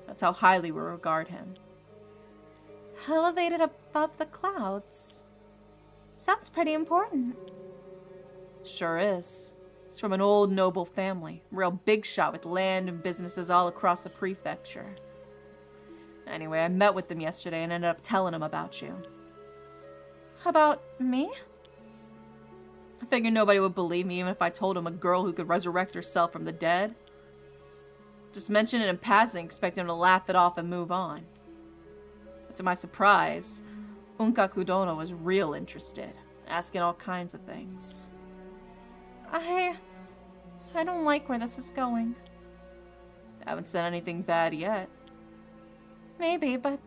That's how highly we regard him. Elevated above the clouds. Sounds pretty important. Sure is. He's from an old noble family, real big shot with land and businesses all across the prefecture. Anyway, I met with them yesterday and ended up telling him about you. About me? I figured nobody would believe me even if I told him a girl who could resurrect herself from the dead. Just mention it in passing, expecting him to laugh it off and move on. But to my surprise, Unka Kudono was real interested, asking all kinds of things. I don't like where this is going. I haven't said anything bad yet. Maybe, but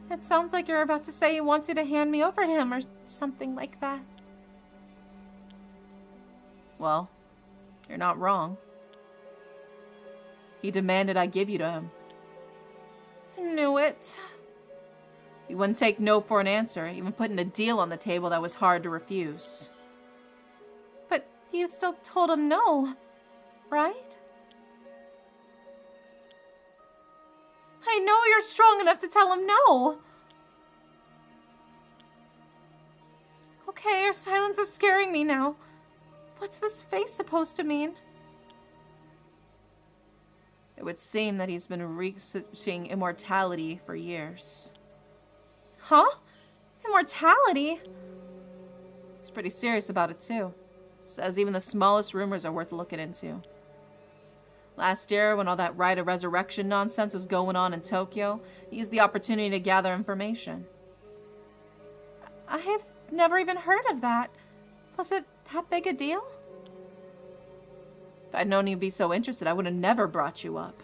it sounds like you're about to say he wants you to hand me over to him or something like that. Well, you're not wrong. He demanded I give you to him. Knew it. He wouldn't take no for an answer, even putting a deal on the table that was hard to refuse. But you still told him no, right? I know you're strong enough to tell him no. Okay, your silence is scaring me now. What's this face supposed to mean? It would seem that he's been researching immortality for years. Huh? Immortality? He's pretty serious about it too. Says even the smallest rumors are worth looking into. Last year, when all that rite of resurrection nonsense was going on in Tokyo, he used the opportunity to gather information. I've never even heard of that. Was it that big a deal? If I'd known you'd be so interested, I would have never brought you up.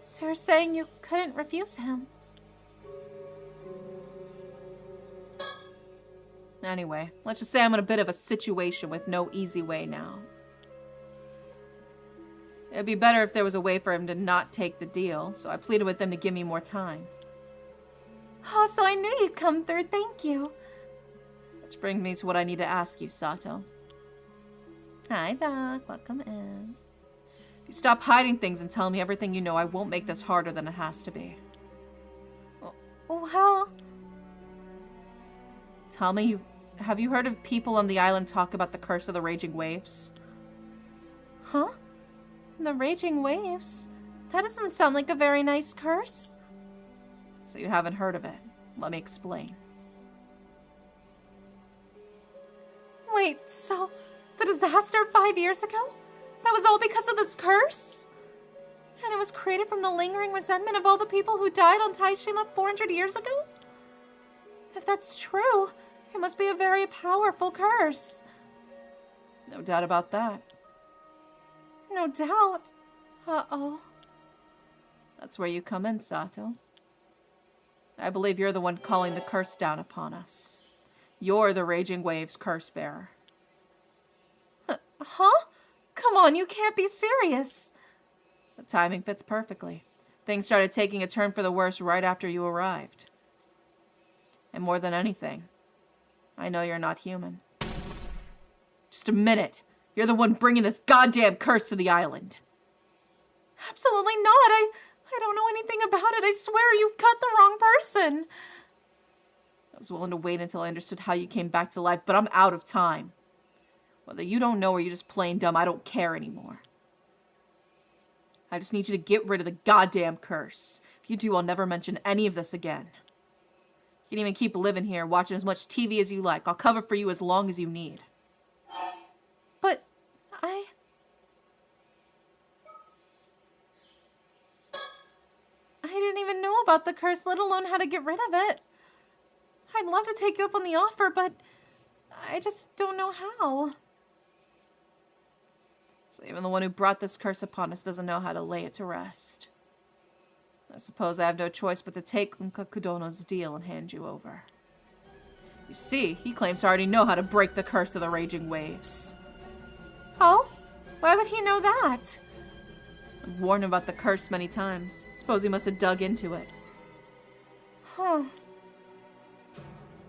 So you're saying you couldn't refuse him? Anyway, let's just say I'm in a bit of a situation with no easy way now. It'd be better if there was a way for him to not take the deal, so I pleaded with them to give me more time. Oh, so I knew you'd come through, thank you. Which brings me to what I need to ask you, Sato. Hi, Doc. Welcome in. If you stop hiding things and tell me everything you know, I won't make this harder than it has to be. Well... Tell me, have you heard of people on the island talk about the curse of the raging waves? Huh? The raging waves? That doesn't sound like a very nice curse. So you haven't heard of it. Let me explain. Wait, so the disaster 5 years ago? That was all because of this curse? And it was created from the lingering resentment of all the people who died on Taishima 400 years ago? If that's true, it must be a very powerful curse. No doubt about that. No doubt. Uh-oh. That's where you come in, Sato. I believe you're the one calling the curse down upon us. You're the Raging Waves curse bearer. Huh? Come on, you can't be serious. The timing fits perfectly. Things started taking a turn for the worse right after you arrived. And more than anything, I know you're not human. Just a minute. You're the one bringing this goddamn curse to the island. Absolutely not. I don't know anything about it. I swear you've got the wrong person. I was willing to wait until I understood how you came back to life, but I'm out of time. Whether you don't know or you're just plain dumb, I don't care anymore. I just need you to get rid of the goddamn curse. If you do, I'll never mention any of this again. You can even keep living here, watching as much TV as you like. I'll cover for you as long as you need. But I didn't even know about the curse, let alone how to get rid of it. I'd love to take you up on the offer, but I just don't know how. So even the one who brought this curse upon us doesn't know how to lay it to rest. I suppose I have no choice but to take Unkakudono's deal and hand you over. You see, he claims to already know how to break the curse of the raging waves. Oh? Why would he know that? I've warned him about the curse many times. Suppose he must have dug into it. Huh.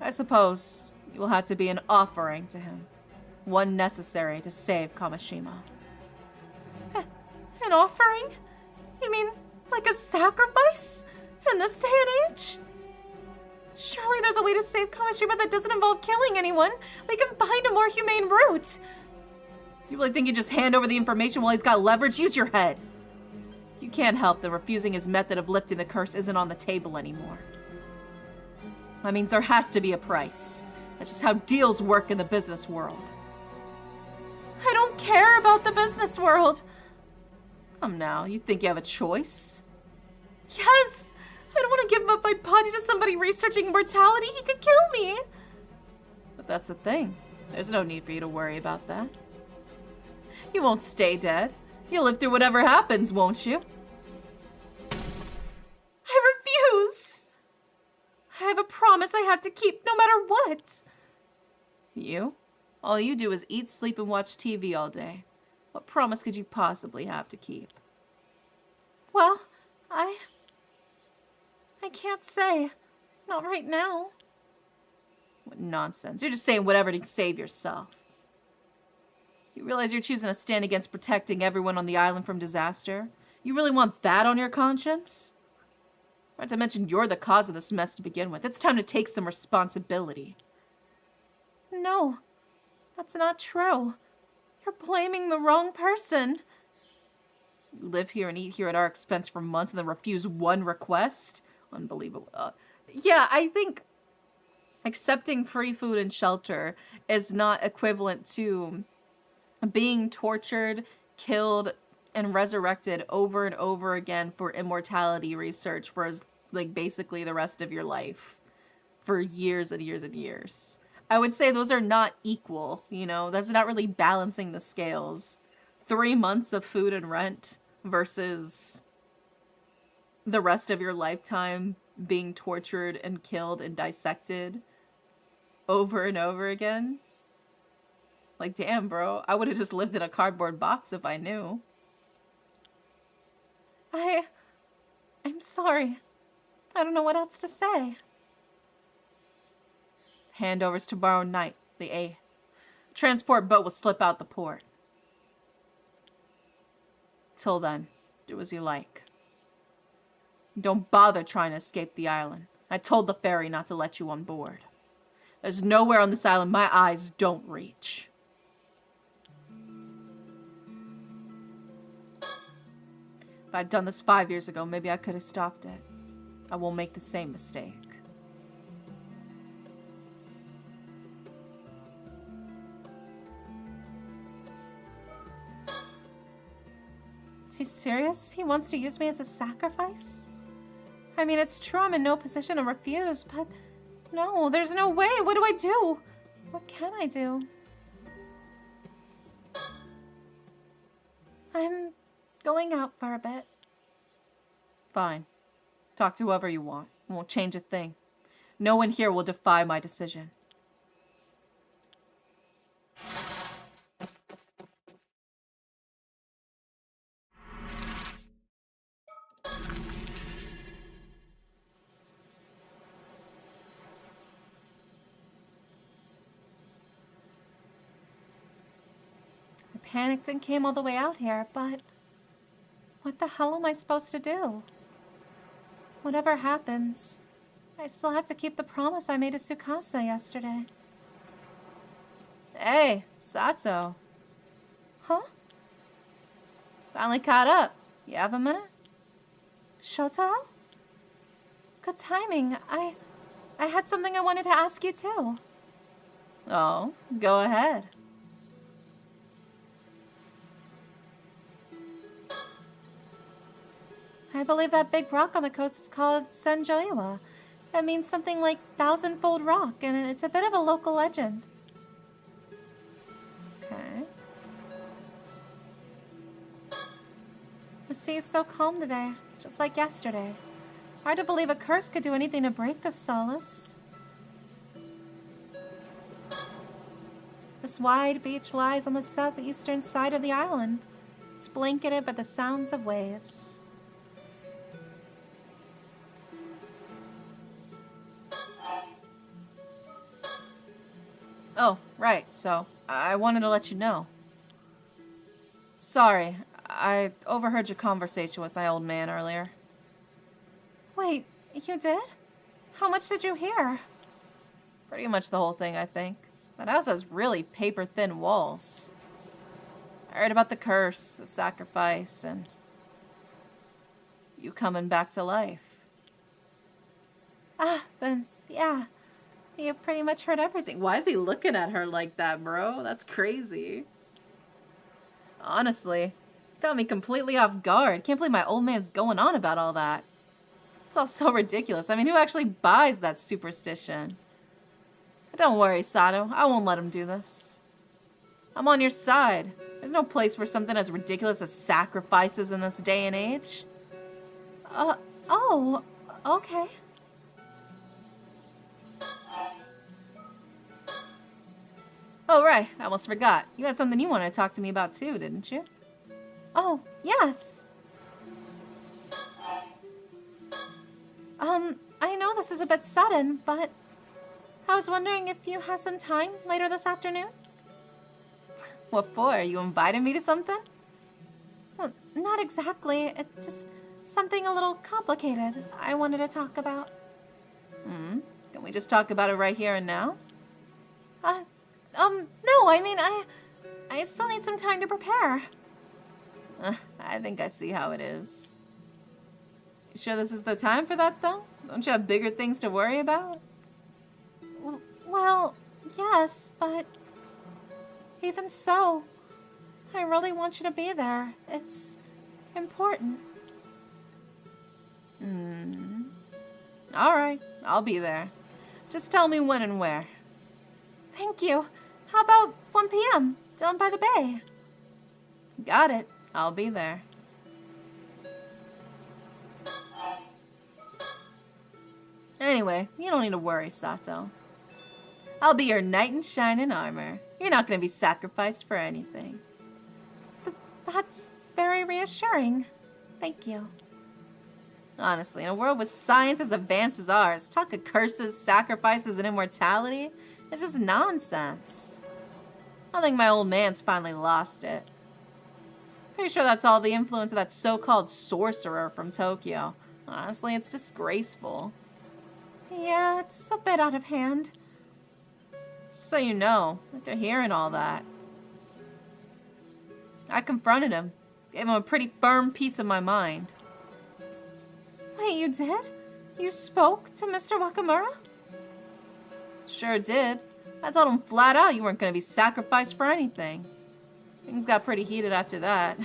I suppose you will have to be an offering to him. One necessary to save Kamishima. An offering? You mean like a sacrifice? In this day and age? Surely there's a way to save Kamishima that doesn't involve killing anyone. We can find a more humane route. You really think you just hand over the information while he's got leverage? Use your head. You can't help that refusing his method of lifting the curse isn't on the table anymore. That means there has to be a price. That's just how deals work in the business world. I don't care about the business world. Come now, you think you have a choice? Yes! I don't want to give up my body to somebody researching mortality. He could kill me. But that's the thing. There's no need for you to worry about that. You won't stay dead. You'll live through whatever happens, won't you? I refuse! I have a promise I have to keep no matter what. You? All you do is eat, sleep, and watch TV all day. What promise could you possibly have to keep? Well, I can't say. Not right now. What nonsense. You're just saying whatever to save yourself. You realize you're choosing to stand against protecting everyone on the island from disaster? You really want that on your conscience? Not to mention you're the cause of this mess to begin with. It's time to take some responsibility. No, that's not true. You're blaming the wrong person. You live here and eat here at our expense for months and then refuse one request? Unbelievable. Yeah, I think accepting free food and shelter is not equivalent to being tortured, killed, and resurrected over and over again for immortality research for basically the rest of your life. For years and years and years. I would say those are not equal, you know? That's not really balancing the scales. 3 months of food and rent versus the rest of your lifetime being tortured and killed and dissected over and over again. Like, damn, bro. I would have just lived in a cardboard box if I knew. I'm sorry. I don't know what else to say. Handovers tomorrow night, the 8th. Transport boat will slip out the port. Till then, do as you like. Don't bother trying to escape the island. I told the ferry not to let you on board. There's nowhere on this island my eyes don't reach. If I'd done this 5 years ago, maybe I could have stopped it. I won't make the same mistake. Is he serious? He wants to use me as a sacrifice? I mean, it's true I'm in no position to refuse, but no, there's no way. What do I do? What can I do? I'm going out for a bit. Fine. Talk to whoever you want. It won't change a thing. No one here will defy my decision. I panicked and came all the way out here, but What the hell am I supposed to do? Whatever happens, I still have to keep the promise I made to Tsukasa yesterday. Hey, Sato. Huh? Finally caught up. You have a minute? Shotaro? Good timing. I had something I wanted to ask you too. Oh, go ahead. I believe that big rock on the coast is called Senjoiwa. It means something like thousand-fold rock, and it's a bit of a local legend. Okay. The sea is so calm today, just like yesterday. Hard to believe a curse could do anything to break this solace. This wide beach lies on the southeastern side of the island. It's blanketed by the sounds of waves. Oh, right. So, I wanted to let you know. Sorry, I overheard your conversation with my old man earlier. Wait, you did? How much did you hear? Pretty much the whole thing, I think. That house has really paper-thin walls. I heard about the curse, the sacrifice, and you coming back to life. Then, yeah. You pretty much heard everything. Why is he looking at her like that, bro? That's crazy. Honestly, got me completely off guard. Can't believe my old man's going on about all that. It's all so ridiculous. I mean, who actually buys that superstition? But don't worry, Sato. I won't let him do this. I'm on your side. There's no place for something as ridiculous as sacrifices in this day and age. Oh, okay. Oh, right. I almost forgot. You had something you wanted to talk to me about too, didn't you? Oh, yes. I know this is a bit sudden, but I was wondering if you have some time later this afternoon? What for? You invited me to something? Well, not exactly. It's just something a little complicated I wanted to talk about. Can we just talk about it right here and now? No, I mean, I still need some time to prepare. I think I see how it is. You sure this is the time for that, though? Don't you have bigger things to worry about? Well, yes, but even so, I really want you to be there. It's important. Alright, I'll be there. Just tell me when and where. Thank you. How about 1 p.m. down by the bay? Got it. I'll be there. Anyway, you don't need to worry, Sato. I'll be your knight in shining armor. You're not going to be sacrificed for anything. That's very reassuring. Thank you. Honestly, in a world with science as advanced as ours, talk of curses, sacrifices, and immortality, it's just nonsense. I think my old man's finally lost it. Pretty sure that's all the influence of that so-called sorcerer from Tokyo. Honestly, it's disgraceful. Yeah, it's a bit out of hand. So you know, after hearing all that, I confronted him. Gave him a pretty firm piece of my mind. Wait, you did? You spoke to Mr. Wakamura? Sure did. I told him flat out you weren't going to be sacrificed for anything. Things got pretty heated after that.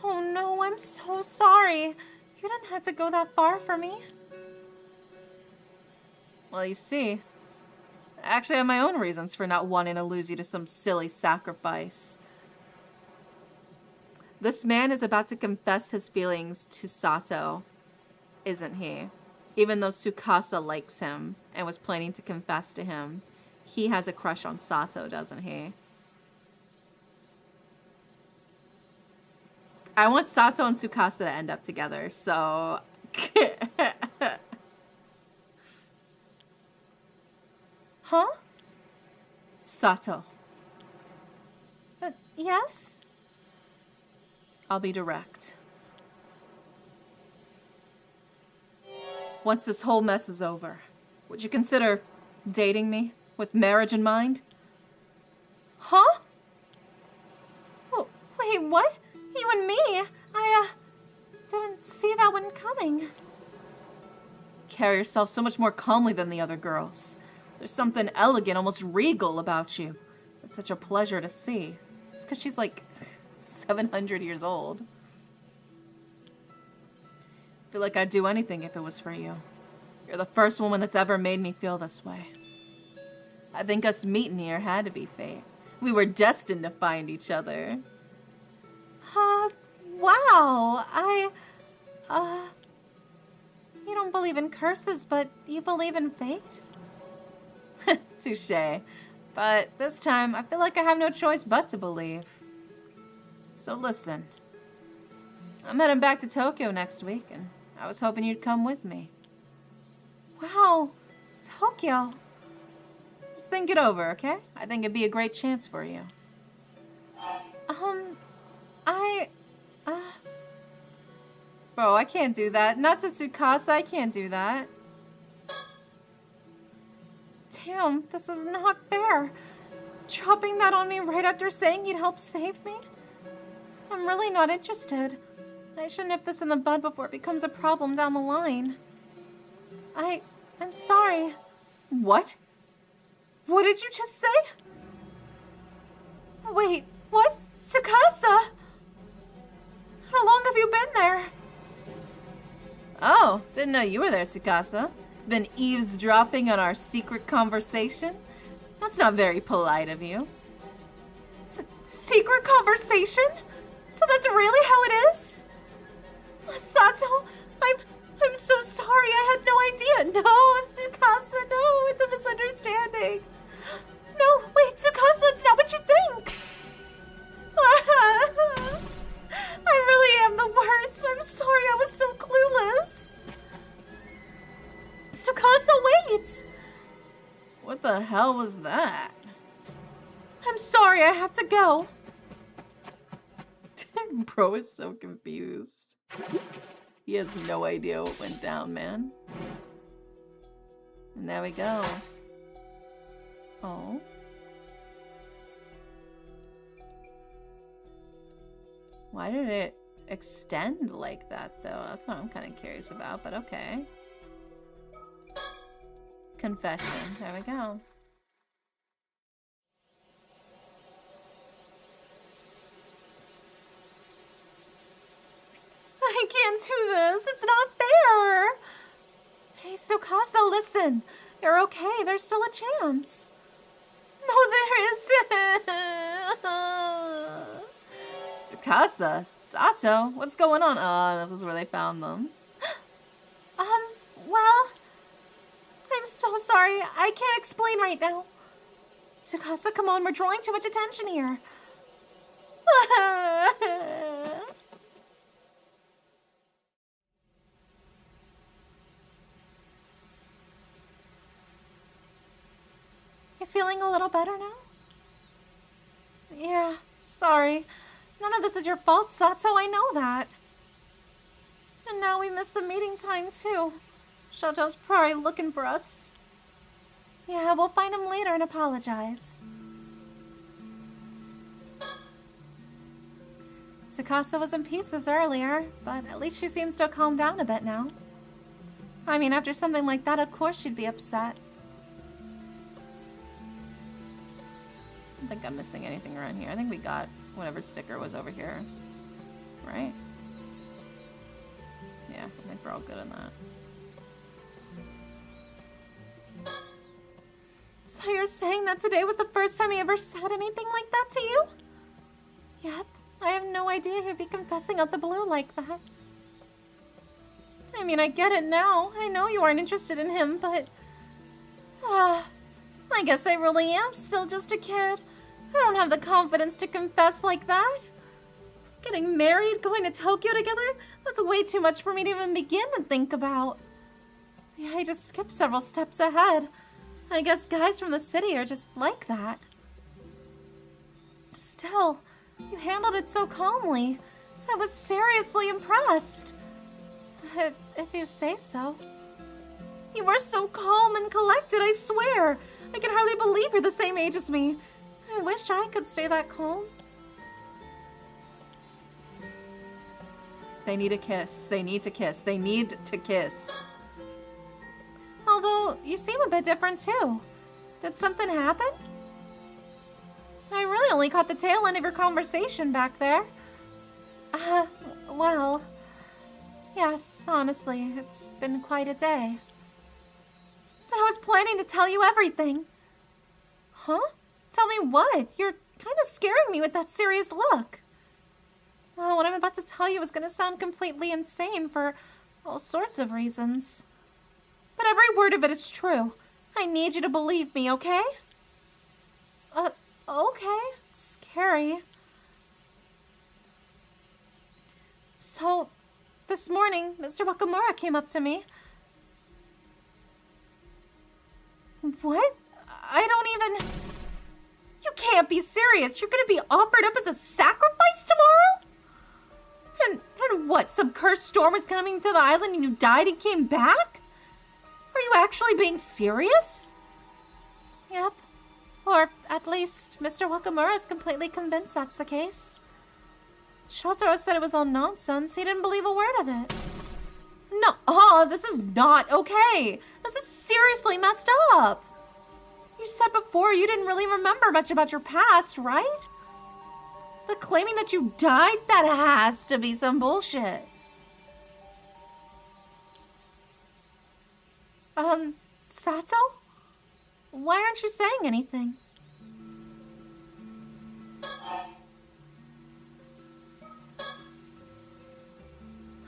Oh no, I'm so sorry. You didn't have to go that far for me. Well, you see, I actually have my own reasons for not wanting to lose you to some silly sacrifice. This man is about to confess his feelings to Sato, isn't he? Even though Tsukasa likes him and was planning to confess to him, he has a crush on Sato, doesn't he? I want Sato and Tsukasa to end up together, so... Huh? Sato. Yes? I'll be direct. Once this whole mess is over, would you consider dating me with marriage in mind? Huh? Oh, wait, what? You and me? I didn't see that one coming. Carry yourself so much more calmly than the other girls. There's something elegant, almost regal about you. It's such a pleasure to see. It's because she's like 700 years old. I feel like I'd do anything if it was for you. You're the first woman that's ever made me feel this way. I think us meeting here had to be fate. We were destined to find each other. Wow. You don't believe in curses, but you believe in fate? Touché. But this time, I feel like I have no choice but to believe. So listen. I'm heading back to Tokyo next week, and I was hoping you'd come with me. Wow. Tokyo. Just think it over, okay? I think it'd be a great chance for you. Bro, I can't do that. Not to Tsukasa, I can't do that. Damn, this is not fair. Dropping that on me right after saying you'd help save me? I'm really not interested. I should nip this in the bud before it becomes a problem down the line. I'm sorry. What? What did you just say? Wait, what? Tsukasa! How long have you been there? Oh, didn't know you were there, Tsukasa. Been eavesdropping on our secret conversation? That's not very polite of you. Secret conversation? So that's really how it is? Sato, I'm so sorry. I had no idea. No, Tsukasa, no, it's a misunderstanding. No, wait, Tsukasa, it's not what you think. I really am the worst. I'm sorry, I was so clueless. Tsukasa, wait. What the hell was that? I'm sorry, I have to go. Bro is so confused. He has no idea what went down, man. And there we go. Oh. Why did it extend like that, though? That's what I'm kind of curious about, but okay. Confession. There we go. I can't do this. It's not fair. Hey, Tsukasa, listen. You're okay. There's still a chance. No, there isn't. Tsukasa? Sato? What's going on? This is where they found them. Well, I'm so sorry. I can't explain right now. Tsukasa, come on. We're drawing too much attention here. You feeling a little better now? Yeah, sorry. None of this is your fault, Sato, I know that. And now we missed the meeting time, too. Shoto's probably looking for us. Yeah, we'll find him later and apologize. Tsukasa was in pieces earlier, but at least she seems to have calmed down a bit now. I mean, after something like that, of course she'd be upset. I don't think I'm missing anything around here. I think we got whatever sticker was over here. Right? Yeah, I think we're all good on that. So you're saying that today was the first time he ever said anything like that to you? Yep, I have no idea he'd be confessing out the blue like that. I mean, I get it now. I know you aren't interested in him, but... I guess I really am still just a kid. I don't have the confidence to confess like that. Getting married, going to Tokyo together, that's way too much for me to even begin to think about. Yeah, I just skipped several steps ahead. I guess guys from the city are just like that. Still, you handled it so calmly. I was seriously impressed. If you say so. You were so calm and collected, I swear. I can hardly believe you're the same age as me. I wish I could stay that calm. They need a kiss. They need to kiss. They need to kiss. Although, you seem a bit different too. Did something happen? I really only caught the tail end of your conversation back there. Well... Yes, honestly, it's been quite a day. But I was planning to tell you everything. Huh? Tell me what? You're kind of scaring me with that serious look. Well, what I'm about to tell you is going to sound completely insane for all sorts of reasons. But every word of it is true. I need you to believe me, okay? Okay. Scary. So, this morning, Mr. Wakamura came up to me. What? I don't even... You can't be serious. You're gonna be offered up as a sacrifice tomorrow? And what, some cursed storm was coming to the island and you died and came back? Are you actually being serious? Yep. Or at least Mr. Wakamura is completely convinced that's the case. Shotaro said it was all nonsense. He didn't believe a word of it. No, this is not okay. This is seriously messed up. You said before you didn't really remember much about your past, right? But claiming that you died, that has to be some bullshit. Sato? Why aren't you saying anything?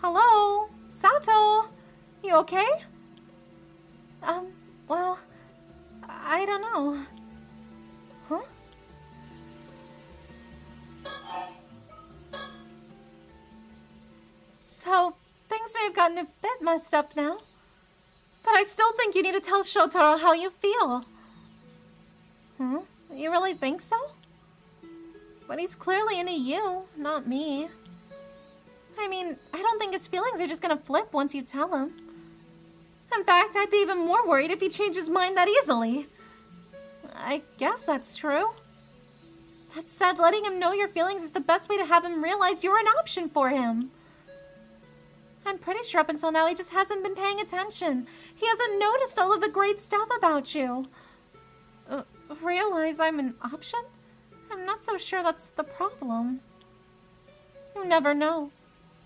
Hello? Sato? You okay? Well, I don't know. Huh? So, things may have gotten a bit messed up now. But I still think you need to tell Shotaro how you feel. Huh? You really think so? But he's clearly into you, not me. I mean, I don't think his feelings are just gonna flip once you tell him. In fact, I'd be even more worried if he changed his mind that easily. I guess that's true. That said, letting him know your feelings is the best way to have him realize you're an option for him. I'm pretty sure up until now he just hasn't been paying attention. He hasn't noticed all of the great stuff about you. Realize I'm an option? I'm not so sure that's the problem. You never know.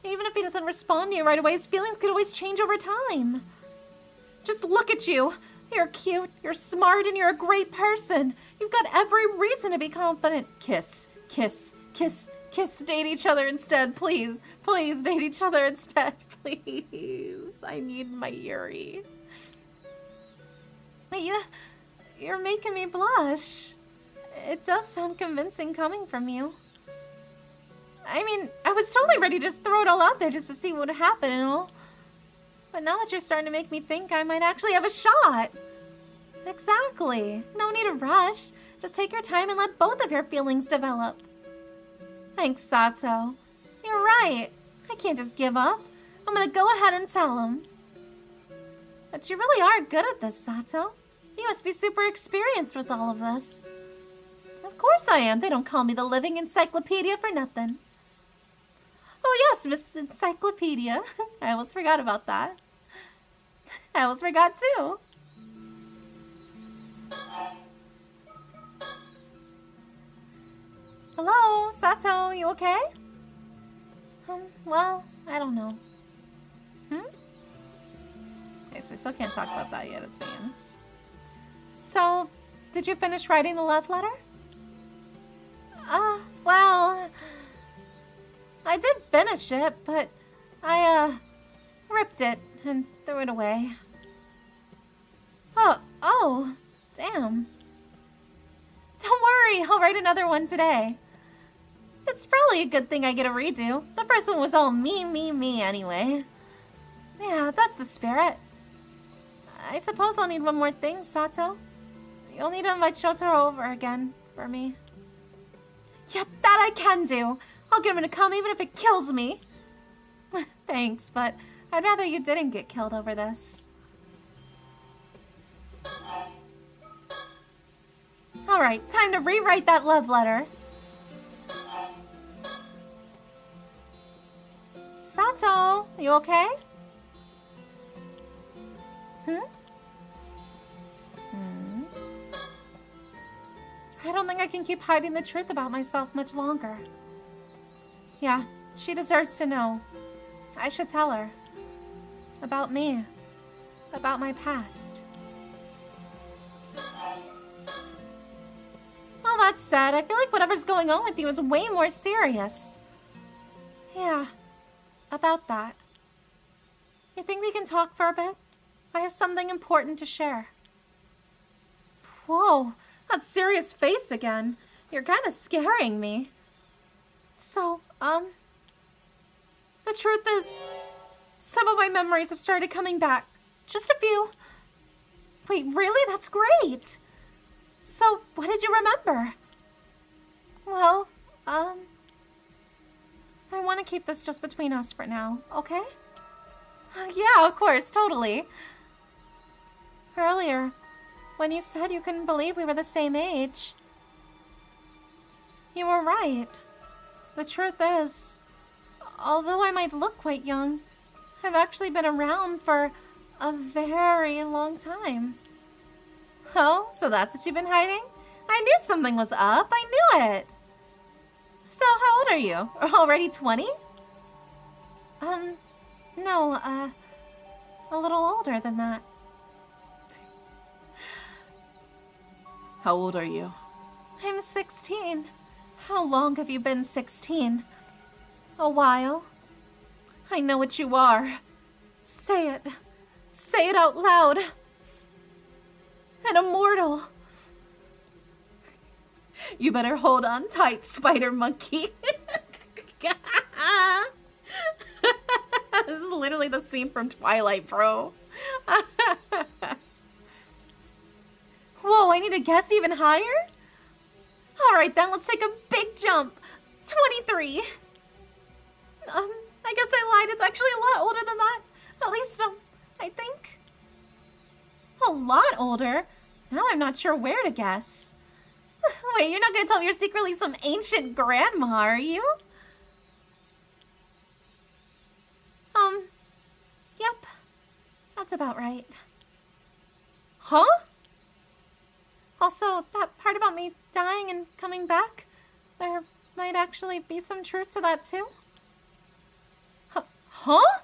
Even if he doesn't respond to you right away, his feelings could always change over time. Just look at you. You're cute, you're smart, and you're a great person. You've got every reason to be confident. Kiss, kiss, kiss, kiss. Date each other instead, please. Please date each other instead, please. I need my Yuri. You're making me blush. It does sound convincing coming from you. I mean, I was totally ready to just throw it all out there just to see what would happen and all. But now that you're starting to make me think I might actually have a shot. Exactly. No need to rush. Just take your time and let both of your feelings develop. Thanks, Sato. You're right. I can't just give up. I'm gonna go ahead and tell him. But you really are good at this, Sato. You must be super experienced with all of this. Of course I am. They don't call me the living encyclopedia for nothing. Oh yes, Miss Encyclopedia. I almost forgot about that. I almost forgot too. Hello, Sato, you okay? Well, I don't know. Okay, so we still can't talk about that yet, it seems. So, did you finish writing the love letter? Well... I did finish it, but I, ripped it and threw it away. Oh, damn. Don't worry, I'll write another one today. It's probably a good thing I get a redo. The first one was all me anyway. Yeah, that's the spirit. I suppose I'll need one more thing, Sato. You'll need to invite Shotaro over again for me. Yep, that I can do. I'll get him to come even if it kills me. Thanks, but I'd rather you didn't get killed over this. Alright, time to rewrite that love letter. Sato, you okay? I don't think I can keep hiding the truth about myself much longer. Yeah, she deserves to know. I should tell her. About me. About my past. All that said, I feel like whatever's going on with you is way more serious. Yeah, about that. You think we can talk for a bit? I have something important to share. Whoa, that serious face again. You're kind of scaring me. So, the truth is, some of my memories have started coming back. Just a few. Wait, really? That's great. So, what did you remember? Well, I want to keep this just between us for now, okay? Yeah, of course, totally. Earlier, when you said you couldn't believe we were the same age, you were right. The truth is, although I might look quite young, I've actually been around for a very long time. Oh, so that's what you've been hiding? I knew something was up. I knew it. So, how old are you? Already 20? No, a little older than that. How old are you? I'm 16. How long have you been 16? A while. I know what you are. Say it. Say it out loud. An immortal. You better hold on tight, spider monkey. This is literally the scene from Twilight, bro. Whoa, I need to guess even higher? Alright then, let's take a big jump. 23. I guess I lied. It's actually a lot older than that. At least, I think. A lot older? Now I'm not sure where to guess. Wait, you're not gonna tell me you're secretly some ancient grandma, are you? Yep. That's about right. Huh? Also, that part about me dying and coming back, there might actually be some truth to that too. Huh?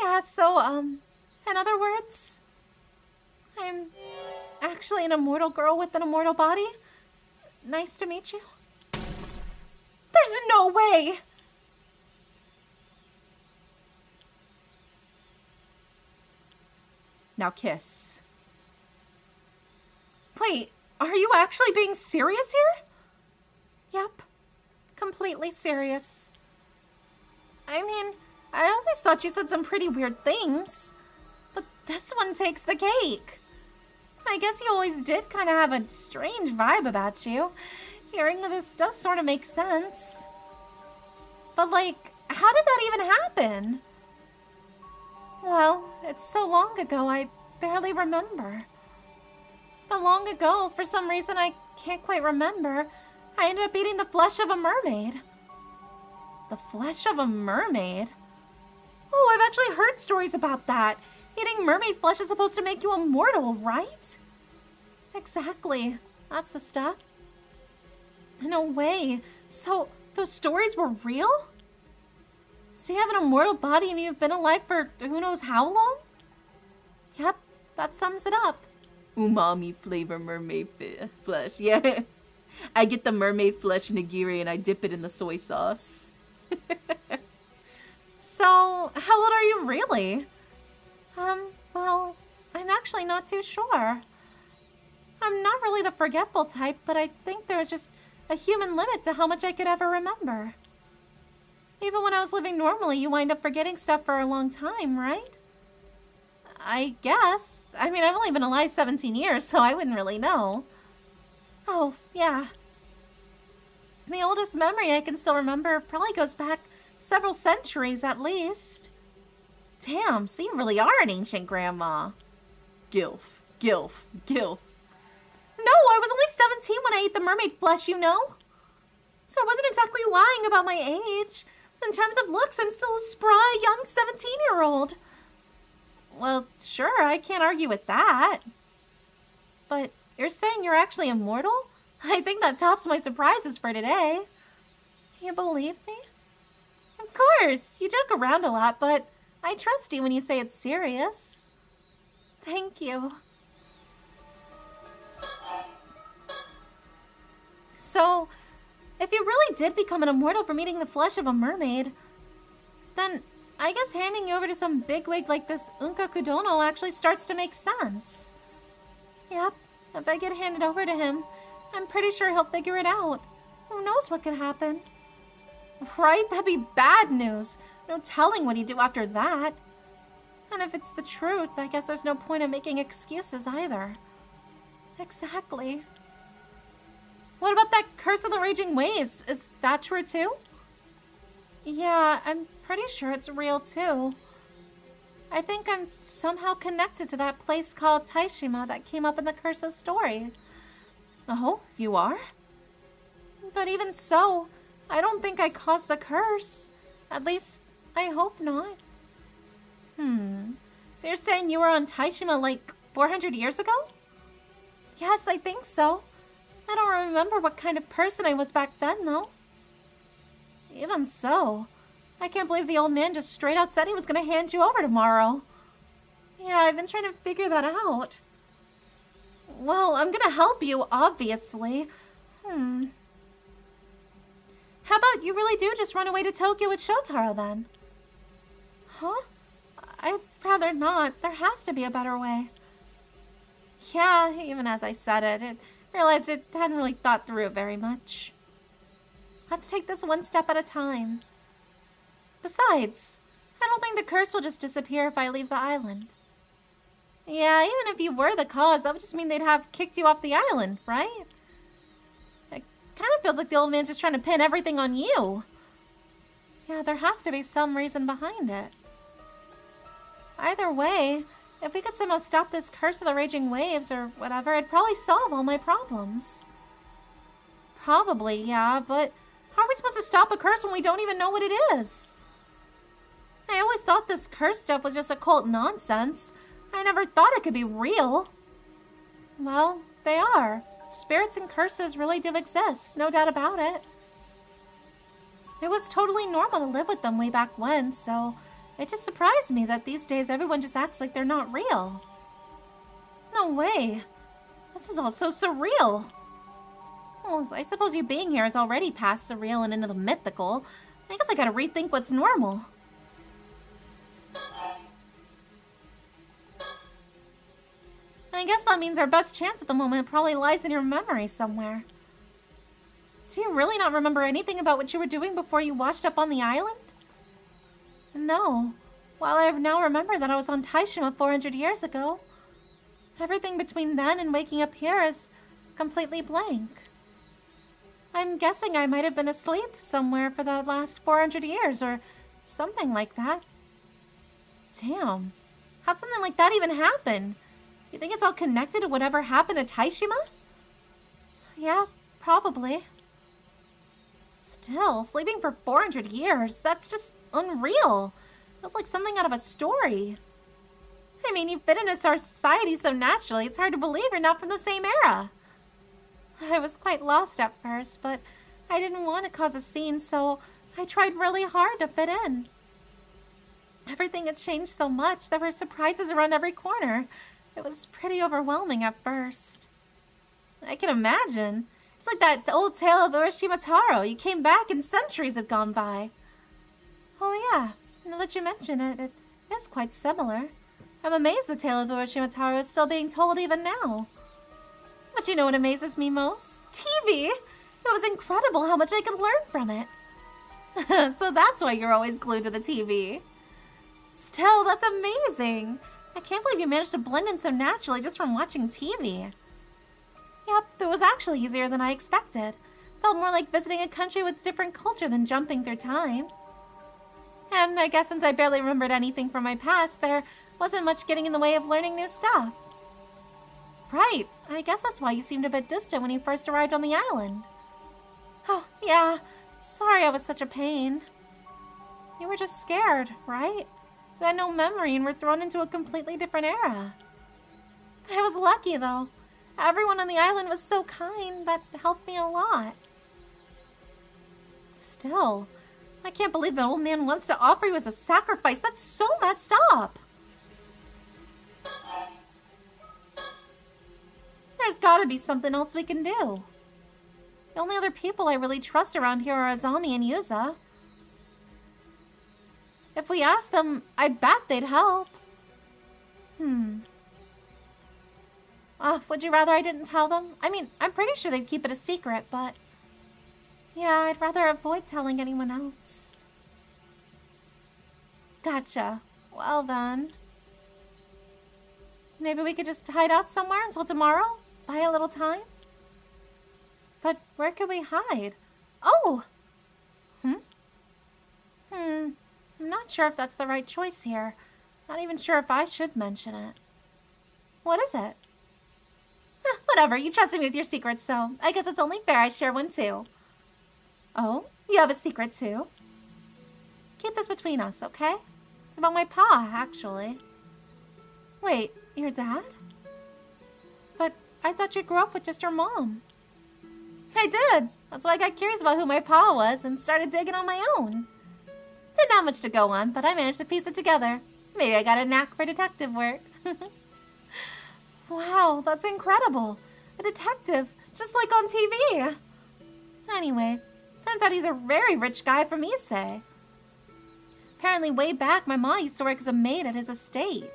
Yeah, so, in other words, I'm actually an immortal girl with an immortal body. Nice to meet you. There's no way! Now kiss. Wait, are you actually being serious here? Yep, completely serious. I mean, I always thought you said some pretty weird things, but this one takes the cake. I guess you always did kind of have a strange vibe about you. Hearing this does sort of make sense. But like, how did that even happen? Well, it's so long ago I barely remember. But long ago, for some reason I can't quite remember, I ended up eating the flesh of a mermaid. The flesh of a mermaid? Oh, I've actually heard stories about that. Eating mermaid flesh is supposed to make you immortal, right? Exactly. That's the stuff. No way. So, those stories were real? So you have an immortal body and you've been alive for who knows how long? Yep, that sums it up. Umami flavor mermaid flesh. Yeah. I get the mermaid flesh nigiri and I dip it in the soy sauce. So, how old are you really? Well, I'm actually not too sure. I'm not really the forgetful type, but I think there was just a human limit to how much I could ever remember. Even when I was living normally, you wind up forgetting stuff for a long time, right? I guess. I mean, I've only been alive 17 years, so I wouldn't really know. Oh, yeah. The oldest memory I can still remember probably goes back several centuries at least. Damn, so you really are an ancient grandma. Gilf, gilf, gilf. No, I was only 17 when I ate the mermaid flesh, you know? So I wasn't exactly lying about my age. In terms of looks, I'm still a spry, young 17-year-old. Well, sure, I can't argue with that. But you're saying you're actually immortal? I think that tops my surprises for today. You believe me? Of course, you joke around a lot, but I trust you when you say it's serious. Thank you. So, if you really did become an immortal from eating the flesh of a mermaid, then I guess handing you over to some bigwig like this Unka Kudono actually starts to make sense. Yep, if I get handed over to him, I'm pretty sure he'll figure it out. Who knows what could happen? Right? That'd be bad news. No telling what he'd do after that. And if it's the truth, I guess there's no point in making excuses either. Exactly. What about that curse of the raging waves? Is that true too? Yeah, I'm pretty sure it's real too. I think I'm somehow connected to that place called Taishima that came up in the curse's story. Oh, you are? But even so, I don't think I caused the curse. At least, I hope not. So you're saying you were on Taishima like 400 years ago? Yes, I think so. I don't remember what kind of person I was back then, though. Even so, I can't believe the old man just straight out said he was going to hand you over tomorrow. Yeah, I've been trying to figure that out. Well, I'm going to help you, obviously. How about you really do just run away to Tokyo with Shotaro, then? Huh? I'd rather not. There has to be a better way. Yeah, even as I said it, I realized it hadn't really thought through it very much. Let's take this one step at a time. Besides, I don't think the curse will just disappear if I leave the island. Yeah, even if you were the cause, that would just mean they'd have kicked you off the island, right? It kind of feels like the old man's just trying to pin everything on you. Yeah, there has to be some reason behind it. Either way, if we could somehow stop this curse of the raging waves or whatever, it'd probably solve all my problems. Probably, yeah, but how are we supposed to stop a curse when we don't even know what it is? I always thought this curse stuff was just occult nonsense. I never thought it could be real. Well, they are. Spirits and curses really do exist, no doubt about it. It was totally normal to live with them way back when, so it just surprised me that these days everyone just acts like they're not real. No way. This is all so surreal. Well, I suppose you being here is already past surreal and into the mythical. I guess I gotta rethink what's normal. I guess that means our best chance at the moment probably lies in your memory somewhere. Do you really not remember anything about what you were doing before you washed up on the island? No. While I now remember that I was on Taishima 400 years ago, everything between then and waking up here is completely blank. I'm guessing I might have been asleep somewhere for the last 400 years or something like that. Damn. How'd something like that even happen? You think it's all connected to whatever happened at Taishima? Yeah, probably. Still, sleeping for 400 years, that's just unreal. Feels like something out of a story. I mean, you fit into our society so naturally, it's hard to believe you're not from the same era. I was quite lost at first, but I didn't want to cause a scene, so I tried really hard to fit in. Everything had changed so much, there were surprises around every corner. It was pretty overwhelming at first. I can imagine. It's like that old tale of Urashima Taro. You came back and centuries had gone by. Oh yeah, now that you mention it, it is quite similar. I'm amazed the tale of Urashima Taro is still being told even now. But you know what amazes me most? TV! It was incredible how much I could learn from it. So that's why you're always glued to the TV. Still, that's amazing. I can't believe you managed to blend in so naturally just from watching TV. Yep, it was actually easier than I expected. Felt more like visiting a country with different culture than jumping through time. And I guess since I barely remembered anything from my past, there wasn't much getting in the way of learning new stuff. Right, I guess that's why you seemed a bit distant when you first arrived on the island. Oh, yeah, sorry I was such a pain. You were just scared, right? You had no memory and were thrown into a completely different era. I was lucky, though. Everyone on the island was so kind, that helped me a lot. Still, I can't believe that old man wants to offer you as a sacrifice. That's so messed up. There's gotta be something else we can do. The only other people I really trust around here are Azami and Yuza. If we ask them, I bet they'd help. Would you rather I didn't tell them? I mean, I'm pretty sure they'd keep it a secret, but... yeah, I'd rather avoid telling anyone else. Gotcha. Well then... maybe we could just hide out somewhere until tomorrow? Buy a little time? But where could we hide? Oh! I'm not sure if that's the right choice here. Not even sure if I should mention it. What is it? Whatever, you trusted me with your secret, so I guess it's only fair I share one too. Oh, you have a secret too? Keep this between us, okay? It's about my pa, actually. Wait, your dad? But I thought you grew up with just your mom. I did. That's why I got curious about who my pa was and started digging on my own. Didn't have much to go on, but I managed to piece it together. Maybe I got a knack for detective work. Wow, that's incredible. A detective, just like on TV. Anyway, turns out he's a very rich guy from Issei. Apparently way back, my mom used to work as a maid at his estate.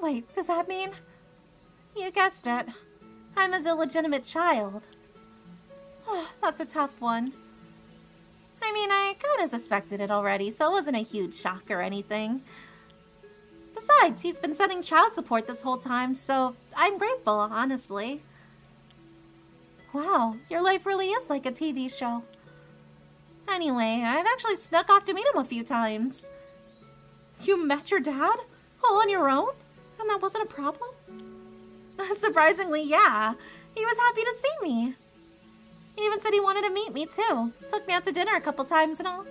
Wait, does that mean? You guessed it. I'm his illegitimate child. Oh, that's a tough one. I mean, I kind of suspected it already, so it wasn't a huge shock or anything. Besides, he's been sending child support this whole time, so I'm grateful, honestly. Wow, your life really is like a TV show. Anyway, I've actually snuck off to meet him a few times. You met your dad? All on your own? And that wasn't a problem? Surprisingly, yeah. He was happy to see me. He even said he wanted to meet me, too. Took me out to dinner a couple times and all.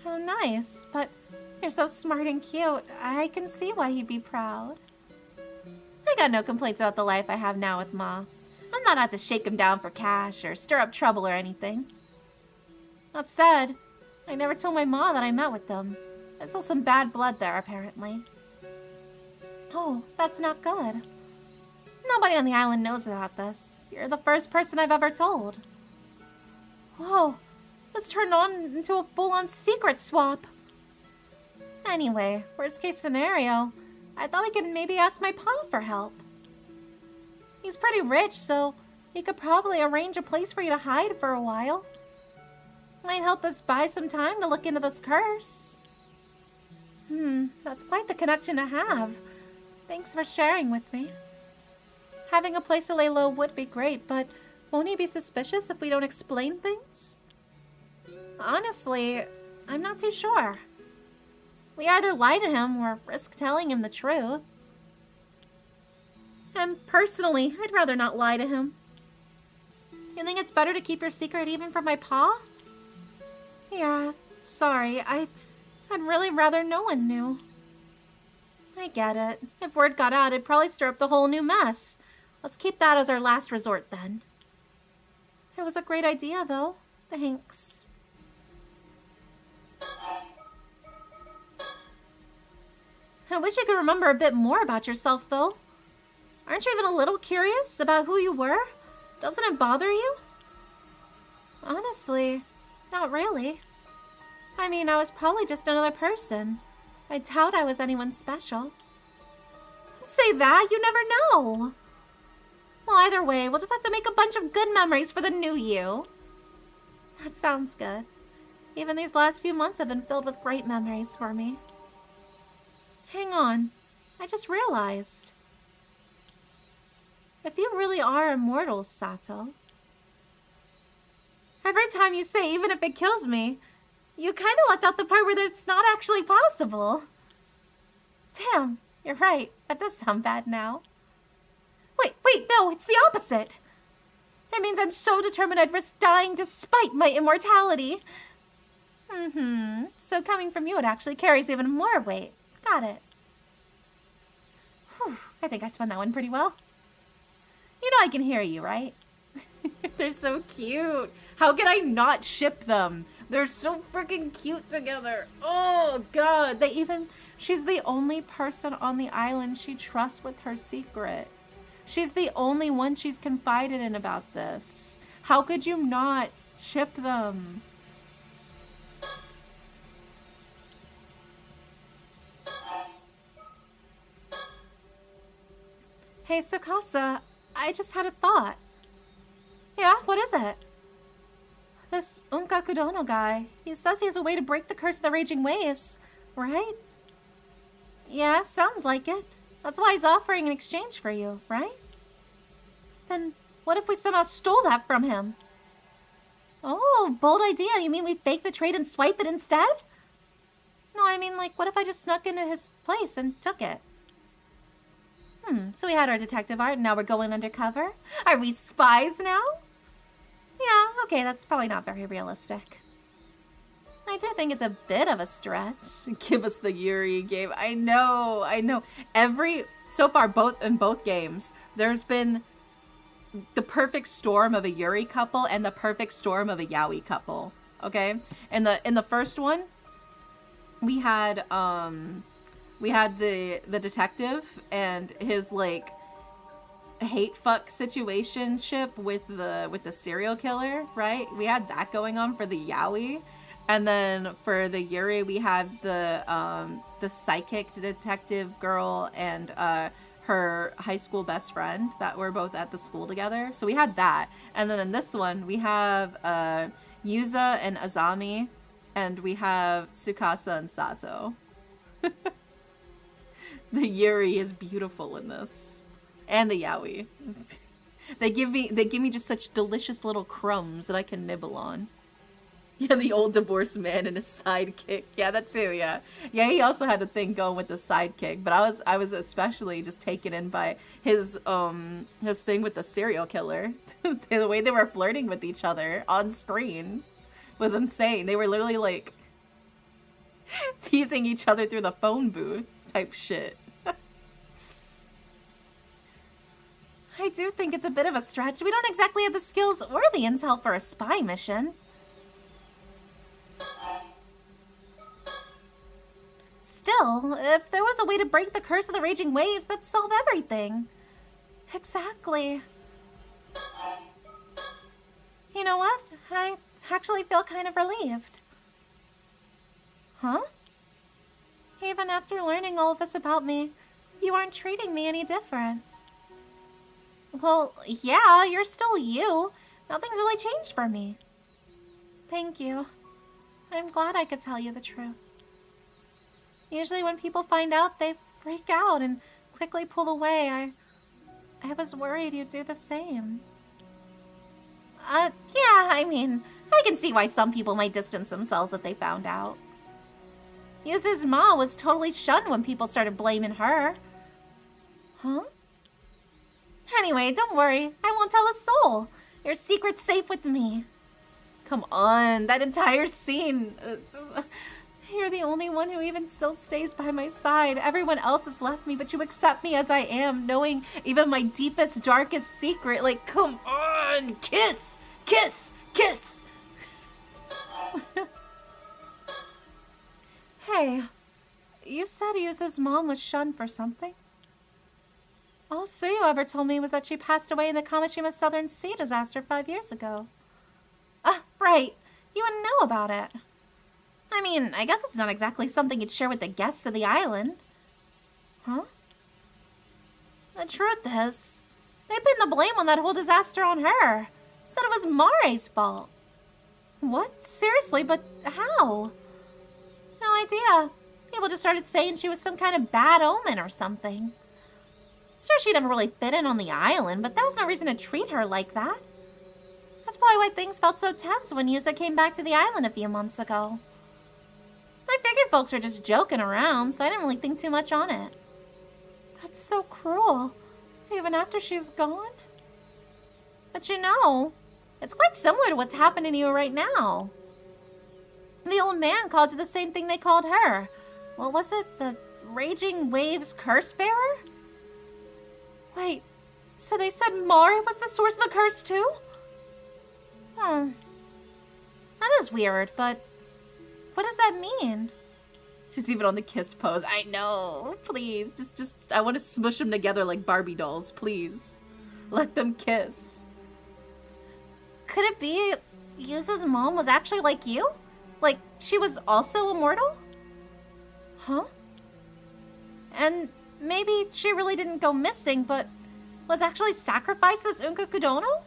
How nice, but you're so smart and cute. I can see why he'd be proud. I got no complaints about the life I have now with Ma. I'm not out to shake him down for cash or stir up trouble or anything. That said, I never told my ma that I met with them. There's still some bad blood there, apparently. Oh, that's not good. Nobody on the island knows about this. You're the first person I've ever told. Whoa, this turned on into a full-on secret swap. Anyway, worst case scenario, I thought we could maybe ask my pa for help. He's pretty rich, so he could probably arrange a place for you to hide for a while. Might help us buy some time to look into this curse. That's quite the connection to have. Thanks for sharing with me. Having a place to lay low would be great, but won't he be suspicious if we don't explain things? Honestly, I'm not too sure. We either lie to him or risk telling him the truth. And personally, I'd rather not lie to him. You think it's better to keep your secret even from my pa? Yeah, sorry. I'd really rather no one knew. I get it. If word got out, it'd probably stir up the whole new mess. Let's keep that as our last resort then. It was a great idea, though. Thanks. I wish you could remember a bit more about yourself, though. Aren't you even a little curious about who you were? Doesn't it bother you? Honestly, not really. I mean, I was probably just another person. I doubt I was anyone special. Don't say that, you never know. Well, either way, we'll just have to make a bunch of good memories for the new you. That sounds good. Even these last few months have been filled with great memories for me. Hang on, I just realized. If you really are immortal, Sato, Every time you say, even if it kills me, you kind of left out the part where it's not actually possible. Damn, you're right. That does sound bad now. Wait, no, it's the opposite. It means I'm so determined I'd risk dying despite my immortality. So coming from you, it actually carries even more weight. Got it. Whew, I think I spun that one pretty well. You know I can hear you, right? They're so cute. How can I not ship them? They're so freaking cute together. Oh, God. She's the only person on the island she trusts with her secret. She's the only one she's confided in about this. How could you not ship them? Hey, Sukasa, I just had a thought. Yeah, what is it? This Unkakudono guy, he says he has a way to break the curse of the raging waves, right? Yeah, sounds like it. That's why he's offering in exchange for you, right? Then what if we somehow stole that from him? Oh, bold idea. You mean we fake the trade and swipe it instead? No, I mean, like, what if I just snuck into his place and took it? So we had our detective art and now we're going undercover? Are we spies now? Yeah, okay, that's probably not very realistic. I do think it's a bit of a stretch. Give us the Yuri game. I know. So far, in both games, there's been the perfect storm of a Yuri couple and the perfect storm of a yaoi couple. Okay? In the first one, we had the detective and his like hate fuck situationship with the serial killer, right? We had that going on for the yaoi. And then for the Yuri, we had the psychic detective girl and her high school best friend that were both at the school together. So we had that. And then in this one, we have Yuza and Azami, and we have Tsukasa and Sato. The Yuri is beautiful in this, and the yaoi. They give me just such delicious little crumbs that I can nibble on. Yeah, the old divorced man and his sidekick. Yeah, that too. Yeah, he also had a thing going with the sidekick, but I was especially just taken in by his thing with the serial killer. The way they were flirting with each other on screen was insane. They were literally like teasing each other through the phone booth type shit. I do think it's a bit of a stretch. We don't exactly have the skills or the intel for a spy mission. Still, if there was a way to break the curse of the raging waves, that'd solve everything. Exactly. You know what? I actually feel kind of relieved. Huh? Even after learning all of this about me, you aren't treating me any different. Well, yeah, you're still you. Nothing's really changed for me. Thank you. I'm glad I could tell you the truth. Usually when people find out, they freak out and quickly pull away. I was worried you'd do the same. Yeah, I mean, I can see why some people might distance themselves if they found out. Yuzu's ma was totally shunned when people started blaming her. Huh? Anyway, don't worry. I won't tell a soul. Your secret's safe with me. Come on, that entire scene. You're the only one who even still stays by my side. Everyone else has left me, but you accept me as I am, knowing even my deepest, darkest secret. Like, come on, kiss, kiss, kiss. Hey, you said Yuza's mom was shunned for something? All Suyu ever told me was that she passed away in the Kamishima Southern Sea disaster 5 years ago. Right. You wouldn't know about it. I mean, I guess it's not exactly something you'd share with the guests of the island. Huh? The truth is, they pinned the blame on that whole disaster on her. Said it was Mare's fault. What? Seriously, but how? No idea. People just started saying she was some kind of bad omen or something. Sure, she never really fit in on the island, but that was no reason to treat her like that. That's probably why things felt so tense when Yusa came back to the island a few months ago. I figured folks were just joking around, so I didn't really think too much on it. That's so cruel, even after she's gone. But you know, it's quite similar to what's happening to you right now. The old man called you the same thing they called her. What was it? The Raging Waves Curse Bearer? Wait, so they said Mari was the source of the curse too? That is weird, but what does that mean? She's even on the kiss pose. I know. Please, just I want to smush them together like Barbie dolls, please. Let them kiss. Could it be Yusa's mom was actually like you? Like, she was also immortal? Huh? And maybe she really didn't go missing, but was actually sacrificed as Unka Kudono?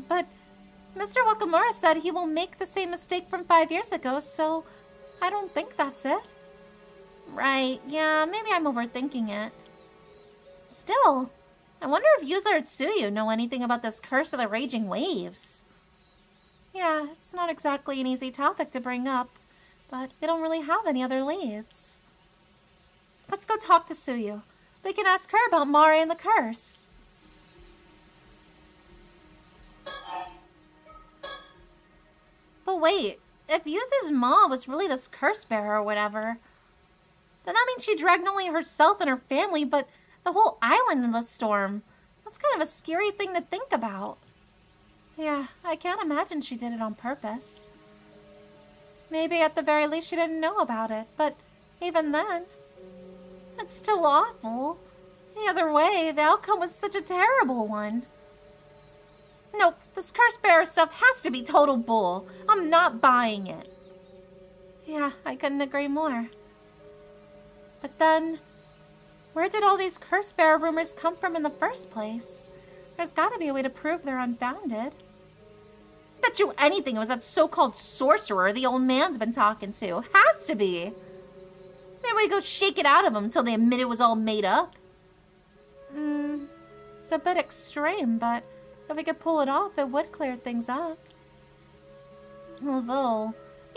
But Mr. Wakamura said he will make the same mistake from 5 years ago, so I don't think that's it. Right, yeah, maybe I'm overthinking it. Still, I wonder if Yusa or Tsuyu know anything about this curse of the Raging Waves. Yeah, it's not exactly an easy topic to bring up, but we don't really have any other leads. Let's go talk to Tsuyu. We can ask her about Mari and the curse. But wait, if Yusa's mom was really this curse bearer or whatever, then that means she dragged not only herself and her family, but the whole island in the storm. That's kind of a scary thing to think about. Yeah, I can't imagine she did it on purpose. Maybe at the very least she didn't know about it, but even then, it's still awful. The other way, the outcome was such a terrible one. Nope, this curse bearer stuff has to be total bull. I'm not buying it. Yeah, I couldn't agree more. But then, where did all these curse bearer rumors come from in the first place? There's gotta be a way to prove they're unfounded. Bet you anything it was that so-called sorcerer the old man's been talking to. Has to be. Maybe we go shake it out of him until they admit it was all made up. It's a bit extreme, but if we could pull it off, it would clear things up. Although,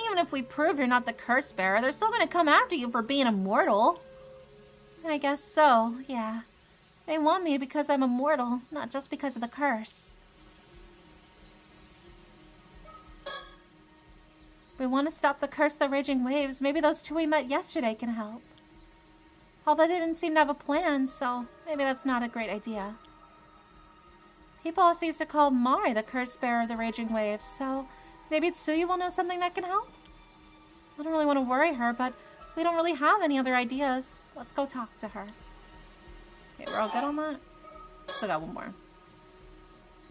even if we prove you're not the curse bearer, they're still gonna come after you for being immortal. I guess so, yeah. They want me because I'm immortal, not just because of the curse. We want to stop the curse of the Raging Waves. Maybe those two we met yesterday can help. Although they didn't seem to have a plan, so maybe that's not a great idea. People also used to call Mari the curse bearer of the Raging Waves, so maybe Tsuyu will know something that can help? I don't really want to worry her, but we don't really have any other ideas. Let's go talk to her. Okay, we're all good on that? Still got one more.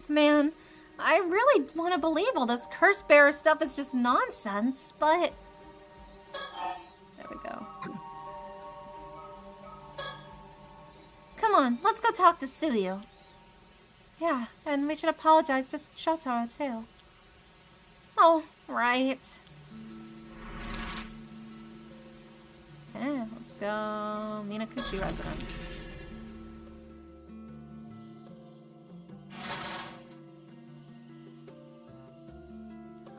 Man, I really want to believe all this curse bearer stuff is just nonsense, but... There we go. Come on, let's go talk to Tsuyu. Yeah, and we should apologize to Shotaro too. Oh, right. Okay, let's go Minakuchi residence.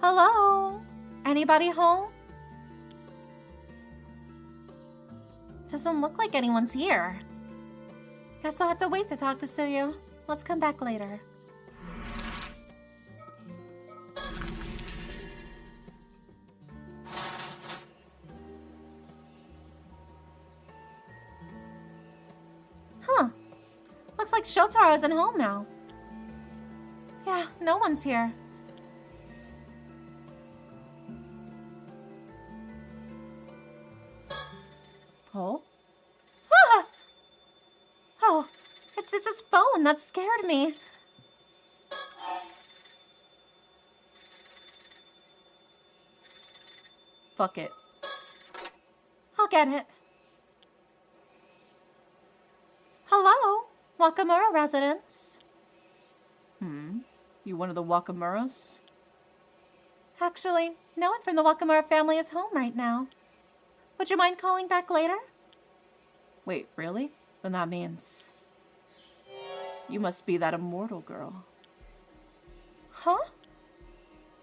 Hello? Anybody home? Doesn't look like anyone's here. Guess I'll have to wait to talk to Tsuyu. Let's come back later. Huh. Looks like Shotaro isn't home now. Yeah, no one's here. Oh? Ah! Oh, it's just his phone. That scared me. Fuck it. I'll get it. Hello, Wakamura residence. You one of the Wakamuras? Actually, no one from the Wakamura family is home right now. Would you mind calling back later? Wait, really? Then that means... You must be that immortal girl. Huh?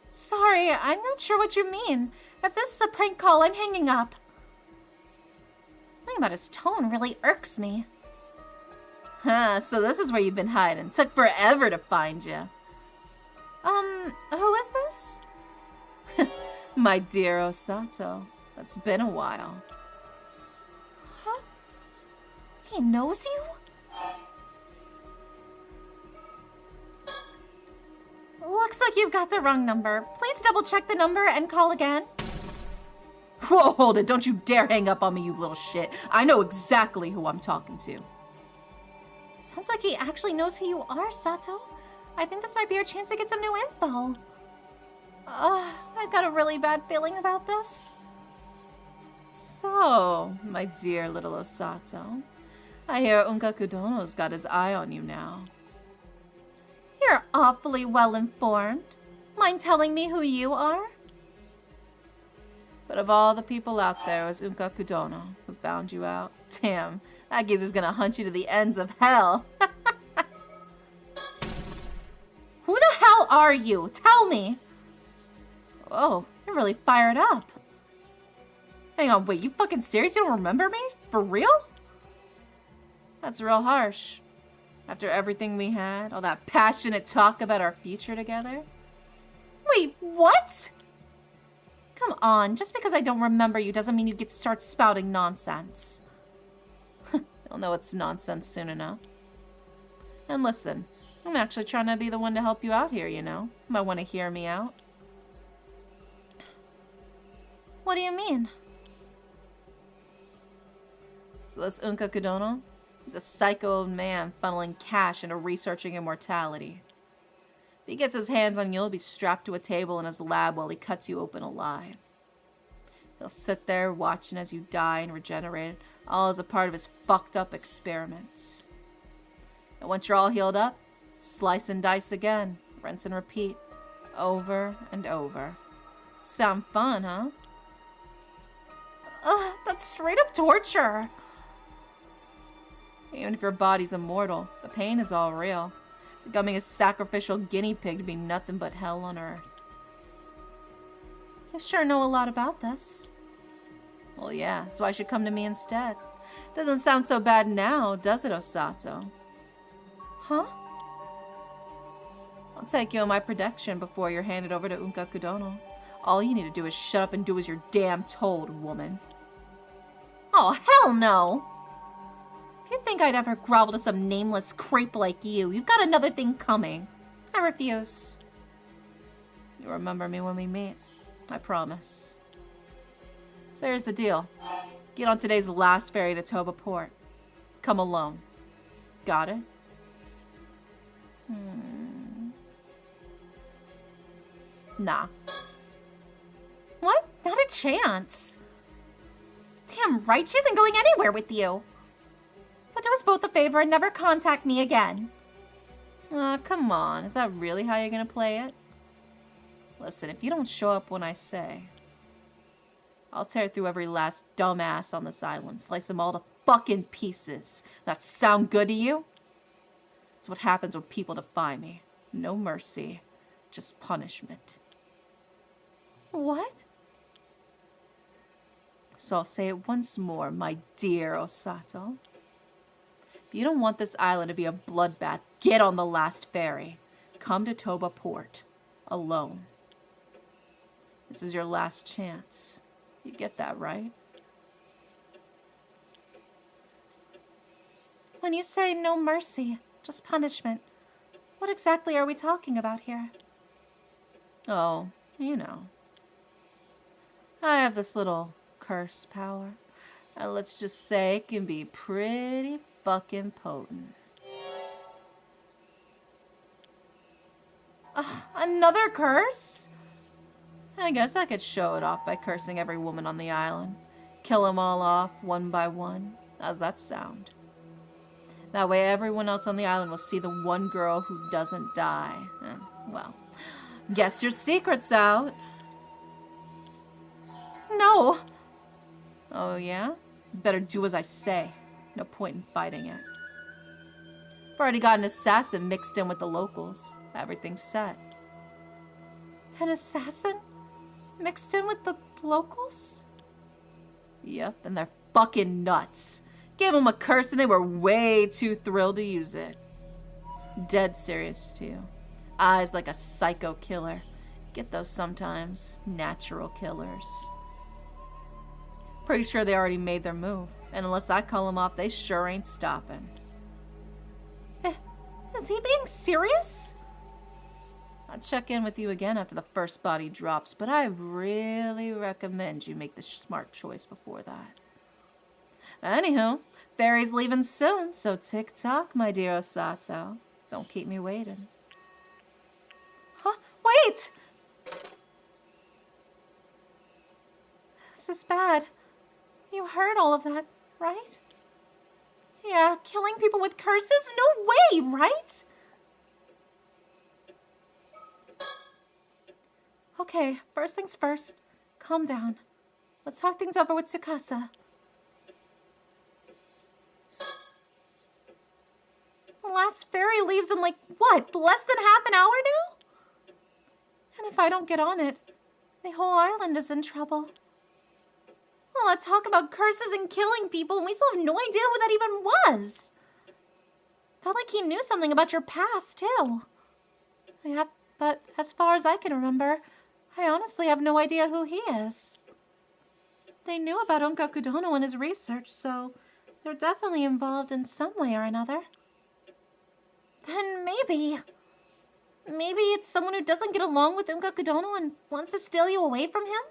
Sorry, I'm not sure what you mean. If this is a prank call, I'm hanging up. Something about his tone really irks me. Huh, so this is where you've been hiding. Took forever to find you. Who is this? My dear Osato. It's been a while. Huh? He knows you? Looks like you've got the wrong number. Please double check the number and call again. Whoa, hold it. Don't you dare hang up on me, you little shit. I know exactly who I'm talking to. Sounds like he actually knows who you are, Sato. I think this might be our chance to get some new info. I've got a really bad feeling about this. So, my dear little Osato, I hear Unka Kudono's got his eye on you now. You're awfully well informed. Mind telling me who you are? But of all the people out there, it was Unka Kudono who found you out. Damn, that geezer's gonna hunt you to the ends of hell. Who the hell are you? Tell me. Oh, you're really fired up. Hang on, wait, you fucking serious? You don't remember me? For real? That's real harsh. After everything we had, all that passionate talk about our future together. Wait, what? Come on, just because I don't remember you doesn't mean you get to start spouting nonsense. You'll know it's nonsense soon enough. And listen, I'm actually trying to be the one to help you out here, you know? Might want to hear me out. What do you mean? So this Unka Kudono, he's a psycho old man funneling cash into researching immortality. If he gets his hands on you, he'll be strapped to a table in his lab while he cuts you open alive. He'll sit there watching as you die and regenerate, all as a part of his fucked up experiments. And once you're all healed up, slice and dice again, rinse and repeat, over and over. Sound fun, huh? That's straight up torture. Even if your body's immortal, the pain is all real. Becoming a sacrificial guinea pig to be nothing but hell on earth. You sure know a lot about this. Well, yeah, that's why you should come to me instead. Doesn't sound so bad now, does it, Osato? Huh? I'll take you on my protection before you're handed over to Unka Kudono. All you need to do is shut up and do as you're damn told, woman. Oh, hell no! If you think I'd ever grovel to some nameless creep like you, you've got another thing coming. I refuse. You remember me when we meet. I promise. So here's the deal. Get on today's last ferry to Toba Port. Come alone. Got it? Nah. What? Not a chance. Damn right, she isn't going anywhere with you. So do us both a favor and never contact me again. Come on. Is that really how you're gonna play it? Listen, if you don't show up when I say, I'll tear through every last dumbass on this island, slice them all to fucking pieces. That sound good to you? That's what happens when people defy me. No mercy, just punishment. What? So I'll say it once more, my dear Osato. If you don't want this island to be a bloodbath, get on the last ferry. Come to Toba Port. Alone. This is your last chance. You get that, right? When you say no mercy, just punishment, what exactly are we talking about here? Oh, you know. I have this little curse power. And let's just say it can be pretty fucking potent. Another curse? I guess I could show it off by cursing every woman on the island. Kill them all off, one by one. How's that sound? That way everyone else on the island will see the one girl who doesn't die. Well, guess your secret's out. No. Oh, yeah? Better do as I say. No point in fighting it. I've already got an assassin mixed in with the locals. Everything's set. An assassin? Mixed in with the locals? Yep, and they're fucking nuts. Gave them a curse and they were way too thrilled to use it. Dead serious, too. Eyes like a psycho killer. Get those sometimes. Natural killers. Pretty sure they already made their move. And unless I call them off, they sure ain't stopping. Is he being serious? I'll check in with you again after the first body drops, but I really recommend you make the smart choice before that. Anywho, ferry's leaving soon, so tick-tock, my dear Osato. Don't keep me waiting. Huh? Wait! This is bad. You heard all of that, right? Yeah, killing people with curses? No way, right? Okay, first things first. Calm down. Let's talk things over with Tsukasa. The last ferry leaves in like, what, less than half an hour now? And if I don't get on it, the whole island is in trouble. Well, let's talk about curses and killing people, and we still have no idea who that even was. Felt like he knew something about your past, too. Yep, but as far as I can remember, I honestly have no idea who he is. They knew about Onkakudono and his research, so they're definitely involved in some way or another. Then maybe it's someone who doesn't get along with Onkakudono and wants to steal you away from him?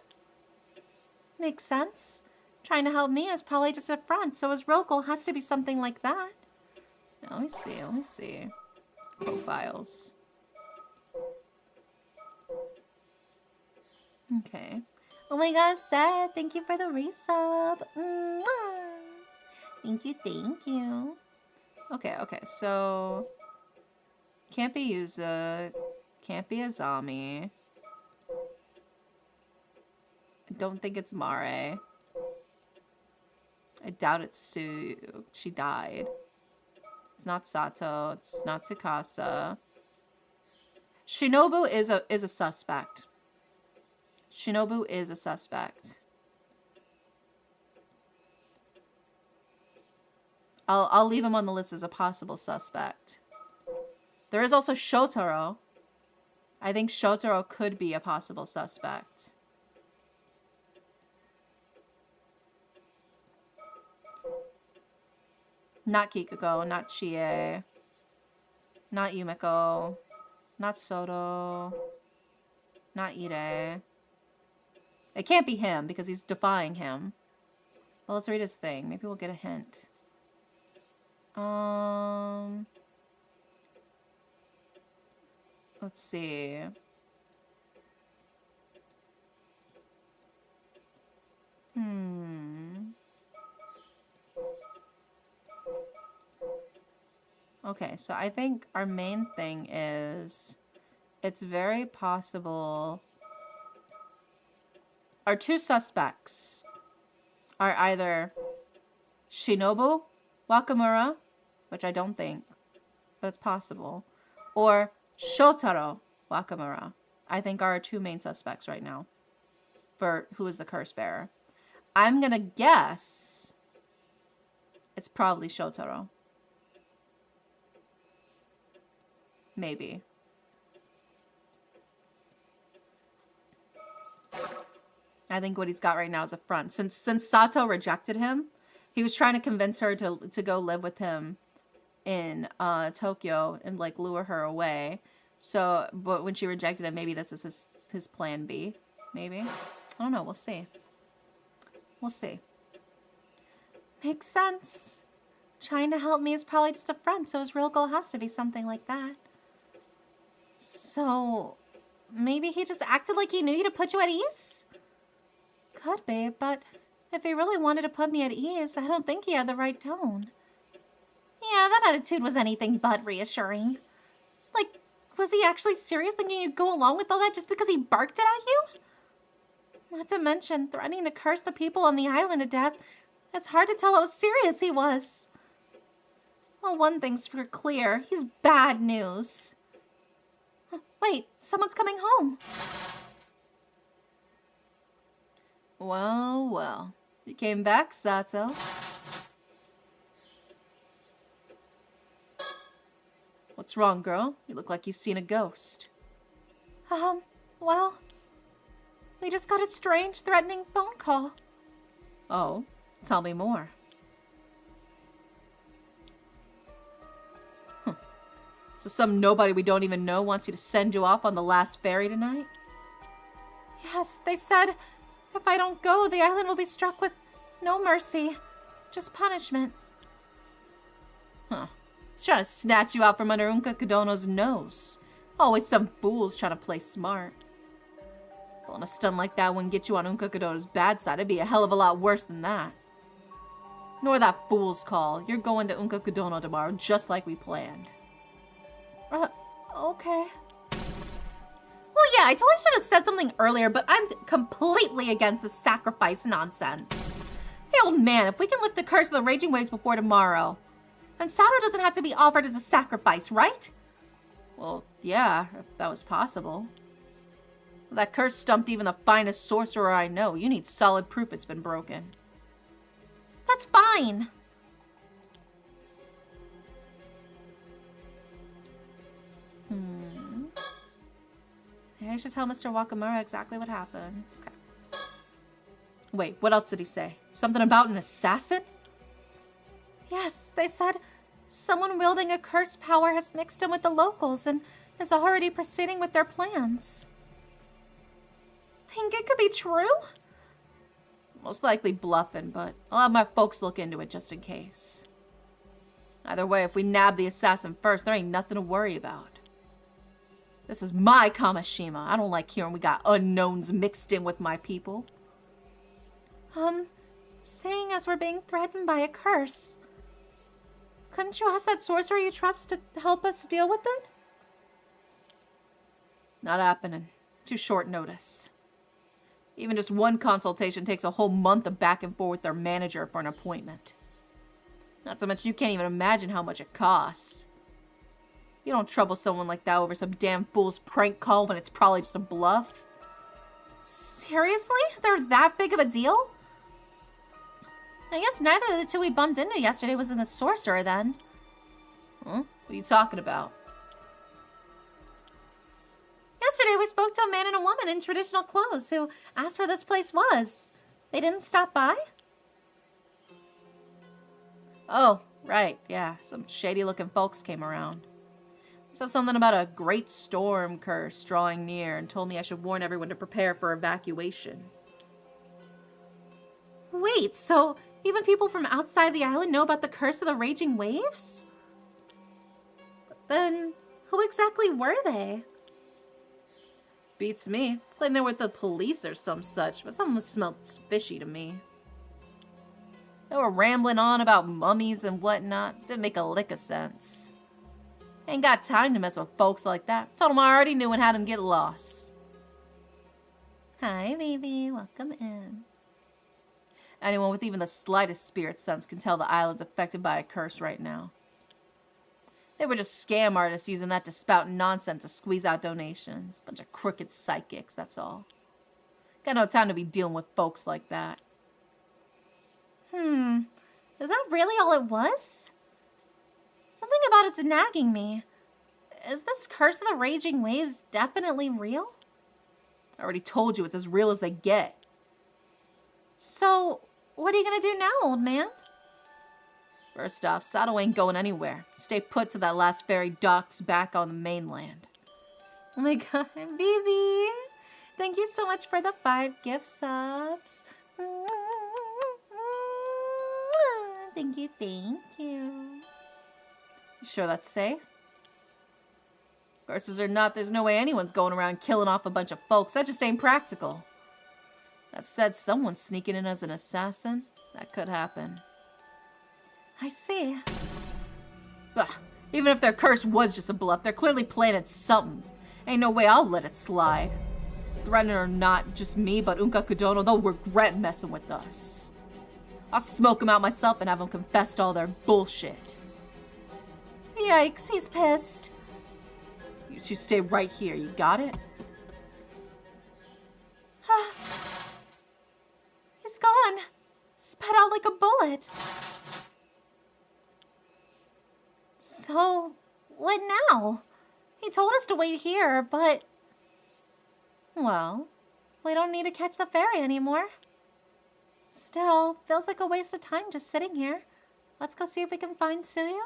Makes sense. Trying to help me is probably just a front, so his real goal has to be something like that. Let me see. Profiles. Okay. Oh my god, Seth, thank you for the resub. Mwah. Thank you. Okay, so... Can't be Yuza. Can't be Azami. I don't think it's Mare. I doubt it's Sue. She died. It's not Sato. It's not Tsukasa. Shinobu is a suspect. Shinobu is a suspect. I'll leave him on the list as a possible suspect. There is also Shotaro. I think Shotaro could be a possible suspect. Not Kikuko, not Chie, not Yumiko, not Soto, not Ire. It can't be him because he's defying him. Well, let's read his thing. Maybe we'll get a hint. Let's see. Okay, so I think our main thing is it's very possible our two suspects are either Shinobu Wakamura, which I don't think, but it's possible, or Shotaro Wakamura. I think are our two main suspects right now for who is the curse bearer. I'm gonna guess it's probably Shotaro. Maybe. I think what he's got right now is a front. Since Sato rejected him, he was trying to convince her to go live with him in Tokyo and like lure her away. So, but when she rejected him, maybe this is his plan B. Maybe. I don't know. We'll see. We'll see. Makes sense. Trying to help me is probably just a front, so his real goal has to be something like that. So, maybe he just acted like he knew you to put you at ease? Could be, but if he really wanted to put me at ease, I don't think he had the right tone. Yeah, that attitude was anything but reassuring. Like, was he actually serious thinking you'd go along with all that just because he barked it at you? Not to mention, threatening to curse the people on the island to death. It's hard to tell how serious he was. Well, one thing's for clear. He's bad news. Wait, someone's coming home. Well, well. You came back, Sato. What's wrong, girl? You look like you've seen a ghost. Well, we just got a strange, threatening phone call. Oh, tell me more. So some nobody we don't even know wants you to send you off on the last ferry tonight? Yes, they said if I don't go, the island will be struck with no mercy, just punishment. Huh. He's trying to snatch you out from under Unka Kodono's nose. Always some fools trying to play smart. Pulling a stunt like that wouldn't get you on Unka Kodono's bad side. It'd be a hell of a lot worse than that. Nor that fool's call. You're going to Unka Kodono tomorrow, just like we planned. Okay. Well, yeah, I totally should have said something earlier, but I'm completely against the sacrifice nonsense. Hey, old man, if we can lift the curse of the raging waves before tomorrow, then Sato doesn't have to be offered as a sacrifice, right? Well, yeah, if that was possible. That curse stumped even the finest sorcerer I know. You need solid proof it's been broken. That's fine. Maybe I should tell Mr. Wakamura exactly what happened. Okay. Wait, what else did he say? Something about an assassin? Yes, they said someone wielding a curse power has mixed in with the locals and is already proceeding with their plans. Think it could be true? Most likely bluffing, but I'll have my folks look into it just in case. Either way, if we nab the assassin first, there ain't nothing to worry about. This is my Kamishima. I don't like hearing we got unknowns mixed in with my people. Seeing as we're being threatened by a curse, couldn't you ask that sorcerer you trust to help us deal with it? Not happening. Too short notice. Even just one consultation takes a whole month of back and forth with their manager for an appointment. Not so much you can't even imagine how much it costs. You don't trouble someone like that over some damn fool's prank call when it's probably just a bluff. Seriously? They're that big of a deal? I guess neither of the two we bumped into yesterday was in the sorcerer then. Huh? What are you talking about? Yesterday we spoke to a man and a woman in traditional clothes who asked where this place was. They didn't stop by? Oh, right, yeah. Some shady-looking folks came around. Said something about a great storm curse drawing near and told me I should warn everyone to prepare for evacuation. Wait, so even people from outside the island know about the curse of the raging waves? But then, who exactly were they? Beats me. Claim they were with the police or some such, but something smelled fishy to me. They were rambling on about mummies and whatnot. Didn't make a lick of sense. Ain't got time to mess with folks like that. Told them I already knew and had them get lost. Hi, baby. Welcome in. Anyone with even the slightest spirit sense can tell the island's affected by a curse right now. They were just scam artists using that to spout nonsense to squeeze out donations. Bunch of crooked psychics, that's all. Got no time to be dealing with folks like that. Is that really all it was? Something about it's nagging me. Is this curse of the raging waves definitely real? I already told you it's as real as they get. So, what are you gonna do now, old man? First off, Sato ain't going anywhere. Stay put till that last ferry docks back on the mainland. Oh my god, baby! Thank you so much for the 5 gift subs. Thank you, thank you. You sure that's safe? Curses or not, there's no way anyone's going around killing off a bunch of folks. That just ain't practical. That said, someone's sneaking in as an assassin. That could happen. I see. Ugh. Even if their curse was just a bluff, they're clearly planning something. Ain't no way I'll let it slide. Threatening or not, just me, but Unka Kodono, they'll regret messing with us. I'll smoke them out myself and have them confess to all their bullshit. Yikes, he's pissed. You should stay right here. You got it? He's gone. Spat out like a bullet. So, what now? He told us to wait here, but... Well, we don't need to catch the ferry anymore. Still, feels like a waste of time just sitting here. Let's go see if we can find Suyu.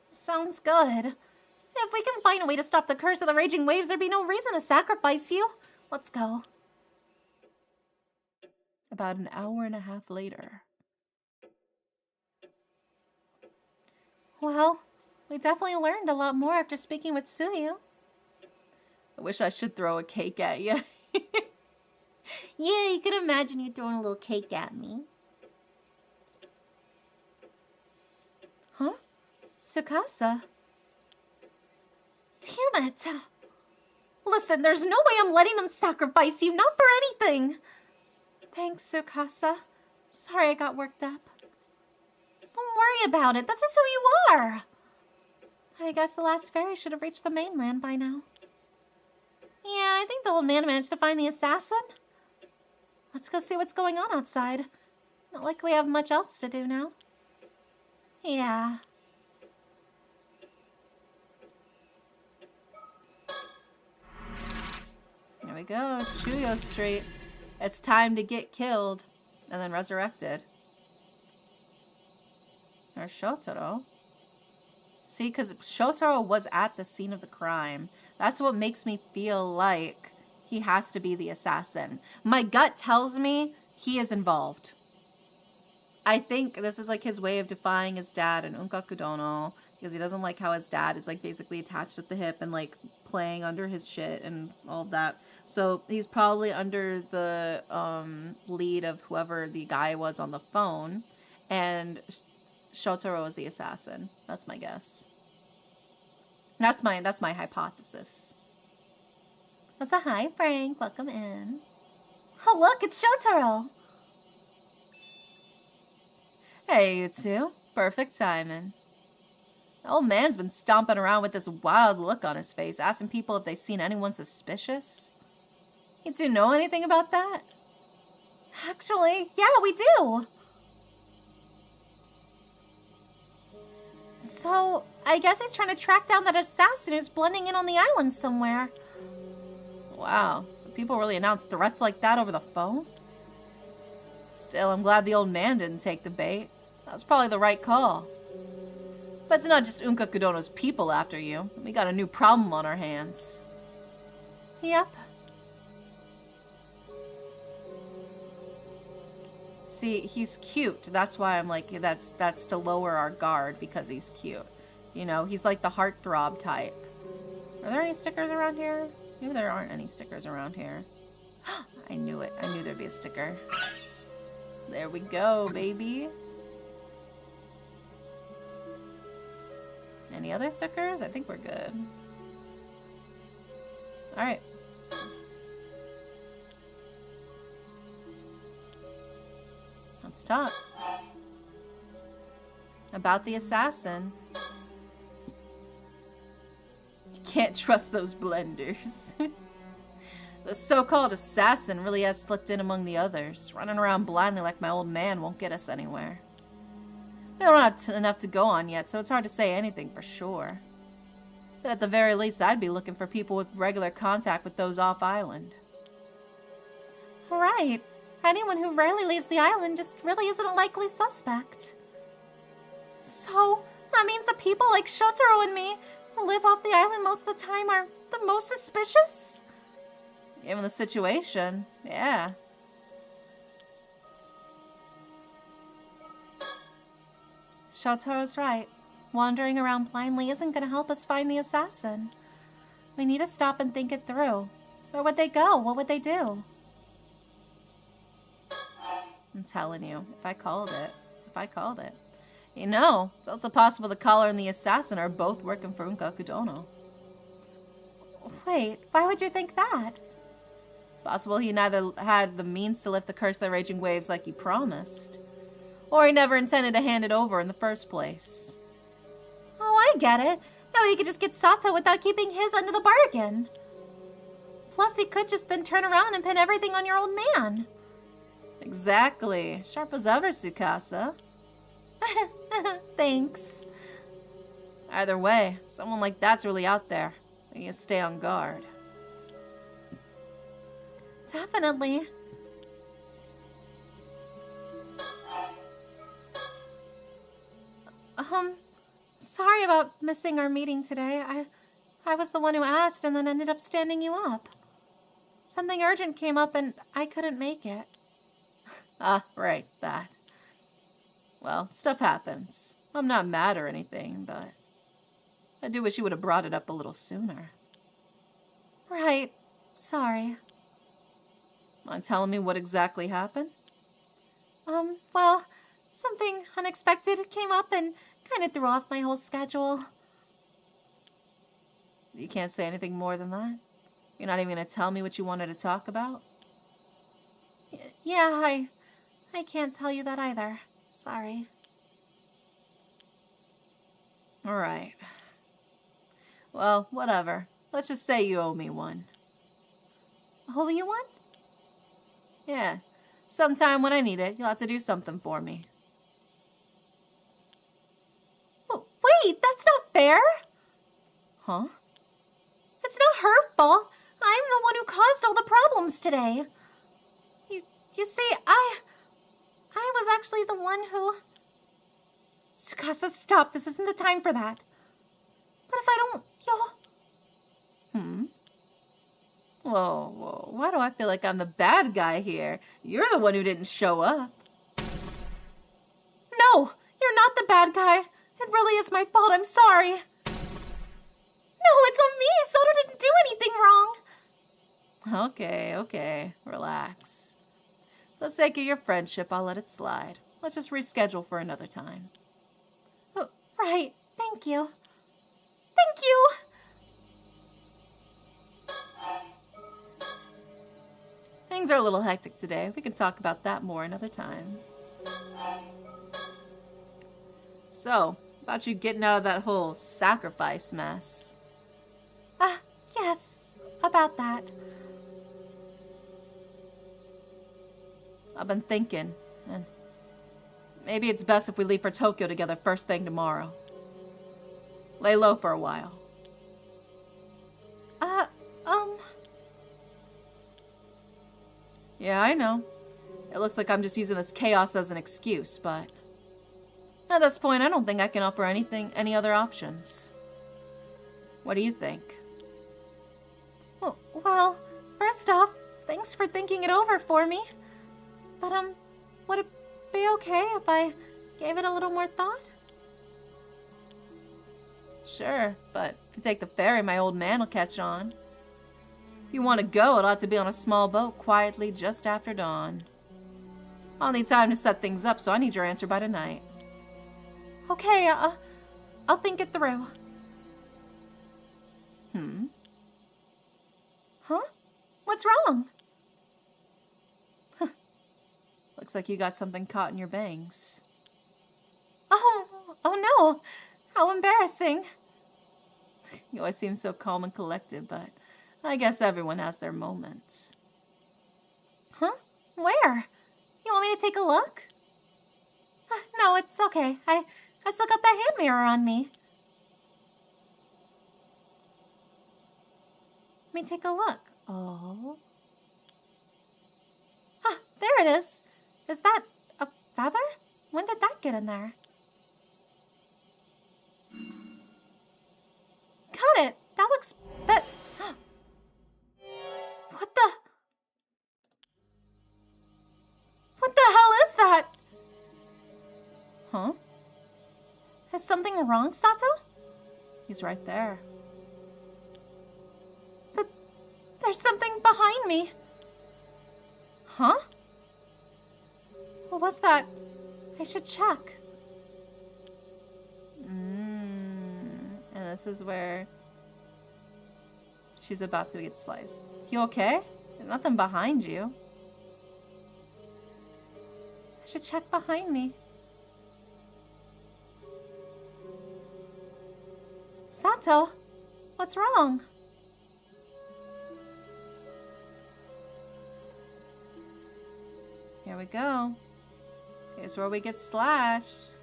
Sounds good. If we can find a way to stop the curse of the raging waves, there'd be no reason to sacrifice you. Let's go. About an hour and a half later. Well, we definitely learned a lot more after speaking with Suyu. I wish I should throw a cake at you. Yeah, you can imagine you throwing a little cake at me. Huh? Tsukasa. Damn it. Listen, there's no way I'm letting them sacrifice you, not for anything. Thanks, Tsukasa. Sorry I got worked up. Don't worry about it. That's just who you are. I guess the last ferry should have reached the mainland by now. Yeah, I think the old man managed to find the assassin. Let's go see what's going on outside. Not like we have much else to do now. Yeah. There we go. Chuyo Street. It's time to get killed and then resurrected. There's Shotaro. See, because Shotaro was at the scene of the crime. That's what makes me feel like he has to be the assassin. My gut tells me he is involved. I think this is like his way of defying his dad in Unkakudono, because he doesn't like how his dad is like basically attached at the hip and like playing under his shit and all of that. So he's probably under the lead of whoever the guy was on the phone, and Shotaro is the assassin. That's my guess. That's my hypothesis. So hi, Frank. Welcome in. Oh, look, it's Shotaro. Hey, you two. Perfect timing. The old man's been stomping around with this wild look on his face, asking people if they've seen anyone suspicious. You two know anything about that? Actually, yeah, we do. So, I guess he's trying to track down that assassin who's blending in on the island somewhere. Wow, so people really announce threats like that over the phone? Still, I'm glad the old man didn't take the bait. That was probably the right call. But it's not just Unkakudono's people after you. We got a new problem on our hands. Yep. See, he's cute. That's why I'm like, that's to lower our guard, because he's cute. You know, he's like the heartthrob type. Are there any stickers around here? Maybe there aren't any stickers around here. I knew it. I knew there'd be a sticker. There we go, baby. Any other stickers? I think we're good. Alright. Let's talk. About the assassin. You can't trust those blenders. The so-called assassin really has slipped in among the others. Running around blindly like my old man won't get us anywhere. We don't have enough to go on yet, so it's hard to say anything for sure. But at the very least, I'd be looking for people with regular contact with those off-island. Right. Anyone who rarely leaves the island just really isn't a likely suspect. So, that means the people like Shotaro and me, who live off the island most of the time, are the most suspicious? Given the situation, yeah. Shotaro's right. Wandering around blindly isn't going to help us find the assassin. We need to stop and think it through. Where would they go? What would they do? I'm telling you, if I called it. You know, it's also possible the caller and the assassin are both working for Unkakudono. Wait, why would you think that? Possible he neither had the means to lift the curse of the raging waves like he promised, or he never intended to hand it over in the first place. Oh, I get it. That way he could just get Sato without keeping his under the bargain. Plus, he could just then turn around and pin everything on your old man. Exactly. Sharp as ever, Tsukasa. Thanks. Either way, someone like that's really out there. You need to stay on guard. Definitely. Sorry about missing our meeting today. I was the one who asked and then ended up standing you up. Something urgent came up and I couldn't make it. Ah, right, that. Well, stuff happens. I'm not mad or anything, but I do wish you would have brought it up a little sooner. Right. Sorry. Mind telling me what exactly happened? Well, something unexpected came up and kind of threw off my whole schedule. You can't say anything more than that? You're not even going to tell me what you wanted to talk about? Yeah, I can't tell you that either. Sorry. Alright. Well, whatever. Let's just say you owe me one. Owe you one? Yeah. Sometime when I need it, you'll have to do something for me. Oh, wait, that's not fair. Huh? It's not hurtful. I'm the one who caused all the problems today. You see, I was actually the one who... Tsukasa, stop. This isn't the time for that. But if I don't, you'll... Whoa. Why do I feel like I'm the bad guy here? You're the one who didn't show up. No, you're not the bad guy. It really is my fault. I'm sorry. No, it's on me. Soto didn't do anything wrong. Okay. Relax. For the sake of your friendship, I'll let it slide. Let's just reschedule for another time. Oh, right. Thank you. Thank you. Things are a little hectic today. We can talk about that more another time. So, about you getting out of that whole sacrifice mess. Yes, about that. I've been thinking, and maybe it's best if we leave for Tokyo together first thing tomorrow. Lay low for a while. Yeah, I know. It looks like I'm just using this chaos as an excuse, but at this point, I don't think I can offer any other options. What do you think? Well, first off, thanks for thinking it over for me. But, would it be okay if I gave it a little more thought? Sure, but if you take the ferry, my old man will catch on. If you want to go, it'll have to be on a small boat quietly just after dawn. I'll need time to set things up, so I need your answer by tonight. Okay, I'll think it through. Huh? What's wrong? Looks like you got something caught in your bangs. Oh no. How embarrassing. You always seem so calm and collected, but I guess everyone has their moments. Huh? Where? You want me to take a look? No, it's okay. I still got that hand mirror on me. Let me take a look. Oh. There it is. Is that a feather? When did that get in there? Got it. That looks What the hell is that? Huh? Is something wrong, Sato? He's right there. There's something behind me. Huh? What was that? I should check. And this is where she's about to get sliced. You okay? There's nothing behind you. I should check behind me. Sato, what's wrong? Here we go. Here's where we get slashed.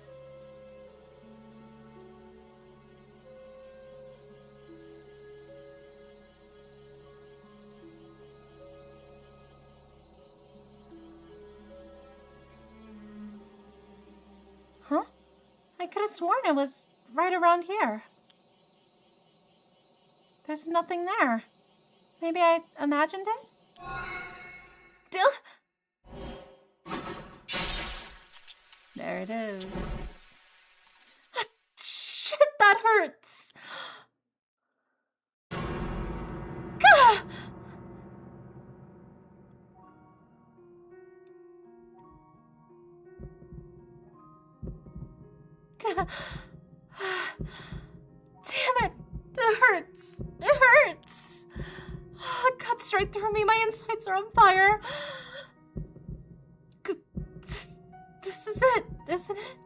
Huh? I could have sworn it was right around here. There's nothing there. Maybe I imagined it? There it is. Shit, that hurts! Gah! Gah. Damn it! It hurts! It hurts! It cut straight through me. My insides are on fire. This is it, isn't it?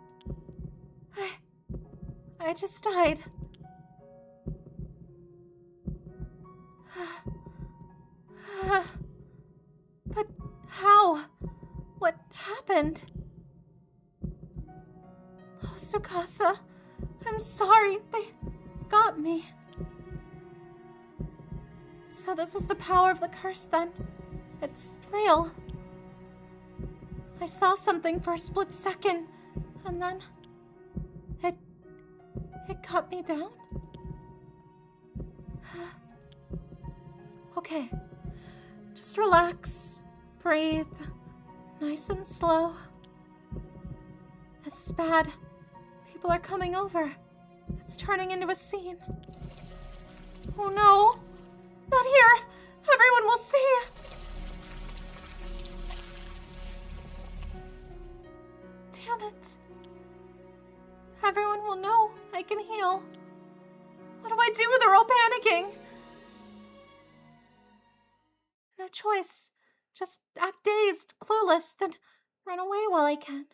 I just died. But how? What happened? Oh, Tsukasa, I'm sorry. They got me. So this is the power of the curse then. It's real. I saw something for a split second, and then it cut me down. Okay, just relax, breathe, nice and slow. This is bad. People are coming over. It's turning into a scene. Oh no, not here. Everyone will see. Damn it. Everyone will know I can heal. What do I do? They're all panicking. No choice. Just act dazed, clueless, then run away while I can.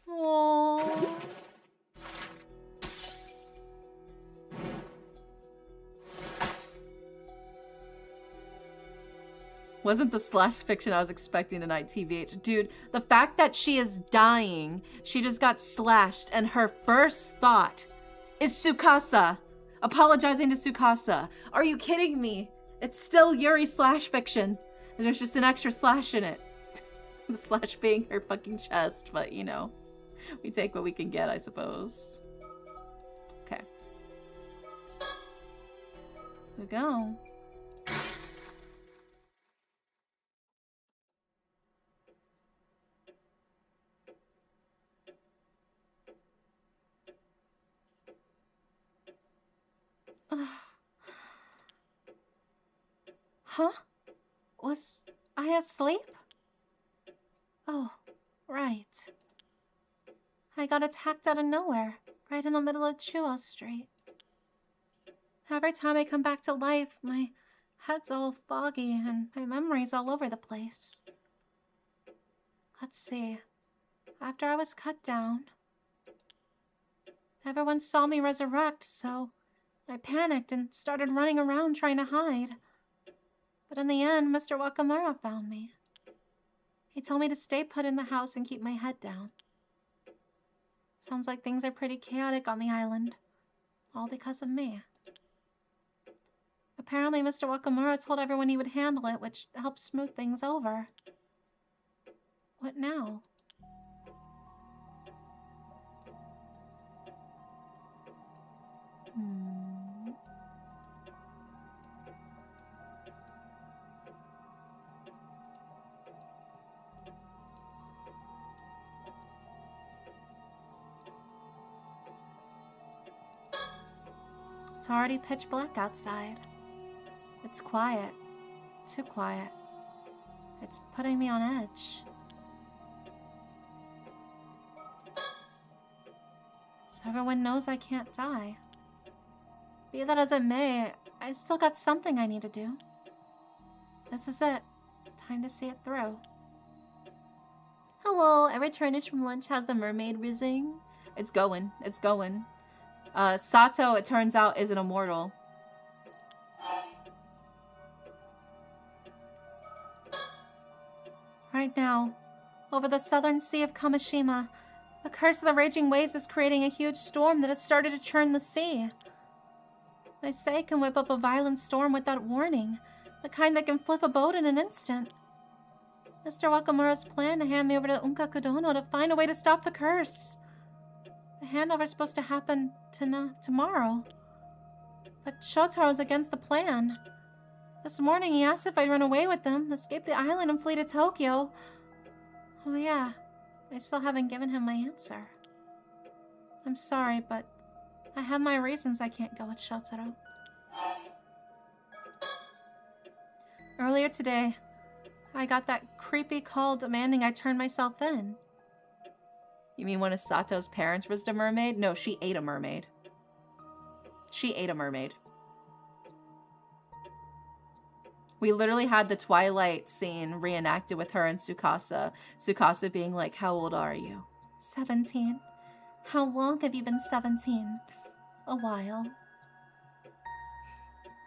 Aww. Wasn't the slash fiction I was expecting tonight, TVH. Dude, the fact that she is dying, she just got slashed, and her first thought is Tsukasa. Apologizing to Tsukasa. Are you kidding me? It's still Yuri slash fiction. And there's just an extra slash in it. The slash being her fucking chest, but you know. We take what we can get, I suppose. Okay. Here we go. Huh? Was I asleep? Oh, right. I got attacked out of nowhere, right in the middle of Chuo Street. Every time I come back to life, my head's all foggy and my memory's all over the place. Let's see. After I was cut down, everyone saw me resurrect, so I panicked and started running around trying to hide. But in the end, Mr. Wakamura found me. He told me to stay put in the house and keep my head down. Sounds like things are pretty chaotic on the island. All because of me. Apparently, Mr. Wakamura told everyone he would handle it, which helped smooth things over. What now? It's already pitch black outside. It's quiet. Too quiet. It's putting me on edge. So everyone knows I can't die. Be that as it may, I still got something I need to do. This is it. Time to see it through. Hello, I returned from lunch. How's the mermaid rizzing? It's going. It's going. Sato, it turns out, isn't immortal. Right now, over the southern sea of Kamishima, the curse of the raging waves is creating a huge storm that has started to churn the sea. They say it can whip up a violent storm without warning, the kind that can flip a boat in an instant. Mr. Wakamura's plan to hand me over to Unkakudono to find a way to stop the curse. The handover is supposed to happen tomorrow. But Shotaro's against the plan. This morning he asked if I'd run away with them, escape the island and flee to Tokyo. Oh yeah, I still haven't given him my answer. I'm sorry, but I have my reasons I can't go with Shotaro. Earlier today, I got that creepy call demanding I turn myself in. You mean one of Sato's parents was a mermaid? No, she ate a mermaid. She ate a mermaid. We literally had the Twilight scene reenacted with her and Tsukasa. Tsukasa being like, how old are you? 17. How long have you been 17? A while.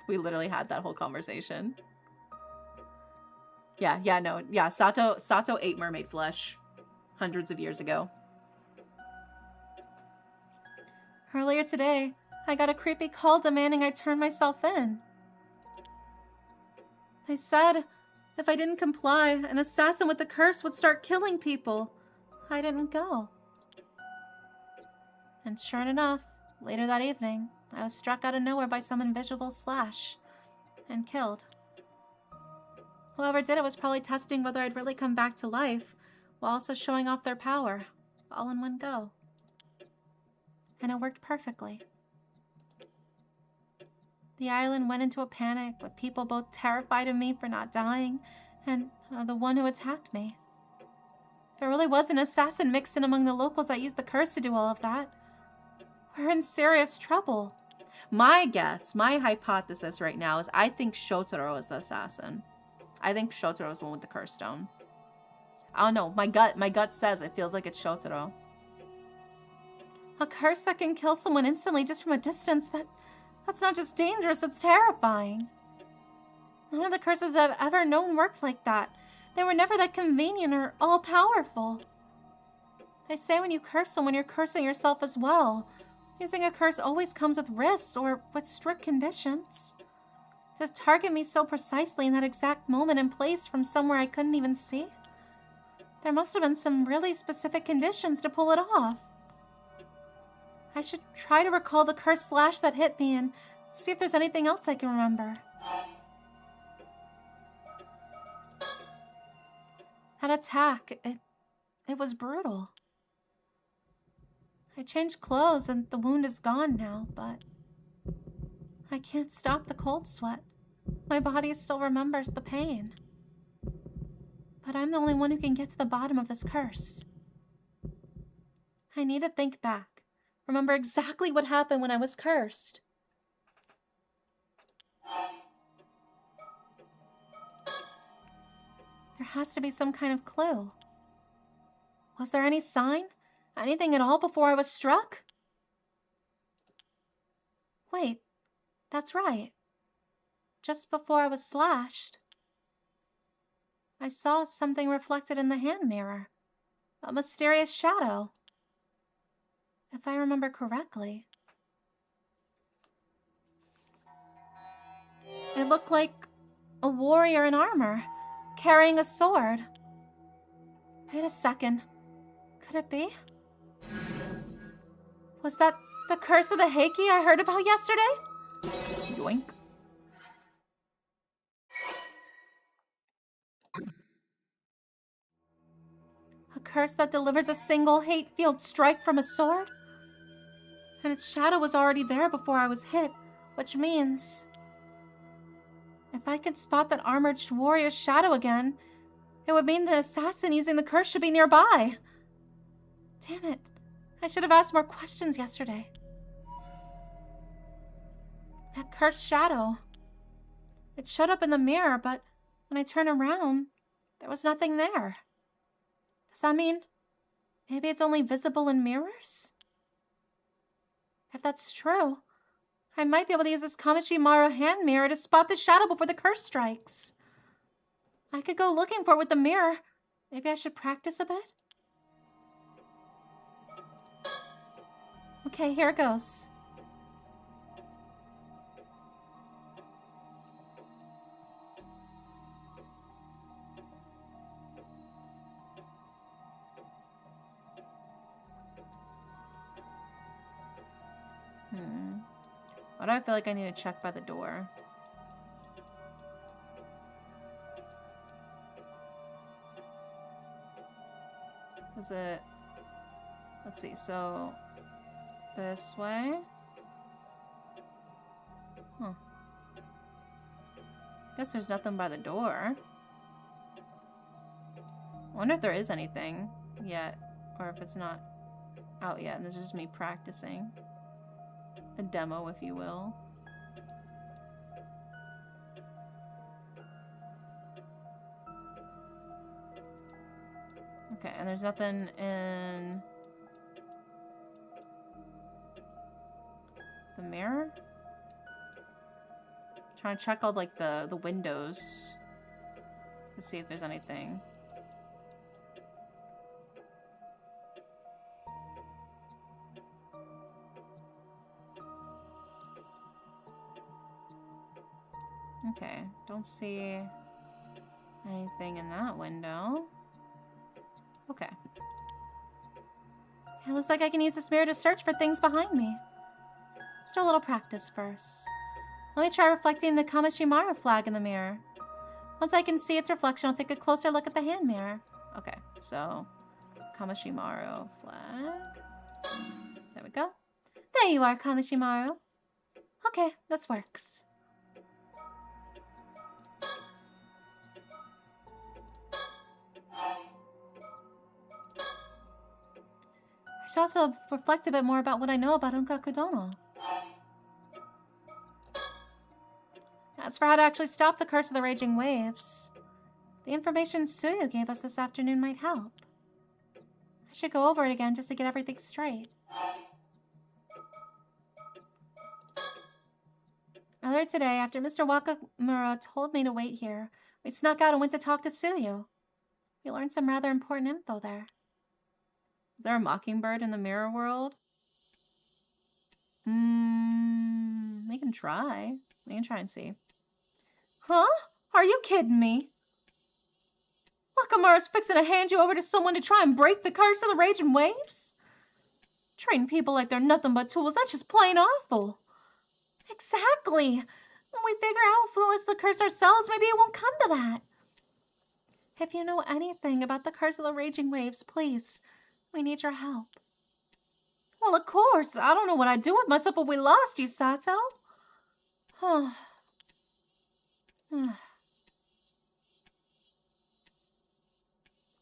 We literally had that whole conversation. Yeah, Sato ate mermaid flesh hundreds of years ago. Earlier today, I got a creepy call demanding I turn myself in. They said if I didn't comply, an assassin with the curse would start killing people. I didn't go. And sure enough, later that evening, I was struck out of nowhere by some invisible slash and killed. Whoever did it was probably testing whether I'd really come back to life, while also showing off their power, all in one go. And it worked perfectly. The island went into a panic, with people both terrified of me for not dying, and the one who attacked me. If it really was an assassin mixed in among the locals that used the curse to do all of that, we're in serious trouble. My guess, my hypothesis right now is I think Shotaro is the assassin. I think Shotaro is the one with the curse stone. I don't know. My gut says it feels like it's Shotaro. A curse that can kill someone instantly just from a distance, that's not just dangerous, it's terrifying. None of the curses I've ever known worked like that. They were never that convenient or all-powerful. They say when you curse someone, you're cursing yourself as well. Using a curse always comes with risks or with strict conditions. To target me so precisely in that exact moment and place from somewhere I couldn't even see, there must have been some really specific conditions to pull it off. I should try to recall the curse slash that hit me and see if there's anything else I can remember. That attack, it was brutal. I changed clothes and the wound is gone now, but I can't stop the cold sweat. My body still remembers the pain. But I'm the only one who can get to the bottom of this curse. I need to think back. Remember exactly what happened when I was cursed. There has to be some kind of clue. Was there any sign? Anything at all before I was struck? Wait, that's right. Just before I was slashed, I saw something reflected in the hand mirror. A mysterious shadow. If I remember correctly. It looked like a warrior in armor, carrying a sword. Wait a second. Could it be? Was that the curse of the Heiki I heard about yesterday? Yoink. A curse that delivers a single hate-filled strike from a sword? And its shadow was already there before I was hit, which means if I could spot that armored warrior's shadow again, it would mean the assassin using the curse should be nearby. Damn it. I should have asked more questions yesterday. That cursed shadow. It showed up in the mirror, but when I turned around, there was nothing there. Does that mean maybe it's only visible in mirrors? If that's true, I might be able to use this Kamishimaro hand mirror to spot the shadow before the curse strikes. I could go looking for it with the mirror. Maybe I should practice a bit? Okay, here it goes. Why do I feel like I need to check by the door? Is it... Let's see, so... This way? Huh. Guess there's nothing by the door. I wonder if there is anything yet. Or if it's not out yet and this is just me practicing. A demo, if you will. Okay, and there's nothing in the mirror? Trying to check all like the windows to see if there's anything. Okay, don't see anything in that window. Okay. It looks like I can use this mirror to search for things behind me. Let's do a little practice first. Let me try reflecting the Kamishimaro flag in the mirror. Once I can see its reflection, I'll take a closer look at the hand mirror. Okay, so Kamishimaro flag. There we go. There you are, Kamishimaro. Okay, this works. I should also reflect a bit more about what I know about Unkakudono. As for how to actually stop the curse of the raging waves, the information Suyu gave us this afternoon might help. I should go over it again just to get everything straight. Earlier today, after Mr. Wakamura told me to wait here, we snuck out and went to talk to Suyu. We learned some rather important info there. Is there a mockingbird in the mirror world? We can try. We can try and see. Huh? Are you kidding me? Wakamura's fixing to hand you over to someone to try and break the curse of the raging waves? Treating people like they're nothing but tools, that's just plain awful. Exactly. When we figure out how to influence the curse ourselves, maybe it won't come to that. If you know anything about the curse of the raging waves, please, we need your help. Well, of course. I don't know what I'd do with myself if we lost you, Sato.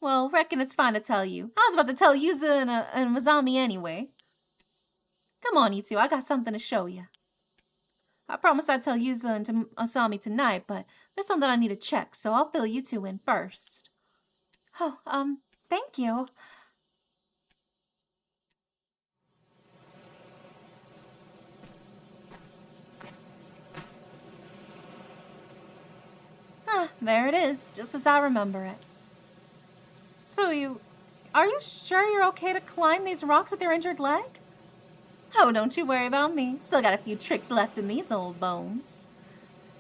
Well, reckon it's fine to tell you. I was about to tell Yuza and Mazami anyway. Come on, you two. I got something to show you. I promised I'd tell Yuza and Masami tonight, but there's something I need to check, so I'll fill you two in first. Oh, thank you. There it is, just as I remember it. So are you sure you're okay to climb these rocks with your injured leg? Oh, don't you worry about me. Still got a few tricks left in these old bones.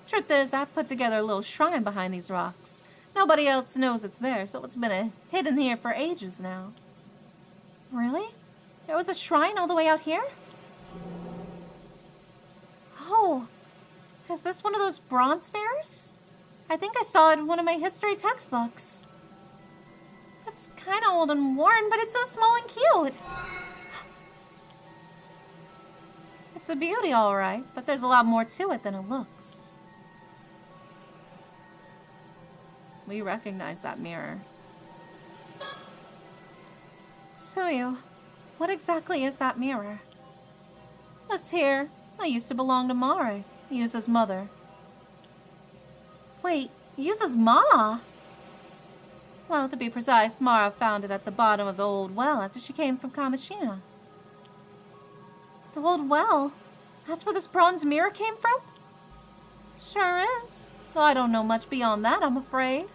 Truth is, I put together a little shrine behind these rocks. Nobody else knows it's there, so it's been hidden here for ages now. Really? There was a shrine all the way out here? Oh, is this one of those bronze mirrors? I think I saw it in one of my history textbooks. It's kind of old and worn, but it's so small and cute. It's a beauty, all right, but there's a lot more to it than it looks. We recognize that mirror. Suyu, what exactly is that mirror? This here, I used to belong to Mare, Yuza's mother. Wait, Yuza's ma? Well, to be precise, Mara found it at the bottom of the old well after she came from Kamishina. The old well? That's where this bronze mirror came from? Sure is. Though I don't know much beyond that, I'm afraid.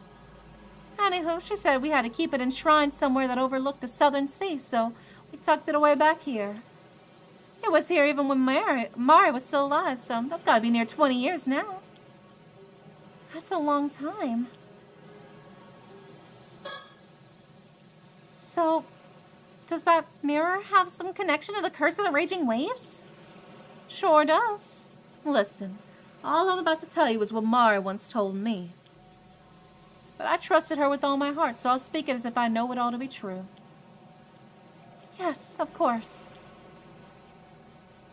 Anywho, she said we had to keep it enshrined somewhere that overlooked the southern sea, so we tucked it away back here. It was here even when Mari was still alive, so that's gotta be near 20 years now. That's a long time. So, does that mirror have some connection to the curse of the raging waves? Sure does. Listen, all I'm about to tell you is what Mari once told me. But I trusted her with all my heart, so I'll speak it as if I know it all to be true. Yes, of course.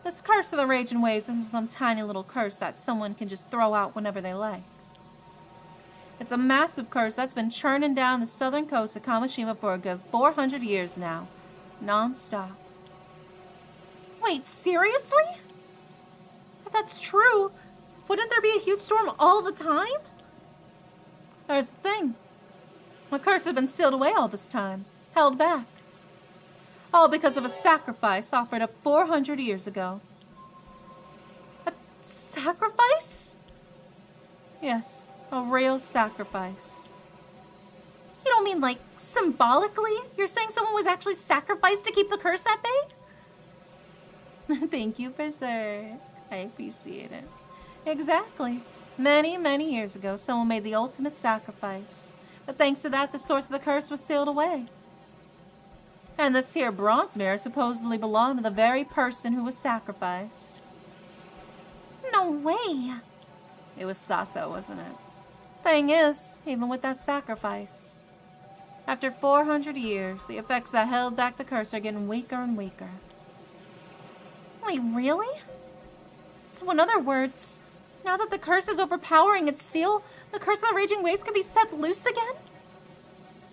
This curse of the raging waves isn't some tiny little curse that someone can just throw out whenever they like. It's a massive curse that's been churning down the southern coast of Kamishima for a good 400 years now. Non-stop. Wait, seriously? If that's true, wouldn't there be a huge storm all the time? There's the thing. The curse has been sealed away all this time, held back. All because of a sacrifice offered up 400 years ago. A sacrifice? Yes, a real sacrifice. You don't mean like symbolically? You're saying someone was actually sacrificed to keep the curse at bay? Thank you, Berserk. I appreciate it. Exactly. Many, many years ago, someone made the ultimate sacrifice. But thanks to that, the source of the curse was sealed away. And this here bronze mirror supposedly belonged to the very person who was sacrificed. No way! It was Sato, wasn't it? Thing is, even with that sacrifice, after 400 years, the effects that held back the curse are getting weaker and weaker. Wait, really? So in other words, now that the curse is overpowering its seal, the curse of the raging waves can be set loose again?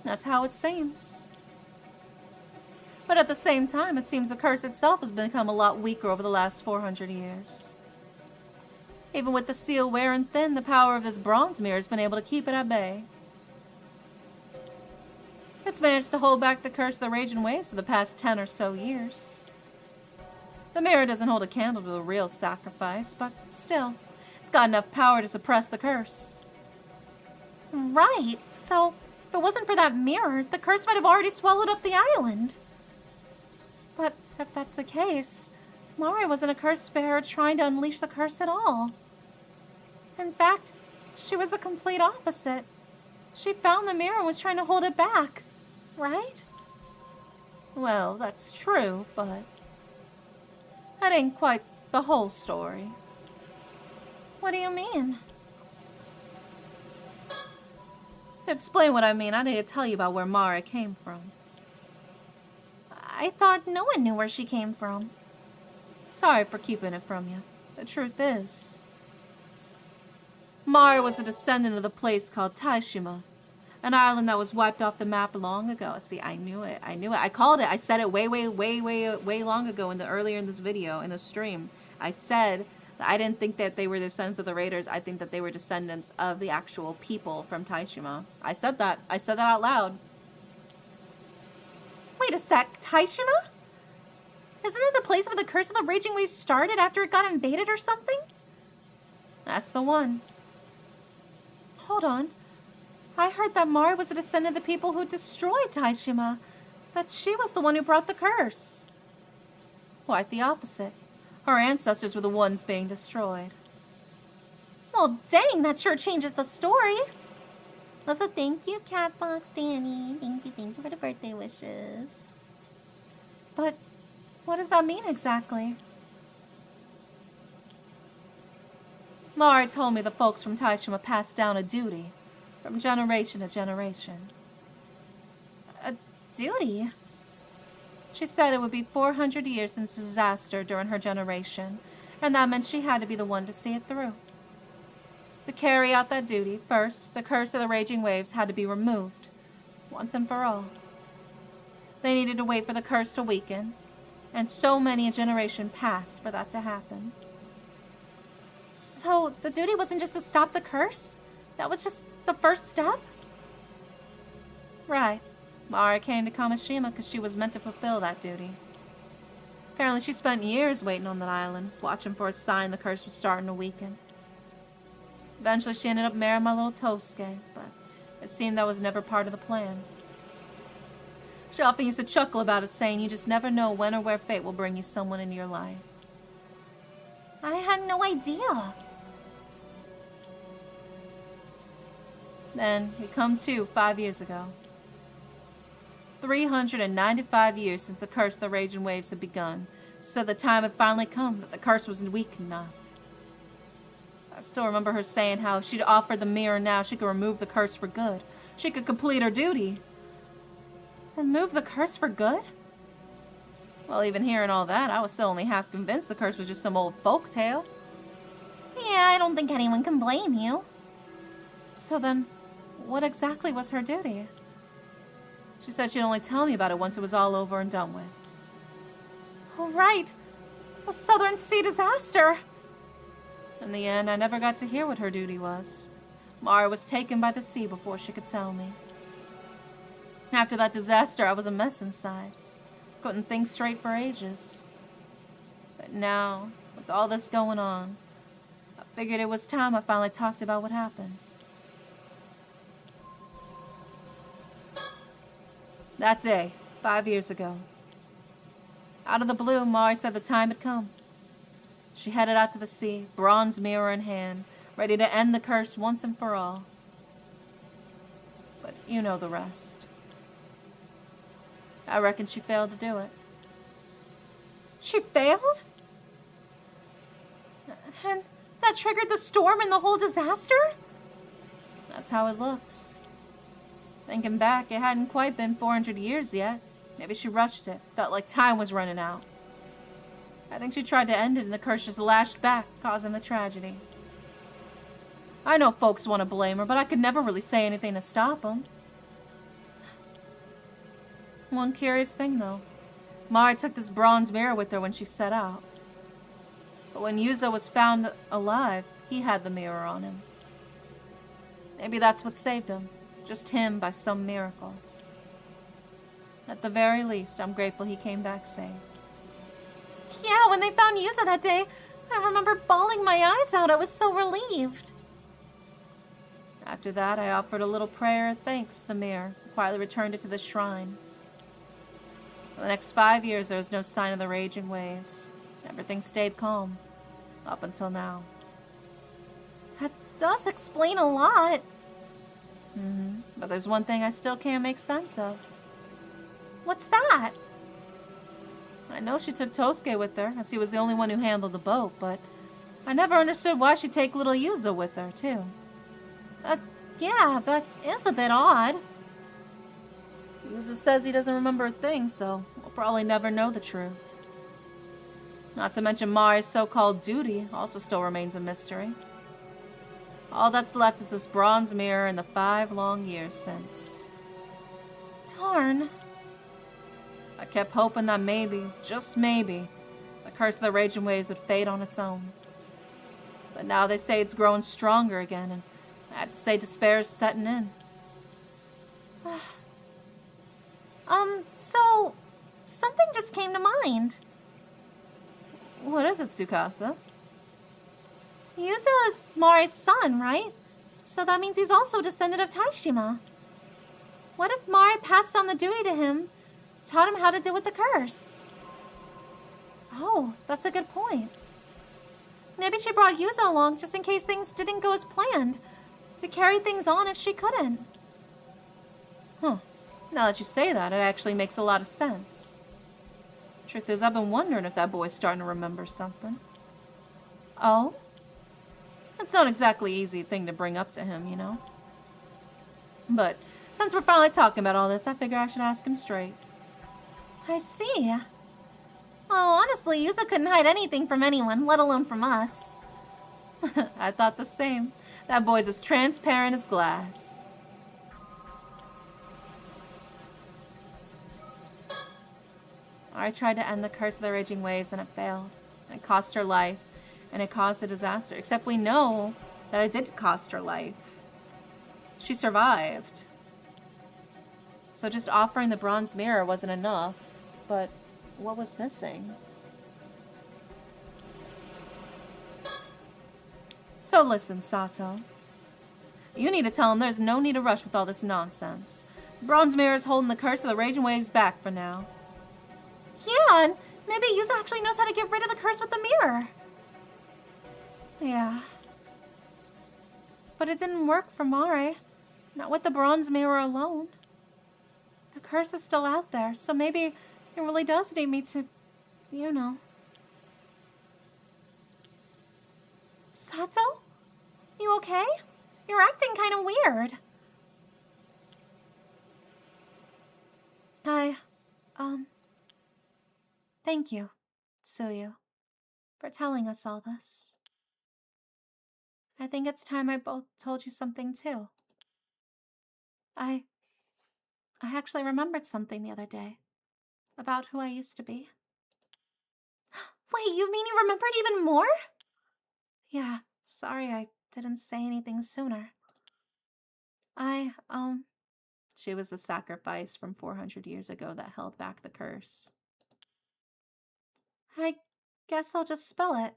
That's how it seems. But at the same time, it seems the curse itself has become a lot weaker over the last 400 years. Even with the seal wearing thin, the power of this bronze mirror has been able to keep it at bay. It's managed to hold back the curse of the raging waves for the past 10 or so years. The mirror doesn't hold a candle to a real sacrifice, but still, it's got enough power to suppress the curse. Right, so if it wasn't for that mirror, the curse might have already swallowed up the island. But if that's the case, Mari wasn't a curse bearer trying to unleash the curse at all. In fact, she was the complete opposite. She found the mirror and was trying to hold it back, right? Well, that's true, but that ain't quite the whole story. What do you mean? To explain what I mean, I need to tell you about where Mara came from. I thought no one knew where she came from. Sorry for keeping it from you. The truth is, Mara was a descendant of the place called Taishima, an island that was wiped off the map long ago. See, I knew it. I called it. I said it way long ago earlier in this video, in the stream. I said that I didn't think that they were descendants of the raiders. I think that they were descendants of the actual people from Taishima. I said that. I said that out loud. Wait a sec, Taishima? Isn't it the place where the curse of the raging waves started after it got invaded or something? That's the one. Hold on. I heard that Mari was a descendant of the people who destroyed Taishima. That she was the one who brought the curse. Quite the opposite. Her ancestors were the ones being destroyed. Well, dang, that sure changes the story. Also, thank you, Catbox Danny. Thank you for the birthday wishes. But what does that mean exactly? Mari told me the folks from Taishima passed down a duty from generation to generation. A duty? She said it would be 400 years since the disaster during her generation, and that meant she had to be the one to see it through. To carry out that duty, first, the curse of the raging waves had to be removed, once and for all. They needed to wait for the curse to weaken, and so many a generation passed for that to happen. So, the duty wasn't just to stop the curse? That was just the first step? Right. Mara came to Kamishima because she was meant to fulfill that duty. Apparently she spent years waiting on that island, watching for a sign the curse was starting to weaken. Eventually she ended up marrying my little Tosuke, but it seemed that was never part of the plan. She often used to chuckle about it, saying you just never know when or where fate will bring you someone into your life. I had no idea. Then we come to 5 years ago. 395 years since the curse of the raging waves had begun. She said the time had finally come, that the curse was weak enough. I still remember her saying how if she'd offered the mirror now, she could remove the curse for good. She could complete her duty. Remove the curse for good? Well, even hearing all that, I was still only half convinced the curse was just some old folk tale. Yeah, I don't think anyone can blame you. So then, what exactly was her duty? She said she'd only tell me about it once it was all over and done with. Oh, right. The Southern Sea disaster. In the end, I never got to hear what her duty was. Mara was taken by the sea before she could tell me. After that disaster, I was a mess inside. Couldn't think straight for ages. But now, with all this going on, I figured it was time I finally talked about what happened. That day, 5 years ago. Out of the blue, Mari said the time had come. She headed out to the sea, bronze mirror in hand, ready to end the curse once and for all. But you know the rest. I reckon she failed to do it. She failed? And that triggered the storm and the whole disaster? That's how it looks. Thinking back, it hadn't quite been 400 years yet. Maybe she rushed it, felt like time was running out. I think she tried to end it and the curse just lashed back, causing the tragedy. I know folks want to blame her, but I could never really say anything to stop them. One curious thing, though. Mari took this bronze mirror with her when she set out. But when Yuzo was found alive, he had the mirror on him. Maybe that's what saved him. Just him by some miracle. At the very least, I'm grateful he came back safe. Yeah, when they found Yuzo that day, I remember bawling my eyes out. I was so relieved. After that, I offered a little prayer of thanks to the mirror, and quietly returned it to the shrine. For the next 5 years, there was no sign of the raging waves. Everything stayed calm, up until now. That does explain a lot. But there's one thing I still can't make sense of. What's that? I know she took Tosuke with her, as he was the only one who handled the boat, but I never understood why she'd take little Yuzo with her, too. Yeah, that is a bit odd. Yuzo says he doesn't remember a thing, so we'll probably never know the truth. Not to mention Mari's so-called duty also still remains a mystery. All that's left is this bronze mirror and the 5 long years since. Darn. I kept hoping that maybe, just maybe, the curse of the raging waves would fade on its own. But now they say it's growing stronger again, and I have to say despair is setting in. So, something just came to mind. What is it, Tsukasa? Yuzo is Mari's son, right? So that means he's also a descendant of Taishima. What if Mari passed on the duty to him, taught him how to deal with the curse? Oh, that's a good point. Maybe she brought Yuzo along just in case things didn't go as planned, to carry things on if she couldn't. Huh. Now that you say that, it actually makes a lot of sense. Truth is, I've been wondering if that boy's starting to remember something. Oh? It's not exactly an easy thing to bring up to him, you know? But since we're finally talking about all this, I figure I should ask him straight. I see. Oh, honestly, Yuzo couldn't hide anything from anyone, let alone from us. I thought the same. That boy's as transparent as glass. I tried to end the curse of the raging waves and it failed. It cost her life, and it caused a disaster. Except we know that it did cost her life. She survived. So just offering the bronze mirror wasn't enough, but what was missing? So listen, Sato. You need to tell him there's no need to rush with all this nonsense. Bronze mirror is holding the curse of the raging waves back for now. Yeah, and maybe Yuza actually knows how to get rid of the curse with the mirror. Yeah. But it didn't work for Mare. Not with the bronze mirror alone. The curse is still out there, so maybe it really does need me to, you know. Sato? You okay? You're acting kind of weird. Thank you, Tsuyu, for telling us all this. I think it's time I both told you something too. I actually remembered something the other day about who I used to be. Wait, you mean you remembered even more? Yeah, sorry I didn't say anything sooner. She was the sacrifice from 400 years ago that held back the curse. I guess I'll just spell it.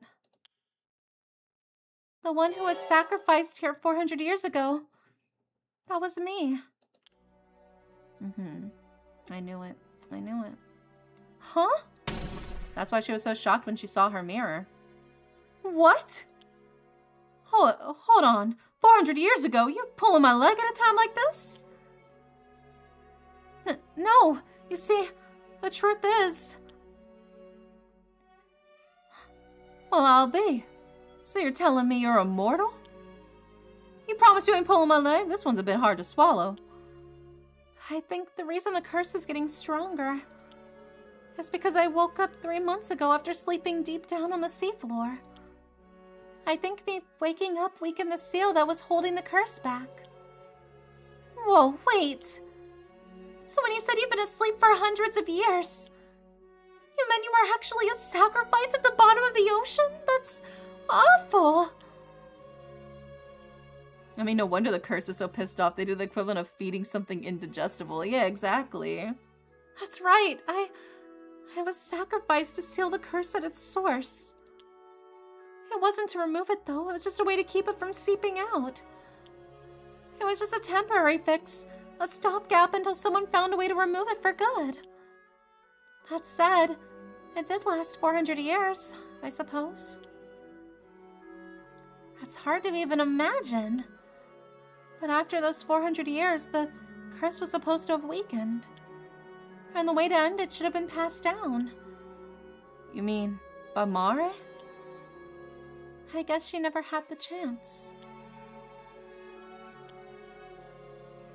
The one who was sacrificed here 400 years ago, that was me. I knew it. I knew it. Huh? That's why she was so shocked when she saw her mirror. What? Hold on. 400 years ago, you pulling my leg at a time like this? No, you see, the truth is... Well, I'll be. So you're telling me you're immortal? You promise you ain't pulling my leg? This one's a bit hard to swallow. I think the reason the curse is getting stronger is because I woke up 3 months ago after sleeping deep down on the seafloor. I think me waking up weakened the seal that was holding the curse back. Whoa, wait! So when you said you've been asleep for hundreds of years, you meant you were actually a sacrifice at the bottom of the ocean? That's awful! I mean, no wonder the curse is so pissed off. They did the equivalent of feeding something indigestible. Yeah, exactly. That's right. I was sacrificed to seal the curse at its source. It wasn't to remove it, though. It was just a way to keep it from seeping out. It was just a temporary fix, a stopgap until someone found a way to remove it for good. That said, it did last 400 years, I suppose. That's hard to even imagine. But after those 400 years, the curse was supposed to have weakened. And the way to end it should have been passed down. You mean by Mare? I guess she never had the chance.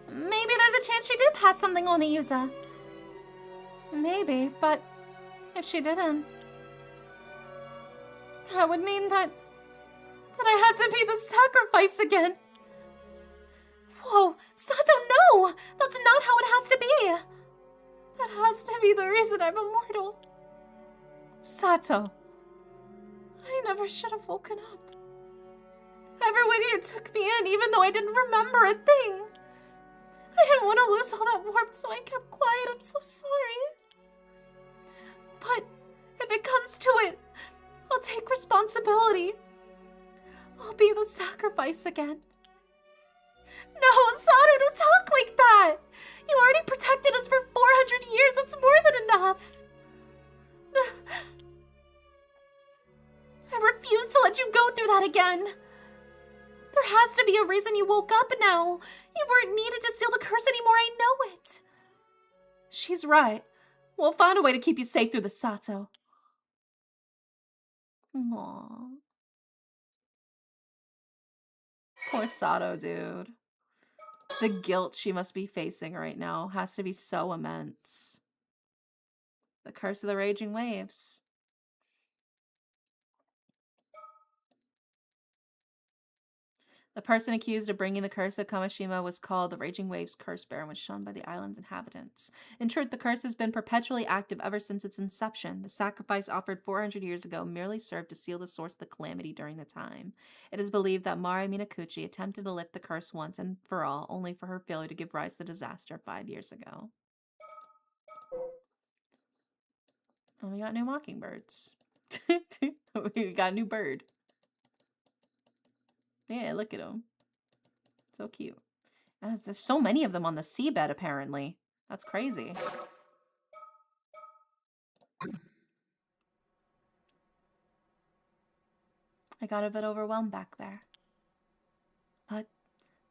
Maybe there's a chance she did pass something on to Yuza. Maybe, but if she didn't, that would mean that I had to be the sacrifice again. Whoa, Sato, no! That's not how it has to be! That has to be the reason I'm immortal. Sato! I never should have woken up. Everyone here took me in, even though I didn't remember a thing. I didn't want to lose all that warmth, so I kept quiet. I'm so sorry. But if it comes to it, I'll take responsibility. I'll be the sacrifice again. No, Sato, don't talk like that! You already protected us for 400 years, that's more than enough! I refuse to let you go through that again! There has to be a reason you woke up now! You weren't needed to seal the curse anymore, I know it! She's right. We'll find a way to keep you safe through the Sato. Aww. Poor Sato, dude. The guilt she must be facing right now has to be so immense. The curse of the raging waves. The person accused of bringing the curse of Kamishima was called the Raging Waves Curse Bearer and was shunned by the island's inhabitants. In truth, the curse has been perpetually active ever since its inception. The sacrifice offered 400 years ago merely served to seal the source of the calamity during the time. It is believed that Mare Minakuchi attempted to lift the curse once and for all, only for her failure to give rise to the disaster 5 years ago. And we got new mockingbirds. We got a new bird. Yeah, look at him. So cute. There's so many of them on the seabed, apparently. That's crazy. I got a bit overwhelmed back there. But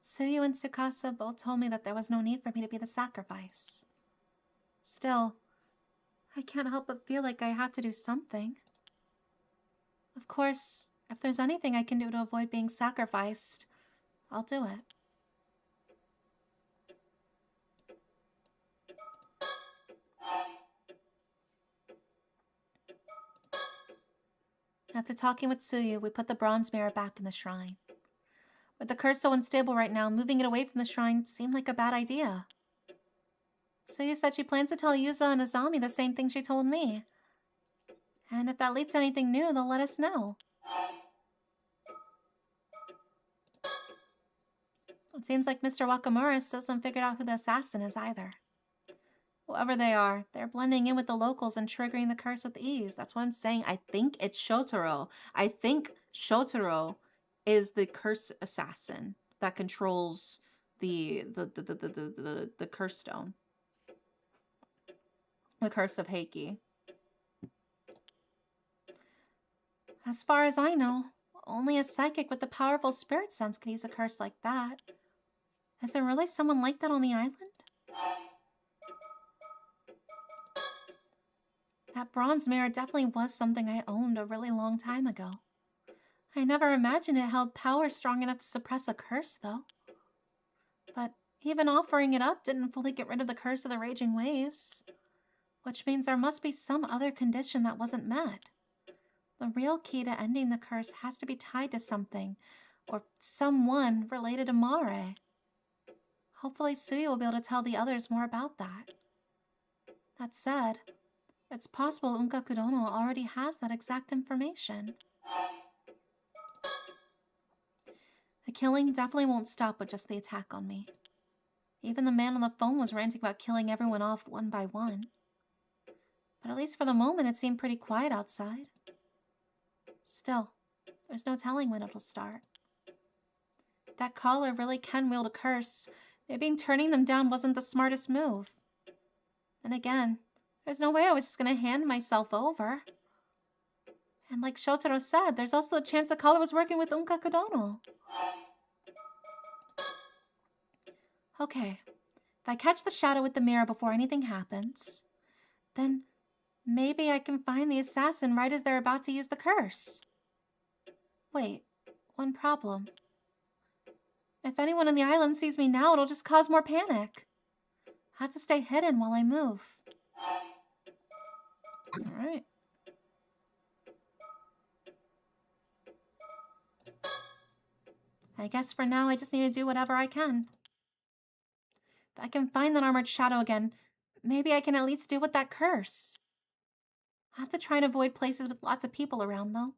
Suyu and Tsukasa both told me that there was no need for me to be the sacrifice. Still, I can't help but feel like I have to do something. Of course, if there's anything I can do to avoid being sacrificed, I'll do it. After talking with Suyu, we put the bronze mirror back in the shrine. With the curse so unstable right now, moving it away from the shrine seemed like a bad idea. Suyu said she plans to tell Yuza and Azami the same thing she told me. And if that leads to anything new, they'll let us know. It seems like Mr. Wakamura still hasn't figured out who the assassin is either. Whoever they are, they're blending in with the locals and triggering the curse with ease. That's what I'm saying. I think it's Shotaro. I think Shotaro is the curse assassin that controls the curse stone. The curse of Heiki. As far as I know, only a psychic with a powerful spirit sense can use a curse like that. Is there really someone like that on the island? That bronze mirror definitely was something I owned a really long time ago. I never imagined it held power strong enough to suppress a curse, though. But even offering it up didn't fully get rid of the curse of the raging waves. Which means there must be some other condition that wasn't met. The real key to ending the curse has to be tied to something, or someone related to Mare. Hopefully Suyu will be able to tell the others more about that. That said, it's possible Unkakudono already has that exact information. The killing definitely won't stop with just the attack on me. Even the man on the phone was ranting about killing everyone off one by one. But at least for the moment it seemed pretty quiet outside. Still, there's no telling when it'll start. That caller really can wield a curse. Maybe turning them down wasn't the smartest move. And again, there's no way I was just going to hand myself over. And like Shotaro said, there's also a chance the caller was working with Unkakudono. Okay, if I catch the shadow with the mirror before anything happens, then maybe I can find the assassin right as they're about to use the curse. Wait, one problem. If anyone on the island sees me now, it'll just cause more panic. I have to stay hidden while I move. Alright. I guess for now I just need to do whatever I can. If I can find that armored shadow again, maybe I can at least deal with that curse. I'll have to try and avoid places with lots of people around, though.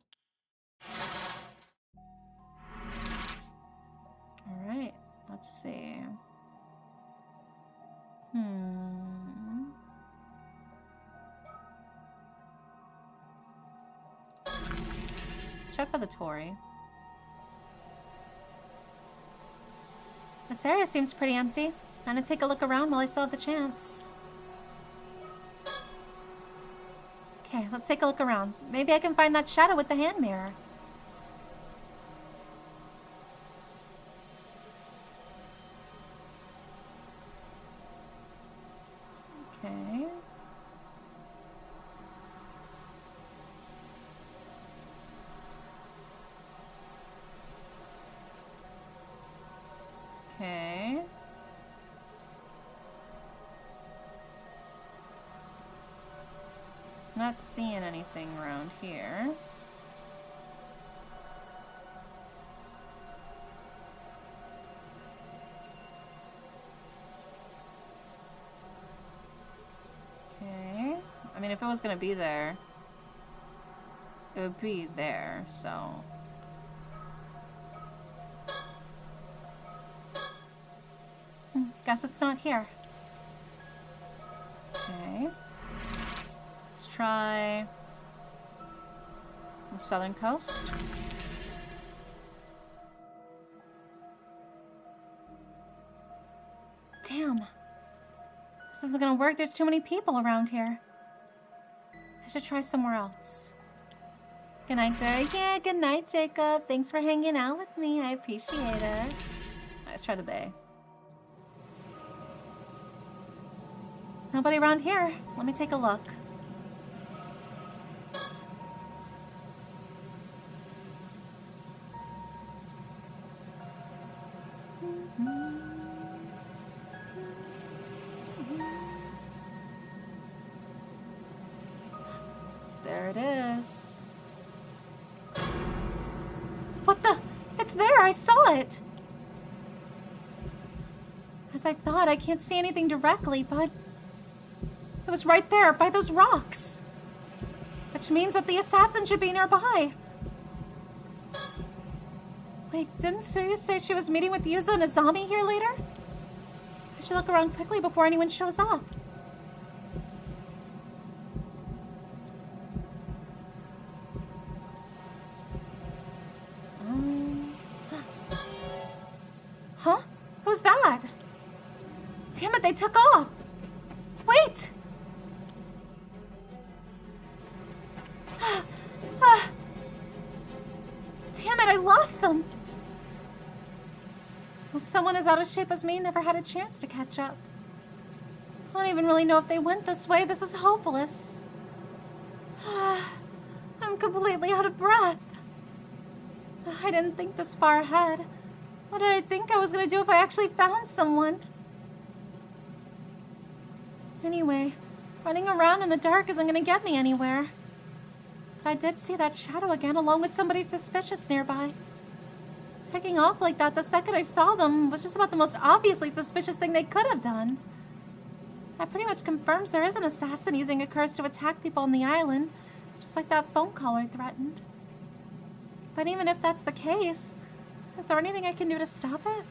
Alright, let's see. Check for the Tori. This area seems pretty empty. I'm gonna take a look around while I still have the chance. Okay, let's take a look around. Maybe I can find that shadow with the hand mirror. Okay. Okay. Not seeing anything around here. Okay. I mean, if it was gonna be there, it would be there, so. Guess it's not here. Okay. Let's try the southern coast. Damn. This isn't gonna work. There's too many people around here. I should try somewhere else. Good night, Derek. Yeah, good night, Jacob. Thanks for hanging out with me. I appreciate it. Let's try the bay. Nobody around here. Let me take a look. There it is. What the? It's there. I saw it. As I thought, I can't see anything directly, but it was right there by those rocks. Which means that the assassin should be nearby. Wait, didn't Suyu say she was meeting with Yuza and Azami here later? I should look around quickly before anyone shows up. Huh? Who's that? Damn it, they took off. Wait! Damn it, I lost them. Well, someone as out of shape as me never had a chance to catch up. I don't even really know if they went this way. This is hopeless. I'm completely out of breath. I didn't think this far ahead. What did I think I was going to do if I actually found someone? Anyway, running around in the dark isn't going to get me anywhere. But I did see that shadow again along with somebody suspicious nearby. Taking off like that the second I saw them was just about the most obviously suspicious thing they could have done. That pretty much confirms there is an assassin using a curse to attack people on the island, just like that phone caller threatened. But even if that's the case, is there anything I can do to stop it?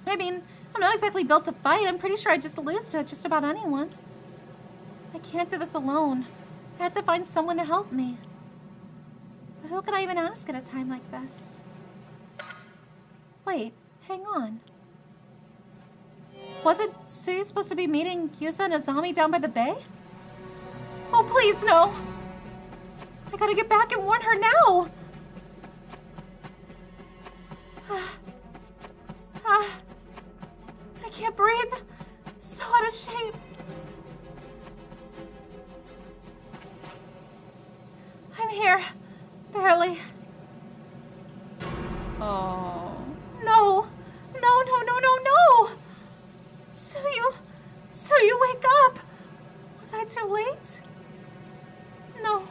I mean, I'm not exactly built to fight. I'm pretty sure I'd just lose to just about anyone. I can't do this alone. I had to find someone to help me. But who can I even ask at a time like this? Wait, hang on. Wasn't Suyu supposed to be meeting Yusa and Azami down by the bay? Oh, please, no. I gotta get back and warn her now. I can't breathe. So out of shape. I'm here. Barely. Oh. No. No, no, no, no, no. Suyu, wake up. Was I too late? No,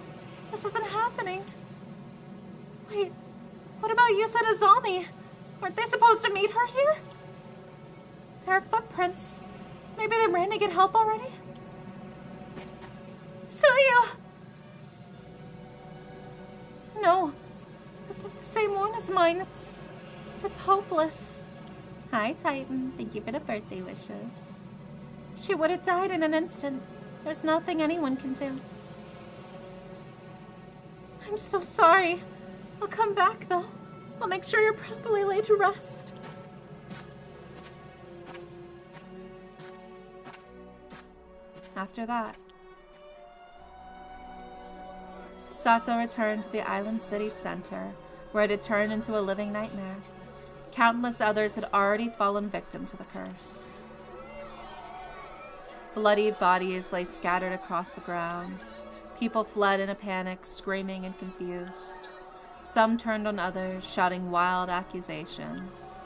this isn't happening. Wait, what about Yusa and Azami? Weren't they supposed to meet her here? There are footprints. Maybe they ran to get help already? Suyu! No, this is the same one as mine. It's hopeless. Hi, Titan. Thank you for the birthday wishes. She would have died in an instant. There's nothing anyone can do. I'm so sorry. I'll come back, though. I'll make sure you're properly laid to rest. After that, Sato returned to the island city center, where it had turned into a living nightmare. Countless others had already fallen victim to the curse. Bloodied bodies lay scattered across the ground. People fled in a panic, screaming and confused. Some turned on others, shouting wild accusations.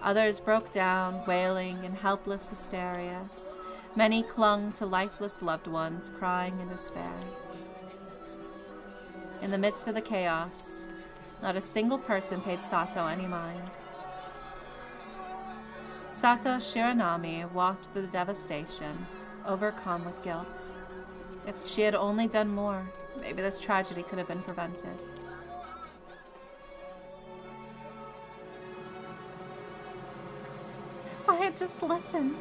Others broke down, wailing in helpless hysteria. Many clung to lifeless loved ones, crying in despair. In the midst of the chaos, not a single person paid Sato any mind. Sato Shiranami walked through the devastation, overcome with guilt. If she had only done more, maybe this tragedy could have been prevented. If I had just listened.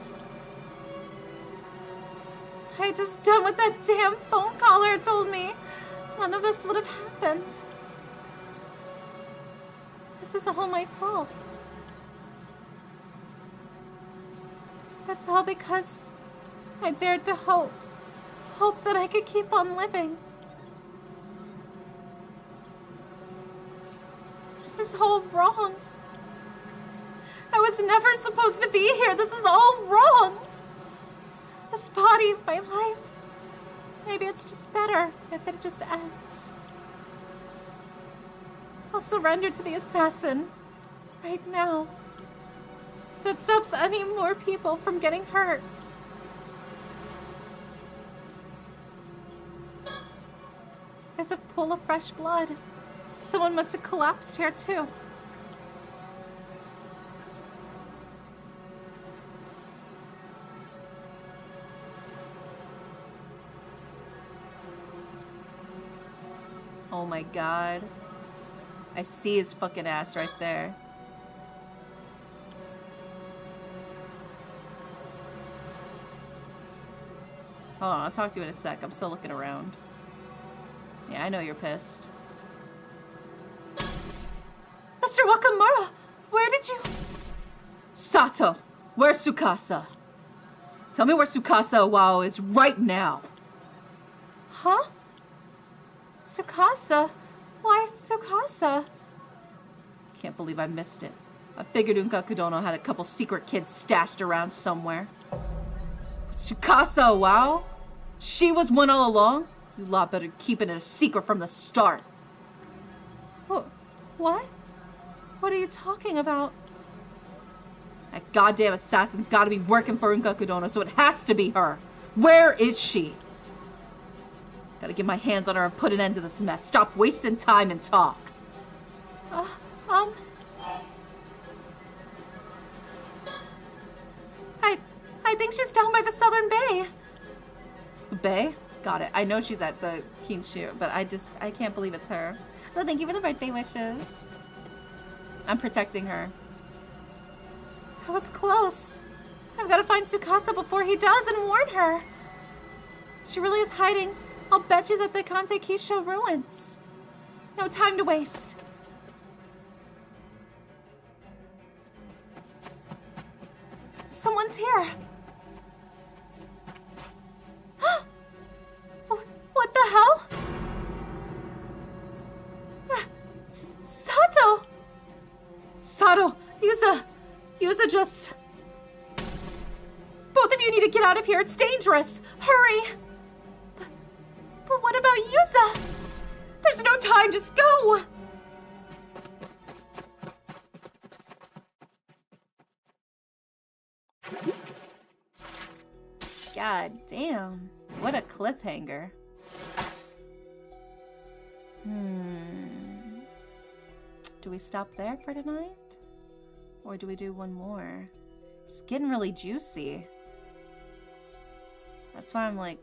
I just done what that damn phone caller told me, none of this would have happened. This is all my fault. That's all because I dared to hope that I could keep on living. This is all wrong. I was never supposed to be here. This is all wrong. This body, my life. Maybe it's just better if it just ends. I'll surrender to the assassin right now. That stops any more people from getting hurt. There's a pool of fresh blood. Someone must have collapsed here too. Oh my god. I see his fucking ass right there. Hold on, I'll talk to you in a sec. I'm still looking around. Yeah, I know you're pissed. Mr. Wakamura, where did you... Sato, where's Tsukasa? Tell me where Tsukasa Awao is right now. Huh? Tsukasa? Why Tsukasa? Can't believe I missed it. I figured Unkakudono had a couple secret kids stashed around somewhere. But Tsukasa Awao? She was one all along? You lot better keep it a secret from the start. What? What are you talking about? That goddamn assassin's gotta be working for Unkakudono, so it has to be her. Where is she? Gotta get my hands on her and put an end to this mess. Stop wasting time and talk. I think she's down by the Southern Bay. The bay? Got it. I know she's at the Kinshu, but I can't believe it's her. Well, thank you for the birthday wishes. I'm protecting her. I was close. I've got to find Tsukasa before he does and warn her. She really is hiding. I'll bet she's at the Kante Kisho ruins. No time to waste. Someone's here. What the hell? Sato! Sato! Yusa just... Both of you need to get out of here. It's dangerous. Hurry! But what about Yusa? There's no time. Just go! God damn. What a cliffhanger. Do we stop there for tonight? Or do we do one more? It's getting really juicy. That's why I'm like,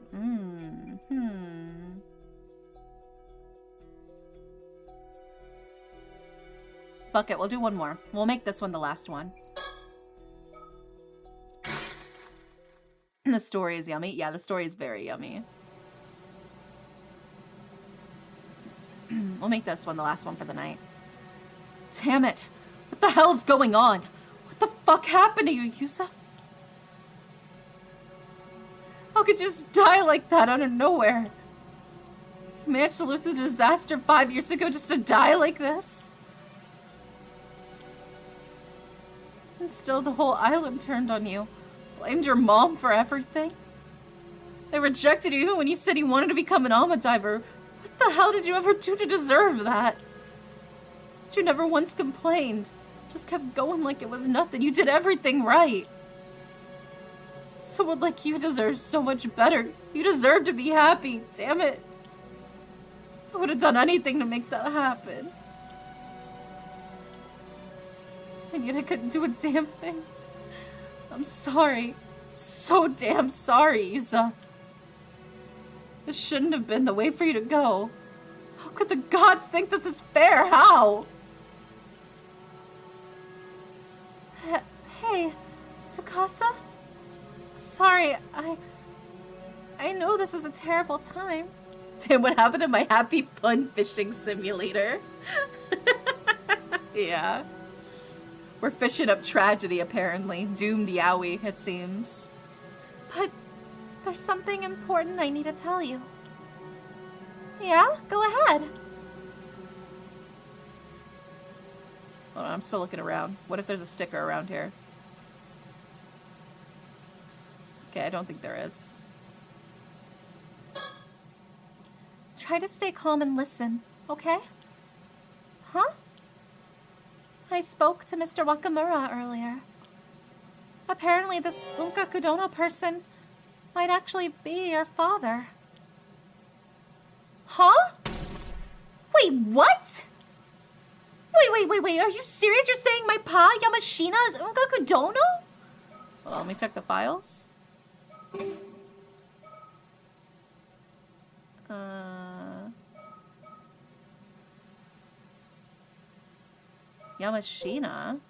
Fuck it, we'll do one more. We'll make this one the last one. The story is yummy. Yeah, the story is very yummy. We'll make this one the last one for the night. Damn it! What the hell is going on? What the fuck happened to you, Yusa? How could you just die like that out of nowhere? You managed to live through the disaster 5 years ago just to die like this? And still the whole island turned on you. Blamed your mom for everything. They rejected you when you said you wanted to become an Alma diver. What the hell did you ever do to deserve that? But you never once complained. Just kept going like it was nothing. You did everything right. Someone like you deserves so much better. You deserve to be happy. Damn it. I would have done anything to make that happen. And yet I couldn't do a damn thing. I'm sorry. So damn sorry, Yusa. This shouldn't have been the way for you to go. How could the gods think this is fair? How? Hey, Tsukasa? Sorry, I I know this is a terrible time. Tim, what happened to my happy fun fishing simulator? Yeah. We're fishing up tragedy, apparently. Doomed yowie, it seems. But there's something important I need to tell you. Yeah? Go ahead. Hold on, I'm still looking around. What if there's a sticker around here? Okay, I don't think there is. Try to stay calm and listen, okay? Huh? I spoke to Mr. Wakamura earlier. Apparently this Unka Kudono person might actually be your father. Huh? Wait, what? Wait, are you serious? You're saying my pa, Yamashina, is Unka Kudono? Hold on, let me check the files. Yamashina?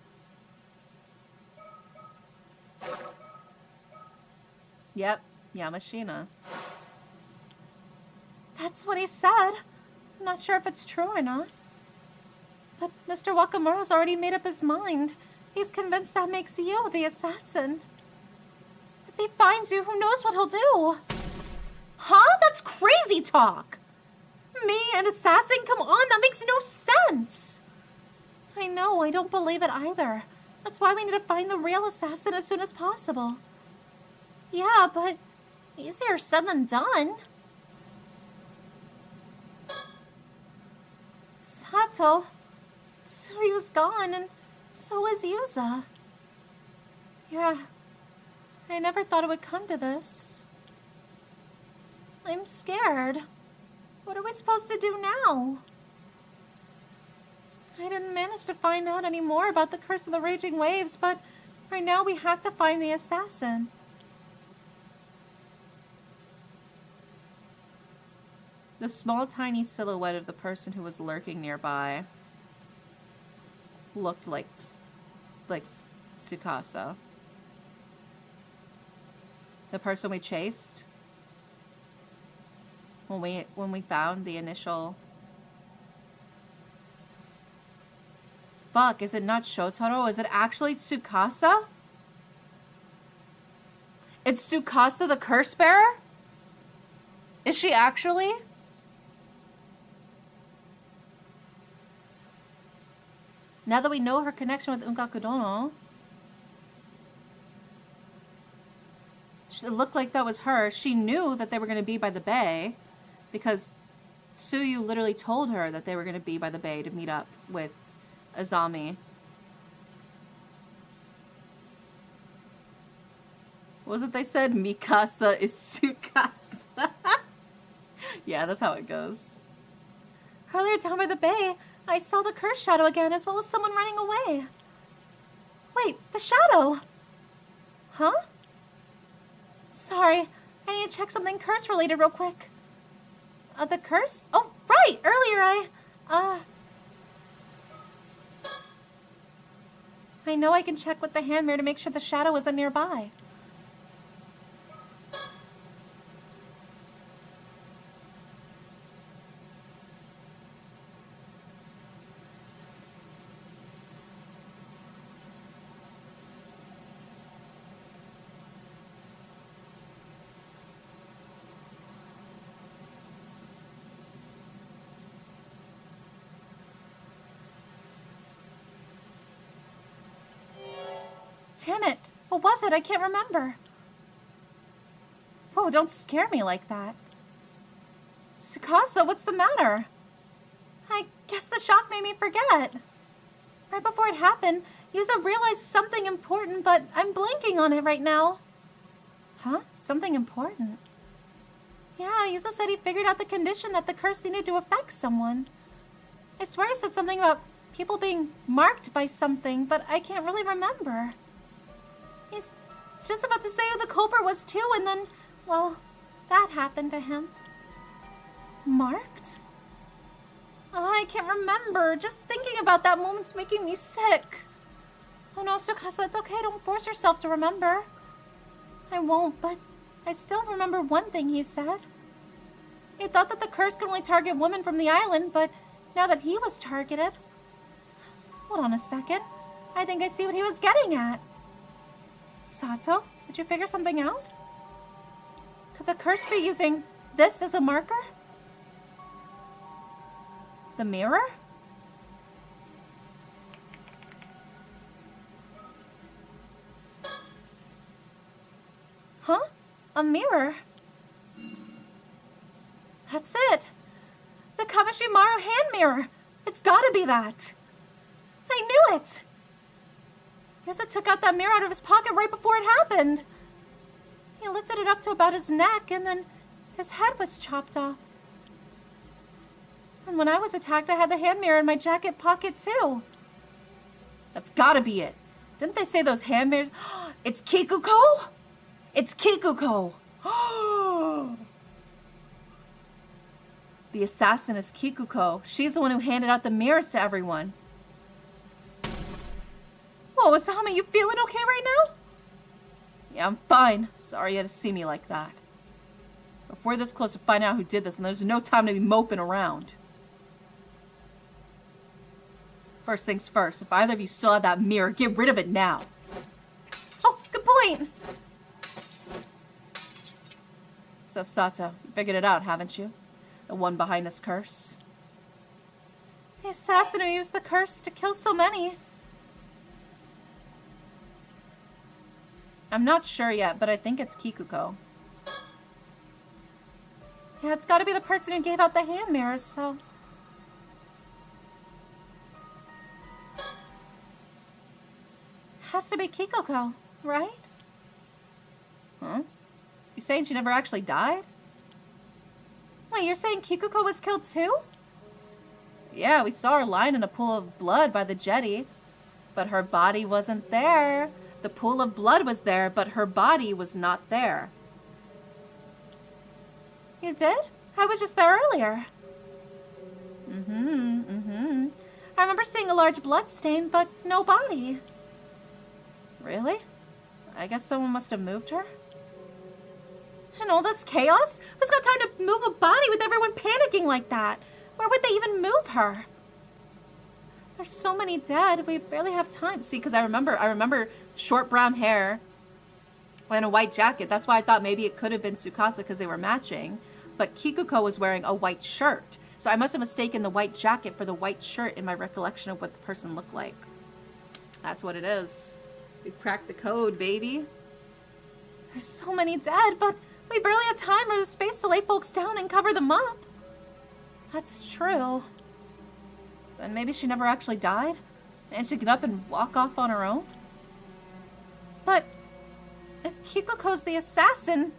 Yep, Yamashina. That's what he said. I'm not sure if it's true or not. But Mr. Wakamura's already made up his mind. He's convinced that makes you the assassin. If he finds you, who knows what he'll do? Huh? That's crazy talk! Me, an assassin? Come on, that makes no sense! I know, I don't believe it either. That's why we need to find the real assassin as soon as possible. Yeah, but easier said than done. Sato, Tsuyu's gone, and so is Yuza. Yeah, I never thought it would come to this. I'm scared. What are we supposed to do now? I didn't manage to find out any more about the Curse of the Raging Waves, but right now we have to find the assassin. The small, tiny silhouette of the person who was lurking nearby looked like Tsukasa. The person we chased when we found the initial. Fuck, is it not Shotaro? Is it actually Tsukasa? It's Tsukasa the curse bearer? Is she actually? Now that we know her connection with Unkakudono, it looked like that was her. She knew that they were going to be by the bay because Tsuyu literally told her that they were going to be by the bay to meet up with Azami. What was it they said? Mikasa is Tsukasa. Yeah, that's how it goes. Earlier down by the bay, I saw the curse shadow again, as well as someone running away. Wait, the shadow! Huh? Sorry, I need to check something curse-related real quick. The curse? Oh, right! Earlier I know I can check with the hand mirror to make sure the shadow isn't nearby. Damn it! What was it? I can't remember. Whoa, don't scare me like that. Tsukasa, what's the matter? I guess the shock made me forget. Right before it happened, Yuza realized something important, but I'm blanking on it right now. Huh? Something important? Yeah, Yuza said he figured out the condition that the curse needed to affect someone. I swear he said something about people being marked by something, but I can't really remember. He's just about to say who the culprit was too, and then, well, that happened to him. Marked? Oh, I can't remember. Just thinking about that moment's making me sick. Oh no, Tsukasa, it's okay. Don't force yourself to remember. I won't, but I still remember one thing he said. He thought that the curse could only target women from the island, but now that he was targeted... Hold on a second. I think I see what he was getting at. Sato, did you figure something out? Could the curse be using this as a marker? The mirror? Huh? A mirror? That's it. The Kameshimaru hand mirror. It's gotta be that. I knew it. Yusa took out that mirror out of his pocket right before it happened. He lifted it up to about his neck, and then his head was chopped off. And when I was attacked, I had the hand mirror in my jacket pocket, too. That's gotta be it. Didn't they say those hand mirrors? It's Kikuko? It's Kikuko. The assassin is Kikuko. She's the one who handed out the mirrors to everyone. Whoa, Asami, you feeling okay right now? Yeah, I'm fine. Sorry you had to see me like that. If we're this close to finding out who did this, and there's no time to be moping around. First things first, if either of you still have that mirror, get rid of it now. Oh, good point. So, Sato, you figured it out, haven't you? The one behind this curse? The assassin who used the curse to kill so many. I'm not sure yet, but I think it's Kikuko. Yeah, it's gotta be the person who gave out the hand mirrors, so... Has to be Kikuko, right? Huh? You saying she never actually died? Wait, you're saying Kikuko was killed too? Yeah, we saw her lying in a pool of blood by the jetty. But her body wasn't there. The pool of blood was there, but her body was not there. You did? I was just there earlier. I remember seeing a large blood stain, but no body. Really? I guess someone must have moved her. And all this chaos? Who's got time to move a body with everyone panicking like that? Where would they even move her? There's so many dead, we barely have time. See, because I remember short brown hair and a white jacket. That's why I thought maybe it could have been Tsukasa because they were matching. But Kikuko was wearing a white shirt. So I must have mistaken the white jacket for the white shirt in my recollection of what the person looked like. That's what it is. We cracked the code, baby. There's so many dead, but we barely have time or the space to lay folks down and cover them up. That's true. Then maybe she never actually died? And she'd get up and walk off on her own? But if Kikuko's the assassin,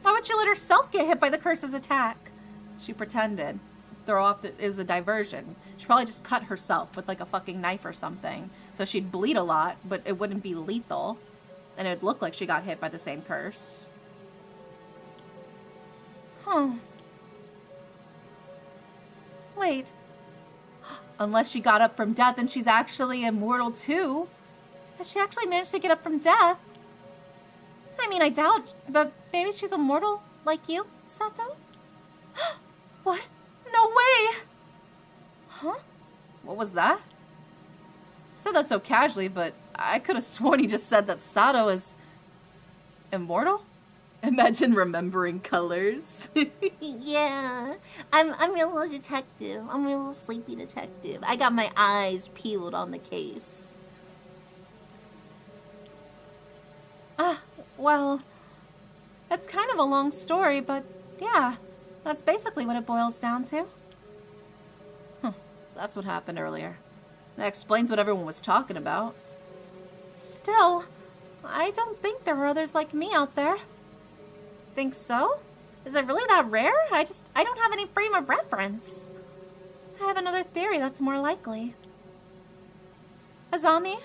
why would she let herself get hit by the curse's attack? She pretended to throw off, it was a diversion. She probably just cut herself with like a fucking knife or something. So she'd bleed a lot, but it wouldn't be lethal. And it'd look like she got hit by the same curse. Huh. Wait. Unless she got up from death and she's actually immortal too. Has she actually managed to get up from death? I mean, I doubt, but maybe she's immortal like you, Sato? What? No way! Huh? What was that? You said that so casually, but I could have sworn he just said that Sato is immortal? Imagine remembering colors. Yeah, I'm a little detective. I'm a little sleepy detective. I got my eyes peeled on the case. Well, it's kind of a long story, but yeah, that's basically what it boils down to. That's what happened earlier. That explains what everyone was talking about. Still, I don't think there are others like me out there. Think so? Is it really that rare? I don't have any frame of reference. I have another theory that's more likely. Azami,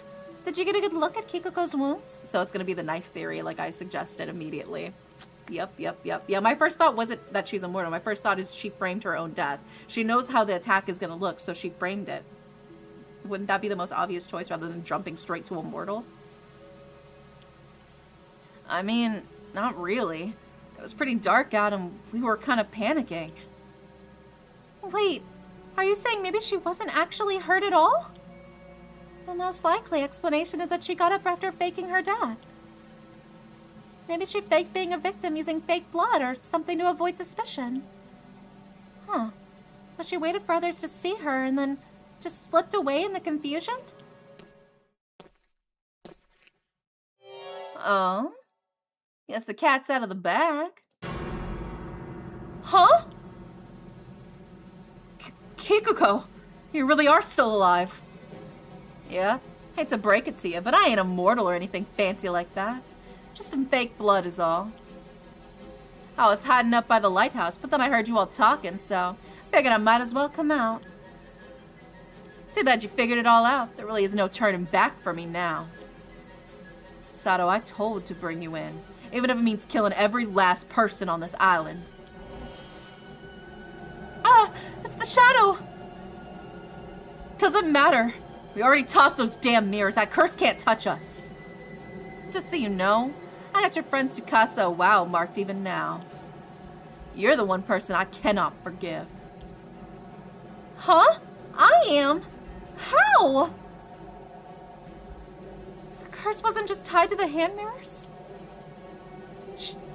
did you get a good look at Kikuko's wounds? So it's gonna be the knife theory, like I suggested immediately. Yep. Yeah, my first thought wasn't that she's immortal. My first thought is she framed her own death. She knows how the attack is gonna look, so she framed it. Wouldn't that be the most obvious choice rather than jumping straight to immortal? I mean, Not really. It was pretty dark out and we were kind of panicking. Wait, are you saying maybe she wasn't actually hurt at all? The most likely explanation is that she got up after faking her death. Maybe she faked being a victim using fake blood or something to avoid suspicion. Huh. So she waited for others to see her and then just slipped away in the confusion? Oh? Guess the cat's out of the bag. Huh? Kikuko, you really are still alive. Yeah, hate to break it to you, but I ain't immortal or anything fancy like that. Just some fake blood is all. I was hiding up by the lighthouse, but then I heard you all talking, so figured I might as well come out. Too bad you figured it all out. There really is no turning back for me now. Sato, I told to bring you in, even if it means killing every last person on this island. Ah, it's the shadow! Doesn't matter. We already tossed those damn mirrors. That curse can't touch us. Just so you know, I got your friend Tsukasa WoW marked even now. You're the one person I cannot forgive. Huh? I am? How? The curse wasn't just tied to the hand mirrors?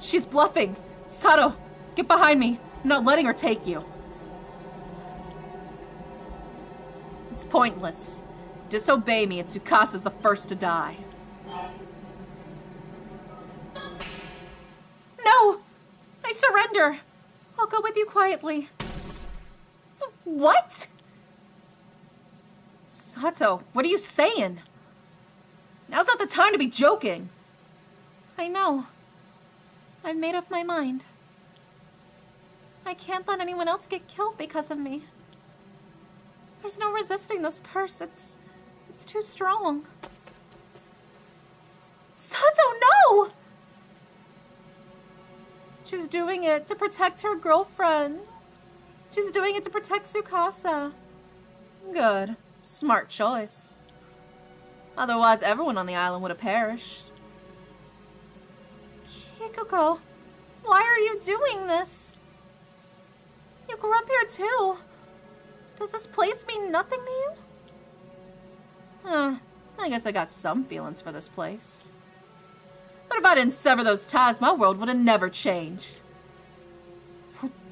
She's bluffing. Sato, get behind me. I'm not letting her take you. It's pointless. Disobey me and Tsukasa's the first to die. No! I surrender. I'll go with you quietly. What? Sato, what are you saying? Now's not the time to be joking. I know. I've made up my mind. I can't let anyone else get killed because of me. There's no resisting this curse. It's too strong. Sato, no! She's doing it to protect her girlfriend. She's doing it to protect Tsukasa. Good. Smart choice. Otherwise, everyone on the island would have perished. Kikuko, why are you doing this? You grew up here too. Does this place mean nothing to you? I guess I got some feelings for this place. But if I didn't sever those ties, my world would have never changed.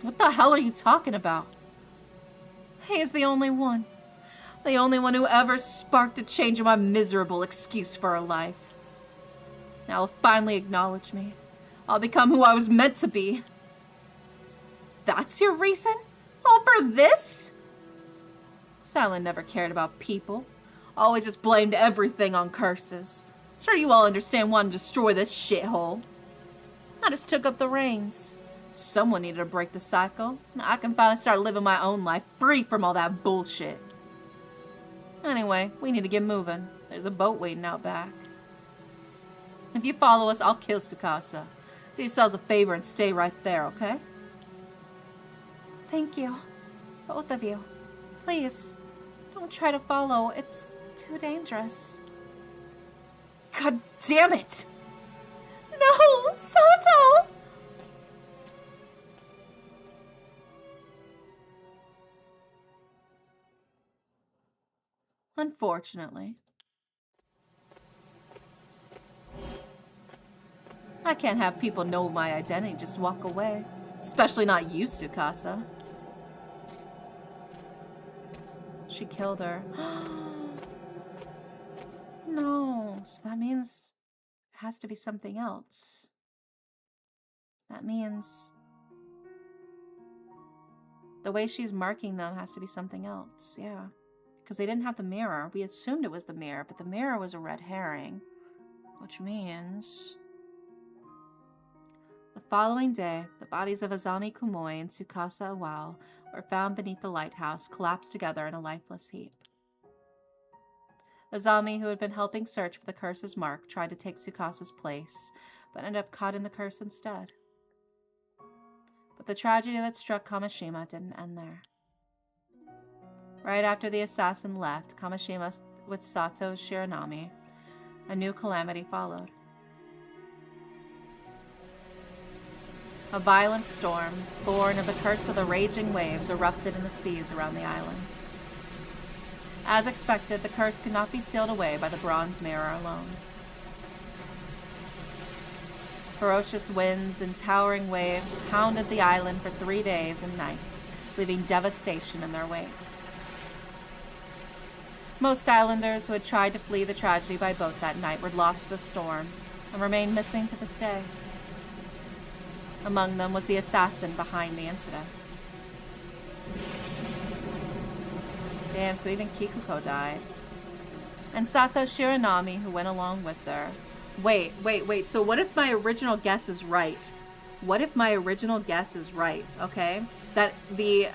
What the hell are you talking about? He is the only one. The only one who ever sparked a change in my miserable excuse for a life. Now he'll finally acknowledge me. I'll become who I was meant to be. That's your reason? All for this? Silent never cared about people. Always just blamed everything on curses. Sure you all understand wanting to destroy this shithole. I just took up the reins. Someone needed to break the cycle. Now I can finally start living my own life, free from all that bullshit. Anyway, we need to get moving. There's a boat waiting out back. If you follow us, I'll kill Tsukasa. Do yourselves a favor and stay right there, okay? Thank you. Both of you. Please, don't try to follow. It's too dangerous. God damn it! No! Sato! Unfortunately. I can't have people know my identity and just walk away. Especially not you, Tsukasa. She killed her. No, so that means it has to be something else. That means the way she's marking them has to be something else, yeah. Because they didn't have the mirror. We assumed it was the mirror, but the mirror was a red herring. Which means... The following day, the bodies of Azami Kumoi and Tsukasa Awao were found beneath the lighthouse, collapsed together in a lifeless heap. Azami, who had been helping search for the curse's mark, tried to take Tsukasa's place, but ended up caught in the curse instead. But the tragedy that struck Kamishima didn't end there. Right after the assassin left, Kamishima with Sato Shiranami, a new calamity followed. A violent storm, born of the curse of the raging waves, erupted in the seas around the island. As expected, the curse could not be sealed away by the bronze mirror alone. Ferocious winds and towering waves pounded the island for 3 days and nights, leaving devastation in their wake. Most islanders who had tried to flee the tragedy by boat that night were lost to the storm and remain missing to this day. Among them was the assassin behind the incident. Damn, so even Kikuko died. And Sato Shiranami, who went along with her. Wait. So what if my original guess is right? What if my original guess is right, okay? That the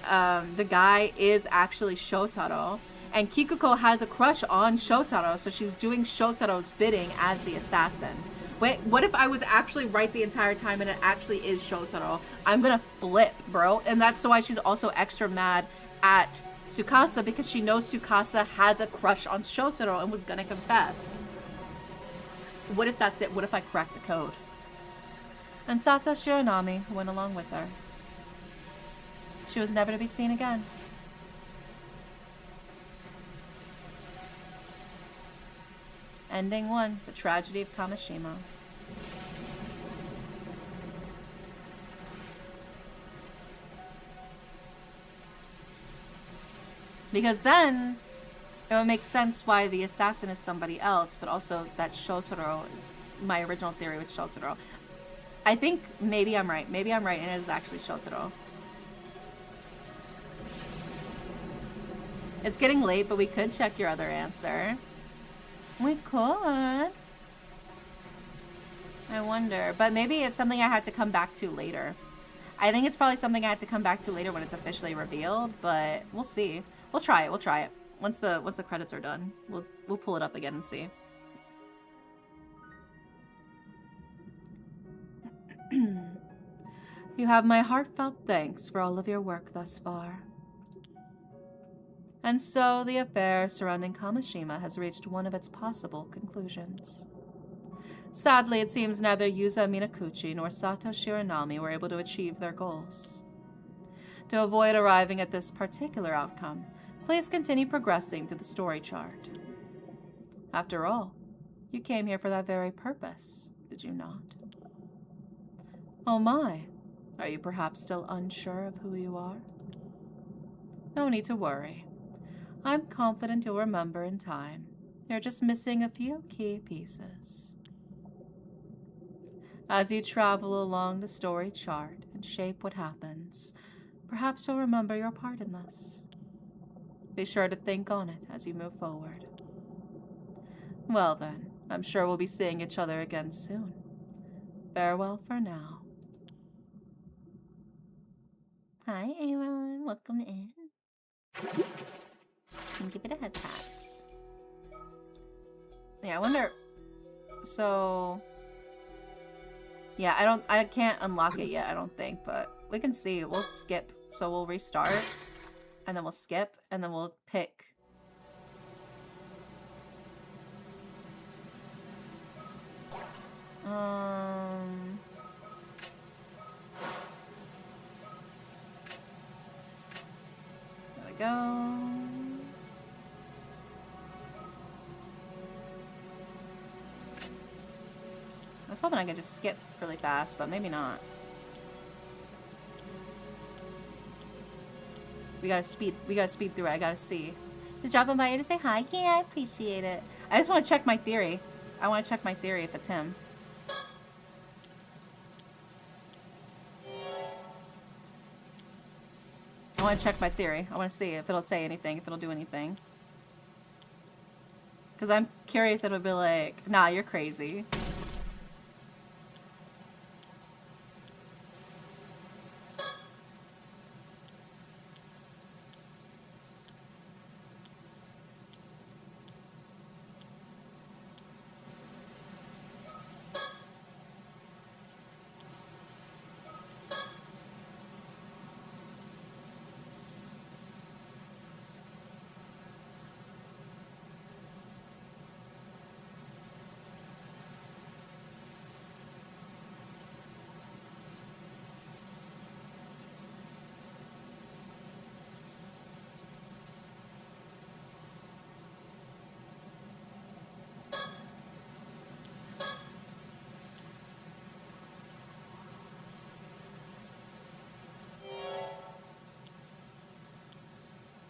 guy is actually Shotaro. And Kikuko has a crush on Shotaro, so she's doing Shotaro's bidding as the assassin. Wait, what if I was actually right the entire time and it actually is Shotaro? I'm gonna flip, bro. And that's why she's also extra mad at Tsukasa, because she knows Tsukasa has a crush on Shotaro and was gonna confess. What if that's it? What if I crack the code? And Sato Shiranami, who went along with her. She was never to be seen again. Ending 1, the tragedy of Kamishima. Because then it would make sense why the assassin is somebody else, but also that Shotaro, my original theory with Shotaro. I think maybe I'm right. Maybe I'm right and it is actually Shotaro. It's getting late, but we could check your other answer. We could. I wonder. But maybe it's something I had to come back to later. I think it's probably something I had to come back to later when it's officially revealed, but we'll see. We'll try it. We'll try it. Once the credits are done, we'll pull it up again and see. You have my heartfelt thanks for all of your work thus far. And so the affair surrounding Kamishima has reached one of its possible conclusions. Sadly, it seems neither Yuza Minakuchi nor Sato Shiranami were able to achieve their goals. To avoid arriving at this particular outcome, please continue progressing to the story chart. After all, you came here for that very purpose, did you not? Oh my, are you perhaps still unsure of who you are? No need to worry. I'm confident you'll remember in time. You're just missing a few key pieces. As you travel along the story chart and shape what happens, perhaps you'll remember your part in this. Be sure to think on it as you move forward. Well then, I'm sure we'll be seeing each other again soon. Farewell for now. Hi, Aaron. Welcome in. And give it a head pat. Yeah, I wonder. So, yeah, I can't unlock it yet, I don't think, but we can see. We'll skip. So we'll restart, and then we'll skip, and then we'll pick. There we go. I was hoping I could just skip really fast, but maybe not. We gotta speed through it. I gotta see. Just dropping by here to say hi. Yeah, I appreciate it. I just want to check my theory. I want to check my theory if it's him. I want to check my theory. I want to see if it'll say anything, if it'll do anything. Because I'm curious if it'll be like, nah, you're crazy.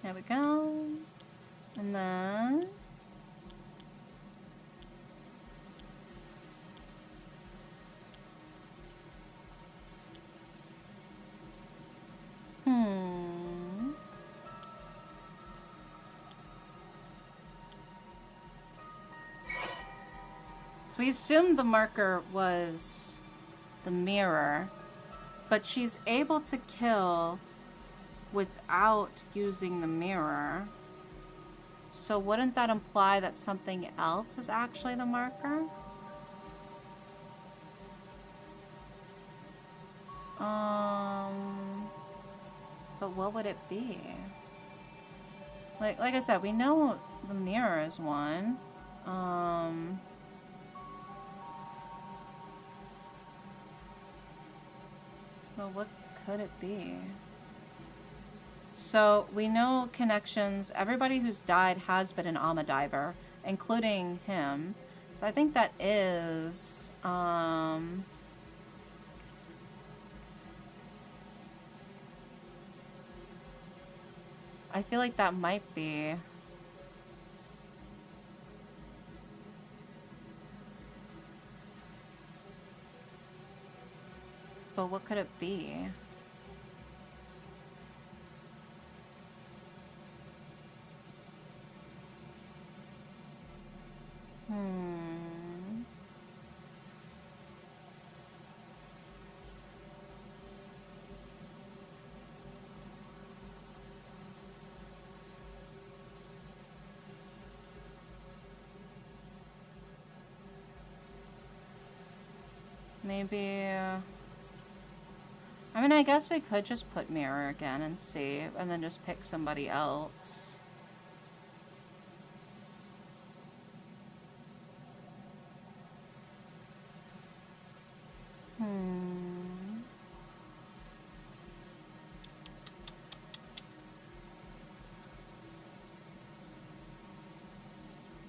There we go. And then... So we assumed the marker was the mirror, but she's able to kill without using the mirror. So wouldn't that imply that something else is actually the marker? But what would it be? Like I said, we know the mirror is one. Well, what could it be? So we know connections. Everybody who's died has been an Alma diver, including him. So I think that is I feel like that might be. But what could it be? Maybe... I mean, I guess we could just put mirror again and see, and then just pick somebody else.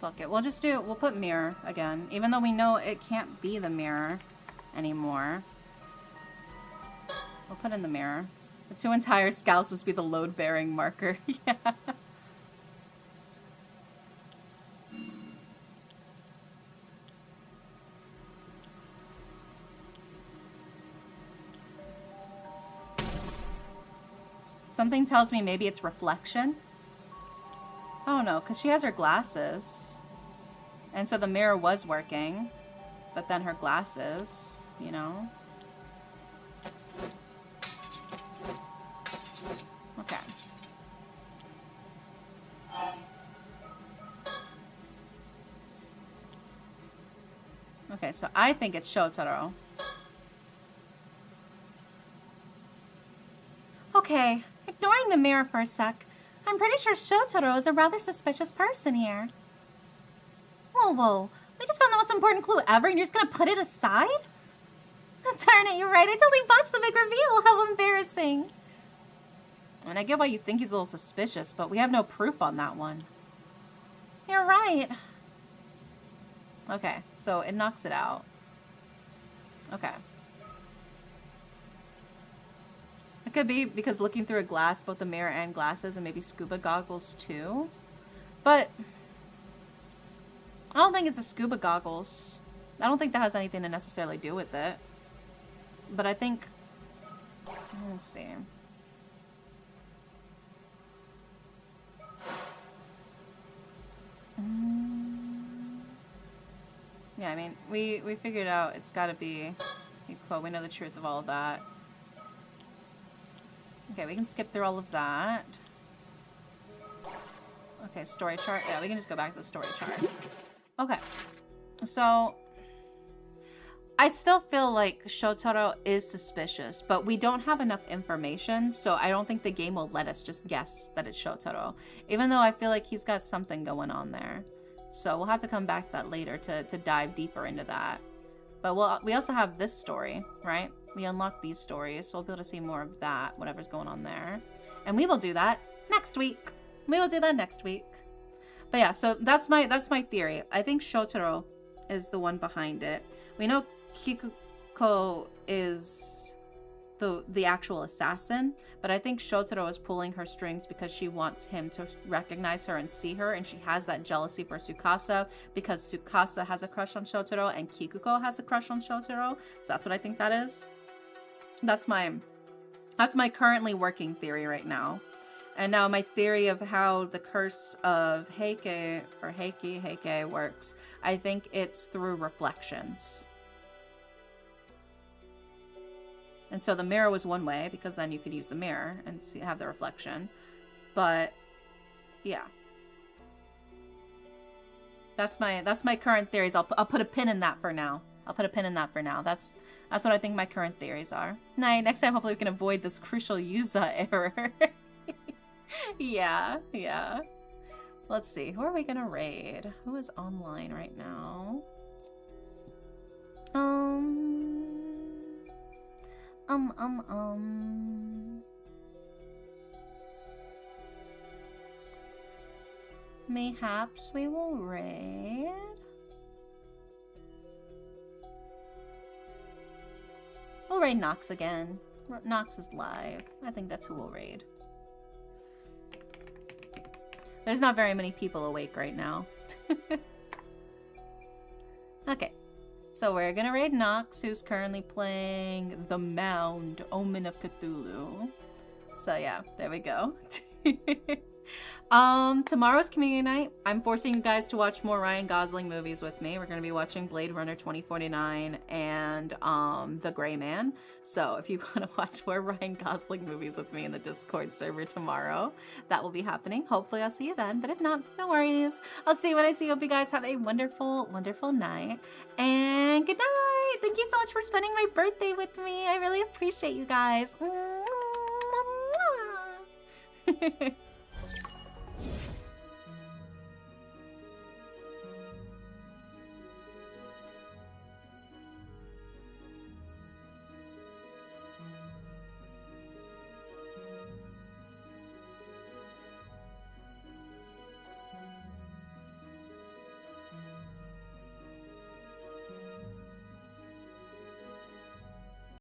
Fuck it. We'll put mirror again, even though we know it can't be the mirror anymore. We'll put in the mirror. The 2 entire scouts must be the load-bearing marker. Yeah. Something tells me maybe it's reflection. I don't know, because she has her glasses. And so the mirror was working. But then her glasses, you know. Okay. Okay, so I think it's Shotaro. Okay, ignoring the mirror for a sec, I'm pretty sure Shotaro is a rather suspicious person here. Whoa, whoa. We just found the most important clue ever and you're just gonna put it aside? Darn it, you're right. I totally botched the big reveal. How embarrassing. I mean, I get why you think he's a little suspicious, but we have no proof on that one. You're right. Okay, so it knocks it out. Okay. It could be because looking through a glass, both the mirror and glasses, and maybe scuba goggles too. But I don't think it's the scuba goggles. I don't think that has anything to necessarily do with it. But I think... Let's see. Yeah, I mean, we figured out it's gotta be... Quote, we know the truth of all of that. Okay, we can skip through all of that. Okay, story chart. Yeah, we can just go back to the story chart. Okay. So, I still feel like Shotaro is suspicious, but we don't have enough information, so I don't think the game will let us just guess that it's Shotaro. Even though I feel like he's got something going on there. So we'll have to come back to that later to dive deeper into that. But we also have this story, right? We unlock these stories, so we'll be able to see more of that, whatever's going on there. And we will do that next week. We will do that next week. But yeah, so that's my theory. I think Shotaro is the one behind it. We know Kikuko is the actual assassin, but I think Shotaro is pulling her strings because she wants him to recognize her and see her, and she has that jealousy for Tsukasa because Tsukasa has a crush on Shotaro and Kikuko has a crush on Shotaro. So that's what I think that is. That's my currently working theory right now. And now my theory of how the curse of Heike or Heike works, I think it's through reflections. And so the mirror was one way because then you could use the mirror and have the reflection. But yeah. That's my current theories. I'll put a pin in that for now. That's what I think my current theories are. Next time hopefully we can avoid this crucial Yuza error. Yeah. Let's see. Who are we gonna raid? Who is online right now? Mayhaps we will raid. We'll raid Nox again. Nox is live. I think that's who we'll raid. There's not very many people awake right now. Okay. So we're gonna raid Nox, who's currently playing The Mound, Omen of Cthulhu. So yeah, there we go. Tomorrow's community night. I'm forcing you guys to watch more Ryan Gosling movies with me. We're going to be watching Blade Runner 2049 and The Gray Man. So if you want to watch more Ryan Gosling movies with me in the Discord server tomorrow, that will be happening. Hopefully I'll see you then. But if not, no worries. I'll see you when I see you. Hope you guys have a wonderful, wonderful night. And good night. Thank you so much for spending my birthday with me. I really appreciate you guys.